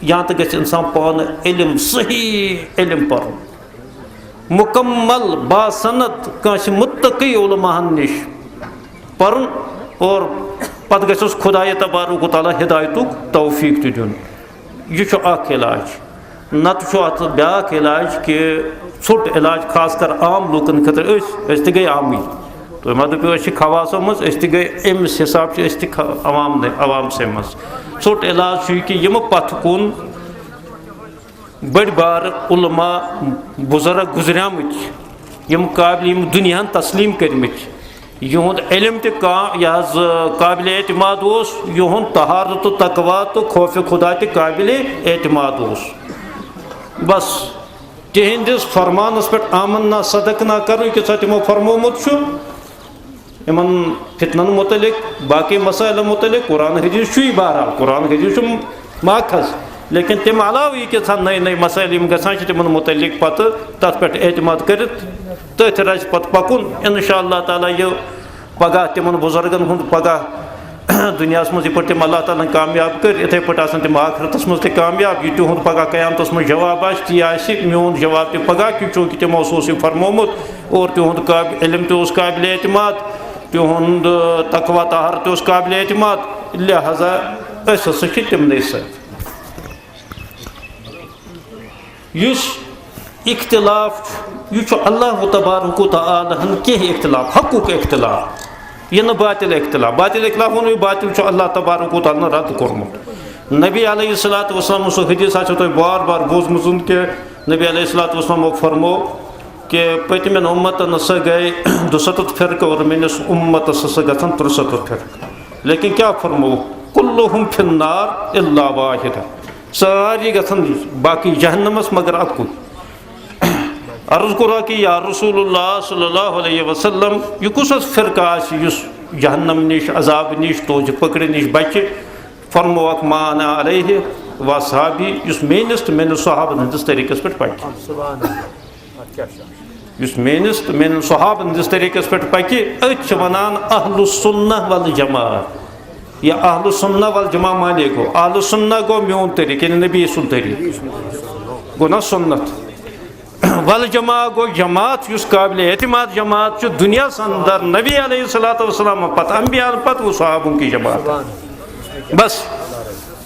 یا تہٕ گژھِ اِنسان پانہٕ علم صحیح علم پرُن مُکمل باصنت کٲنٛسہِ مُتقی علماہن نِش پرُن اور پتہٕ گژھٮ۪س خۄدایہِ تبارک و تعالیٰ ہدایتُک توفیٖق تہِ دیُن یہِ چھُ اکھ علاج نتہٕ چھُ اتھ بیٛاکھ علاج کہِ ژھوٚٹ علاج خاص کر عام لوٗکن خٲطرٕ أسۍ تہِ گٔے عامٕے تُہۍ ما دٔپِو أسۍ چھِ خواصو منٛز أسۍ تہِ گٔے أمِس حساب چھِ أسۍ تہِ عوامسٕے منٛز ژھوٚٹ علاج چھُ یہِ کہِ یِمہٕ پتھ کُن بٔڑۍ بارٕ علما بُزرگ گُزریمٕتۍ یِم قابلِ یِم دُنیاہن تسلیٖم کٔرمٕتۍ یِہُنٛد علم تہِ یہِ حظ قابلِ اعتماد اوس یِہُنٛد طہارت تہٕ تقوا تہٕ خوفِ خۄدا تہِ قابلِ اعتماد اوس بس تِہنٛدِس فرمانس پٮ۪ٹھ آمنا صدقنا کرو یہِ کیٛاہ تِمو فرمومُت چھُ یِمن فتنن متعلق باقٕے مسٲیلن متعلق قرآن حدیٖث چھُے بہرحال قرآن حدیٖث چھُ ماخذ لیکن تَمہِ علاوٕ یہِ کیٛاہ نٔے نٔے مسٲیل یِم گژھان چھِ تِمن متعلق پتہٕ تتھ پٮ۪ٹھ اعتماد کٔرِتھ تٔتھۍ رَزِ پتہٕ پکُن اِنشاء اللہ تعالیٰ یہِ پگاہ تِمن بُزرگن ہُنٛد پگاہ دُنیاہس منٛز یِتھ پٲٹھۍ تِم اللہ تعالیٰ ہن کامیاب کٔرۍ یِتھٕے پٲٹھۍ آسن تِم آخرتس منٛز تہِ کامیاب یہِ تِہُنٛد پگاہ قیامتس منٛز جواب آسہِ تی آسہِ میون جواب تہِ پگاہ کہِ چوٗنٛکہِ تِمو اوس یہِ فرمومُت اور تِہُنٛد علم تہِ اوس قابلِ اعتماد تِہُنٛد تقوا طہارت تہِ اوس قابلِ اعتماد لہٰذا أسۍ ہسا چھِ تِمنٕے سۭتۍ یُس اختلاف چھُ یہِ چھُ اللہ تبارک و تعالیٰ ہن کینٛہہ اختلاف حقُک اختلاف یہِ نہٕ باطل اختلاف ووٚنوٕ باطل چھُ اللہ تبارک و تعالیٰ ہن رد کوٚرمُت نبی علیہ الصلوۃ والسلام سُہ حدیٖث آسیو تۄہہِ بار بار بوٗزمُت کہِ نبی علیہ الصلوۃ والسلامو فرمو کہ پٔتمٮ۪ن اُمتن ہسا گٔے 200 فرقہٕ اور میٲنِس اُمتس ہسا گژھن 63 فرقہٕ لیکن کیٛاہ فرمو کُلُہُم فی النار الا واحدہ سٲری گژھن باقٕے جہنمس مگر اکُے عرض کوٚرا کہ یا رسول اللہ صلی اللہ علیہ وسلم یہِ کُس حظ فرقہٕ آسہِ یُس جہنم نِش عذاب نِش توجہِ پکڑِ نِش بچہِ فرموکھ ما انا علیہ و صحابی یُس میٲنِس تہٕ میٲنِس صحابن ہٕنٛدِس طریٖقس پٮ۪ٹھ پکہِ یُس میٲنِس تہٕ میٲنِس صحابن ہٕنٛدِس طریٖقس پٮ۪ٹھ پکہِ أتھۍ چھِ ونان اہلُ السُنہ والجماعہ یا اہلُ السنہ والجماعہ مانے گوٚو اہلُ السنہ گوٚو میون طریٖقہٕ یعنی نبی سُنٛد طریٖقہٕ گوٚو نا سُنت والجماعہ گوٚو جماعت یُس قابلِ اعتماد جماعت چھُ دُنیاہس اندر نبی علیہ الصلوۃ والسلام پتہٕ انبیاہن پتہٕ وہ صحابن کی جماعت بس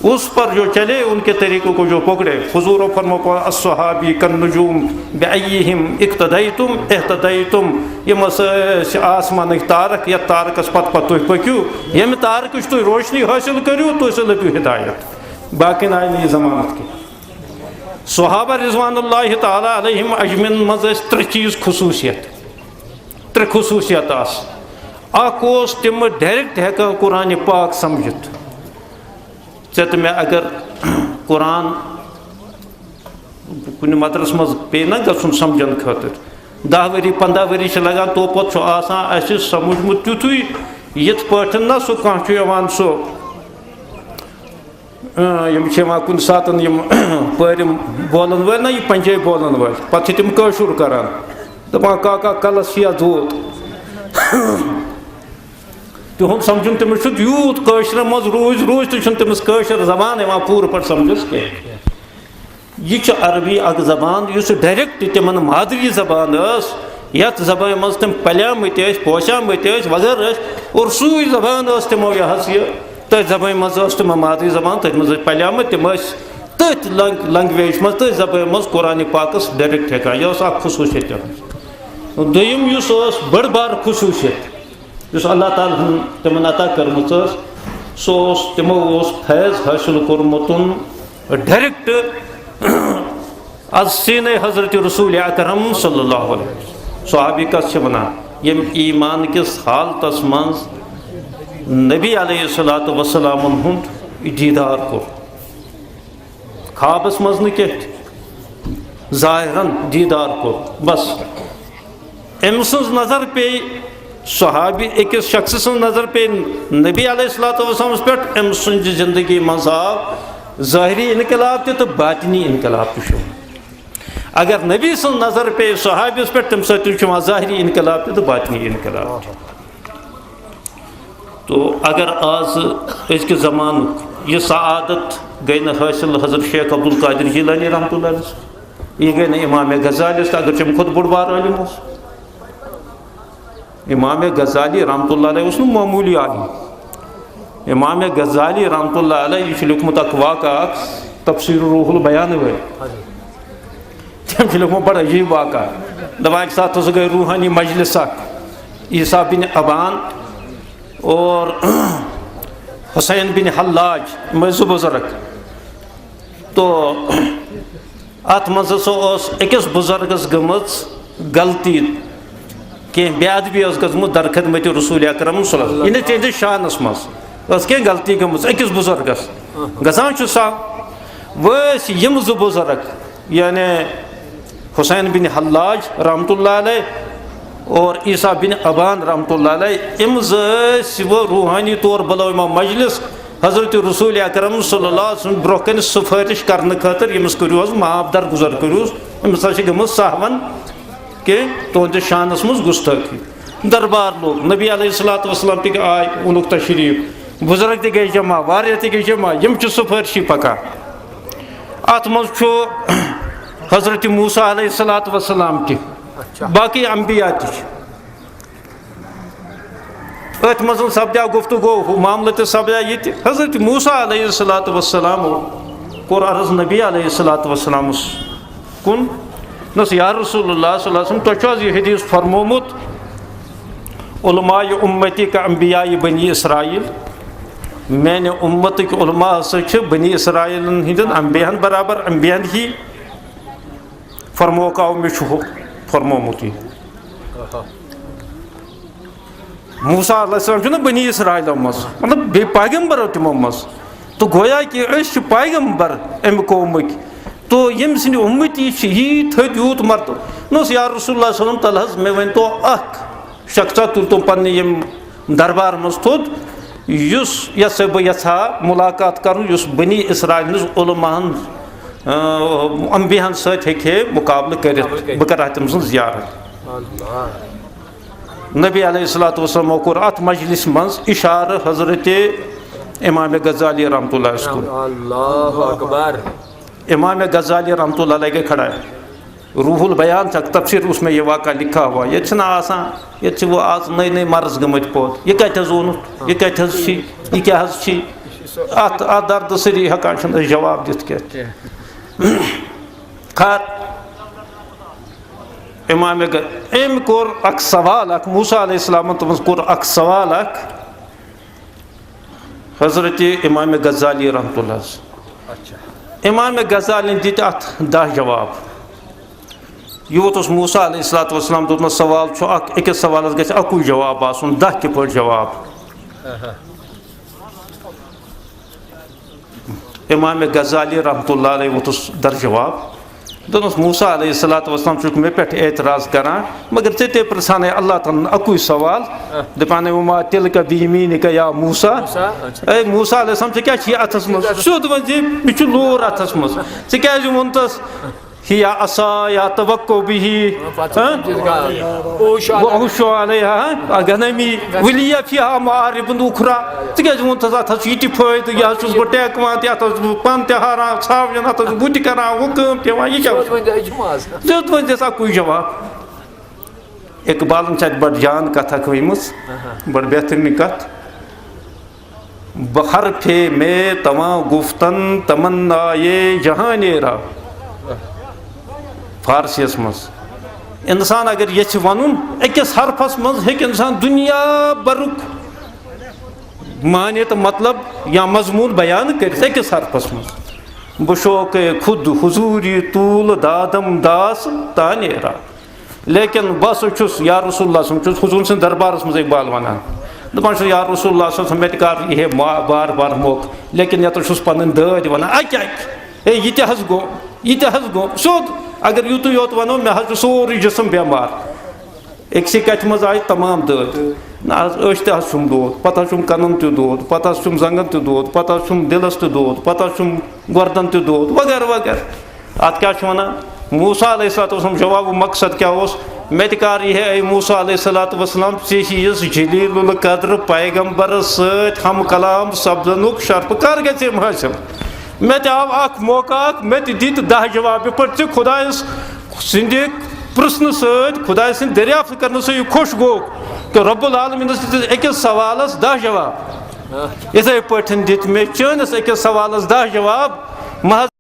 اس پر جو چلے ان کے طریقوں کو جو پکڑے. حضور و فرمو الصحابی کالنجوم بأیہم اقتدیتم اہتدیتم. یم آسمان تارک یا تارکس پت پت تھی پکیو یم تارکش تھی روشنی حاصل کریو تو لبیو ہدایت. باقی آئی نی ضمانت کی. صحابہ رضوان اللہ تعالیٰ علیہم اجمعین مز ترے چیز خصوصیت ترے خصوصیت آس. اخ تم ڈائریکٹ ہیکا قرآن پاک سمجھت. ژےٚ مےٚ اگر قرآن کُنہِ مدرس منٛز پیٚیہِ نا گژھُن سمجھن خٲطرٕ 10 ؤری 15 ؤری چھِ لگان توپت چھُ آسان اَسہِ سمجھمُت تیُتھُے یِتھ پٲٹھۍ نا سُہ کانٛہہ چھُ یِوان سُہ یِم چھِ یِوان کُنہِ ساتہٕ یِم پٲرِم بولن وٲلۍ نا یہِ پنجٲبۍ بولن وٲلۍ پتہٕ چھِ تِم کٲشُر کران دپان کاکا کلس چھِ یتھ دود تِہُنٛد سمجھُن تٔمِس چھُ یوٗت کٲشرٮ۪ن منٛز روٗزۍ تہِ چھُنہٕ تٔمِس کٲشِر زبان یِوان پوٗرٕ پٲٹھۍ سمجھس کینٛہہ. یہِ چھِ عربی اکھ زبان یُس ڈایریکٹ تِمن مادری زبان ٲس یتھ زبانہِ منٛز تِم پلیمٕتۍ ٲسۍ پوشامٕتۍ ٲسۍ وغٲرٕ ٲسۍ اور سُے زبان ٲس تِمو یہِ حظ یہِ تٔتھۍ زبانہِ منٛز ٲس تِمن مادری زبان تٔتھۍ منٛز ٲسۍ پلیمٕتۍ تِم ٲسۍ تٔتھۍ لنٛگویج منٛز تٔتھۍ زبانہِ منٛز قرآنِ پاکس ڈایریکٹ ہٮ۪کان. یہِ ٲس اکھ خصوٗصیت تِہنٛز. دوٚیِم یُس ٲس بٔڑ بار خصوٗصیت یُس اللہ تعالیٰ ہن تِمن عطا کٔرمٕژ ٲس سُہ اوس تِمو اوس فیض حٲصِل کوٚرمُت ڈایریکٹ از سیٖنے حضرت رسول اکرم صلی اللہ علیہ وسلم. صحابی کس چھِ ونان یِم ایمان کِس حالتس منٛز نبی علیہ الصلوۃ والسلامن ہُنٛد دیٖدار کوٚر خوابس منٛز نہٕ کینٛہہ ظٲہرن دیٖدار کوٚر بس. أمۍ سٕنٛز نظر پیٚیہِ صحابی أکِس شخص سٕنٛز نظر پیٚیہِ نبی علیہ الصلوۃ والسلامس پٮ۪ٹھ أمۍ سٕنٛزِ زندگی منٛز آو ظٲہری انقلاب تہِ تہٕ باطنی انقلاب تہِ چھُ. اگر نبی سٕنٛز نظر پیٚیہِ صحابیس پٮ۪ٹھ تَمہِ سۭتۍ تہِ چھُ یِوان ظٲہری انقلاب تہِ تہٕ باطنی انقلاب تہِ. تو اگر آز أزکہِ زمانُک یہِ سعادت گٔے نہٕ حٲصِل حضرت شیخ عبدالقادر جیلانی رحمتہ اللہ علیہ یہِ گٔے نہٕ امام غزالیَس تہٕ اگر چھِ اَمہِ کھۄتہٕ بوٚڑ بار عٲلِم اوس. امام غزالی رحمتہ اللہ علیہ اوس نہٕ معموٗلی عالم. امام غزالی رحمتہ اللہ علیہ یہِ چھُ لیوٗکھمُت اکھ واقعہ اکھ تفسیٖر روح البیان وٲلۍ تٔمۍ چھُ لیوٗکھمُت بڑٕ عجیٖب واقعہ. دپان اکہِ ساتہٕ سُہ گٔے روحانی مجلس اکھ عیسیٰ بن ابان اور حسین بن حلاج یِم ٲسۍ زٕ بُزرگ. تو اتھ منٛز ہسا اوس أکِس بُزرگس گٔمٕژ غلطی کینٛہہ بے ادبی ٲس گٔژھمٕژ در خدمتِ رسول اکرم صلی اللہ علیہ وسلم. یہِ نہٕ تِہنٛدِس شانس منٛز ٲس کینٛہہ غلطی گٔمٕژ أکِس بُزرگس گژھان چھُ سہل. وۄنۍ ٲسۍ یِم زٕ بُزرگ یعنی حسین بن حلاج رحمتہ اللہ علیہ اور عیسیٰ بن ابان رحمتہ اللہ علیہ یِم زٕ ٲسۍ وۄنۍ روحانی طور بُلٲو یِمو مجلس حضرت رسول اکرم صلی اللہ علیہ وسلم برونٛہہ کَنہِ سفٲرِش کرنہٕ خٲطرٕ ییٚمِس کٔرِو حظ معاف درگُزر کٔرِوس أمِس حظ چھِ گٔمٕژ سہون کہ تُہنٛدِس شانس منٛز گُستٲخی. دربار لوگ نبی علیہ الصلوۃ والسلام تہِ آے اوٚنُکھ تشریٖف بُزرگ تہِ گٔے جمع واریاہ تہِ گٔے جمع یِم چھِ سفٲرشی پکان. اتھ منٛز چھُ حضرت موسیٰ علیہ الصلوۃ والسلام تہِ باقٕے انبیا تہِ چھِ. أتھۍ منٛز سپدیو گفتگو ہُہ معاملہٕ تہِ سپدیو ییٚتہِ. حضرت موسیٰ علیہ الصلوۃ والسلام کوٚر عرض نبی علیہ الصلوۃ والسلامس کُن نس یا رسول اللہ صلی اللہ علیہ وسلم تۄہہِ چھُ حظ یہِ حدیث فرمومُت علماء اُمتی کا انبیاء بنی اسرائیل میانہِ اُمتٕکۍ علما ہسا چھِ بنی اسرائیلن ہٕنٛدٮ۪ن انبیاہن برابر انبیاہن ہی فرموکھ آو مےٚ چھُ ہُہ فرمومُت یہِ. موسیٰ علیہ السلام چھُ نا بنی اسرائیلو منٛز مطلب بیٚیہِ پیغمبرو تِمو منٛز تہٕ گویا کہِ أسۍ چھِ پیغمبر اَمہِ قومٕکۍ تو ییٚمہِ سٕنٛدِ اُمتی چھِ یی تھٔدۍ یوٗت مرتبہٕ. نہ اوس یا رسول اللہ صلی اللہ علیہ وسلم تل حظ مےٚ ؤنۍتو اکھ شخصا تُل تِم پننہِ ییٚمہِ دربار منٛز تھوٚد یُس یژھا بہٕ یژھا مُلاقات کرُن یُس بنی اسرائیل ہٕنٛدِس علماہن انبیاہن سۭتۍ ہیٚکہِ ہے مُقابلہٕ کٔرِتھ بہٕ کرٕ ہا تٔمۍ سٕنٛز زیارت. نبی علیہ الصلوۃ والسلامو کوٚر اتھ مجلس منٛز اِشارٕ حضرت امام غزالی رحمتہ اللہ کُن. امام غزالی رحمتہ اللہ علیہ گئے کھڑا ہے. روح البیان تک تفسیر اس میں یہ واقعہ لکھا ہوا. یہ چھنا آسان یہ چھ وہ آج نئی نئی مرض گمت پوت یہ کتھ حظ اونُتھ یہ کتھ حظ چھ یہ کیا حظ چھ ات درد سری ہکان جواب دت کی خیر امام ام کور اک سوال اک موسیٰ علیہ السلام تمس کور اک سوال اک حضرت امام غزالی رحمۃ اللہ امام غزالی دت ات 10 جواب یوت اس موسیٰ علیہ السلام دوتنا سوال چھو اکس سوالس گژھِ اکوے جواب آسن 10 کِتھ پٲٹھۍ جواب امام غزالی رحمۃ اللہ علیہ ووتُس در جواب دوٚپنَس موسیٰ علیہ السلام چھُکھ مےٚ پٮ۪ٹھ اعتراض کران مگر ژےٚ تے پرٛژھانے اللہ تعالیٰ اکوے سوال دپانے وما تِلکا بیمیٖنِکا یا موسیٰ اے موسیٰ علیہ السلام ژےٚ کیٛاہ چھِ یہِ اَتھَس منٛز سیوٚد وَن زِ مےٚ چھُ لوٗر اَتھَس منٛز ژےٚ کیٛازِ ووٚنتَس ہِیا عصا یا توقع بِہی وأحُشُّ علیہا غنمی ولی فیہا مآرِبٌ اُخرى ژٕ کیٛازِ ووٚنتَس اَتھ حظ چھُ یہِ تہِ فٲیدٕ یہِ حظ چھُس بہٕ ٹیکوان تہِ اَتھ حظ چھُس بہٕ پَن تہِ ہاران ژھاوجٮ۪ن اَتھ حظ چھُس بہٕ تہِ کران ہُہ کٲم تہِ یِوان یہِ کیٛاہ سیوٚد ؤنۍ زٮ۪س اکوے جواب اقبالن چھِ اَتہِ بڑٕ جان کتھ اکھ ؤنمٕژ بڑٕ بہتریٖن کتھ بحرفے میں تواں گفتن تمنائے جہانیرا فارسی یس مز انسان اگر یژھِ ونُن أکِس حرفس منٛز ہیٚکہِ انسان دُنیا بھرُک معنی تہٕ مطلب یا مضموٗن بیان کٔرِتھ أکِس حرفس منٛز بہٕ شوقے خود حضوٗری طوٗل دادم داس تانیرا لیکن بہٕ ہسا چھُس یا رسول اللہ صٲب چھُس حضوٗر سٕنٛدِ دربارس منٛز اقبال ونان دپان چھُس یا رسول اللہ صٲب مےٚ تہِ کر یہِ ہے بار بار موقعہٕ لیکن یتھ چھُس پنٕنۍ دٲدۍ ونان اکہِ اکہِ ہے یہِ تہِ حظ گوٚو یہِ تہِ حظ گوٚو سیوٚد اگر یُتُے یوت ونو مےٚ حظ چھُ سورُے جسم بٮ۪مار أکسٕے کتھِ منٛز آیہِ تمام دٲدۍ نہ حظ أچھ تہِ حظ چھُم دود پتہٕ حظ چھُم کَنن تہِ دود پتہٕ حظ چھُم زنٛگن تہِ دود پتہٕ حظ چھُم دِلس تہِ دود پتہٕ حظ چھُم گۄردن تہِ دود وغیرہ وغیرہ اتھ کیٛاہ چھِ ونان موسیٰ علیہ السلام جواب مقصد کیٛاہ اوس مےٚ تہِ کر یہِ ہے اے موسیٰ علیہ السلام ژےٚ چھِیس جلیٖل القدر پیغمبرس سۭتۍ ہم کلام سپدنُک شرفہٕ کر گژھِ أمۍ حٲصِل مےٚ تہِ آو اکھ موقعہٕ اکھ مےٚ تہِ دِتۍ 10 جواب یِتھ پٲٹھۍ ژٕ خۄدایس سٕنٛدِ پرٛژھنہٕ سۭتۍ خۄداے سٕنٛدِ دٔریافت کرنہٕ سۭتۍ یہِ خۄش گوٚو کہ رۄب العالمیٖنس دِتِس أکِس سوالس 10 جواب یِتھے پٲٹھۍ دِتۍ مےٚ چٲنِس أکِس سوالس 10 جواب محض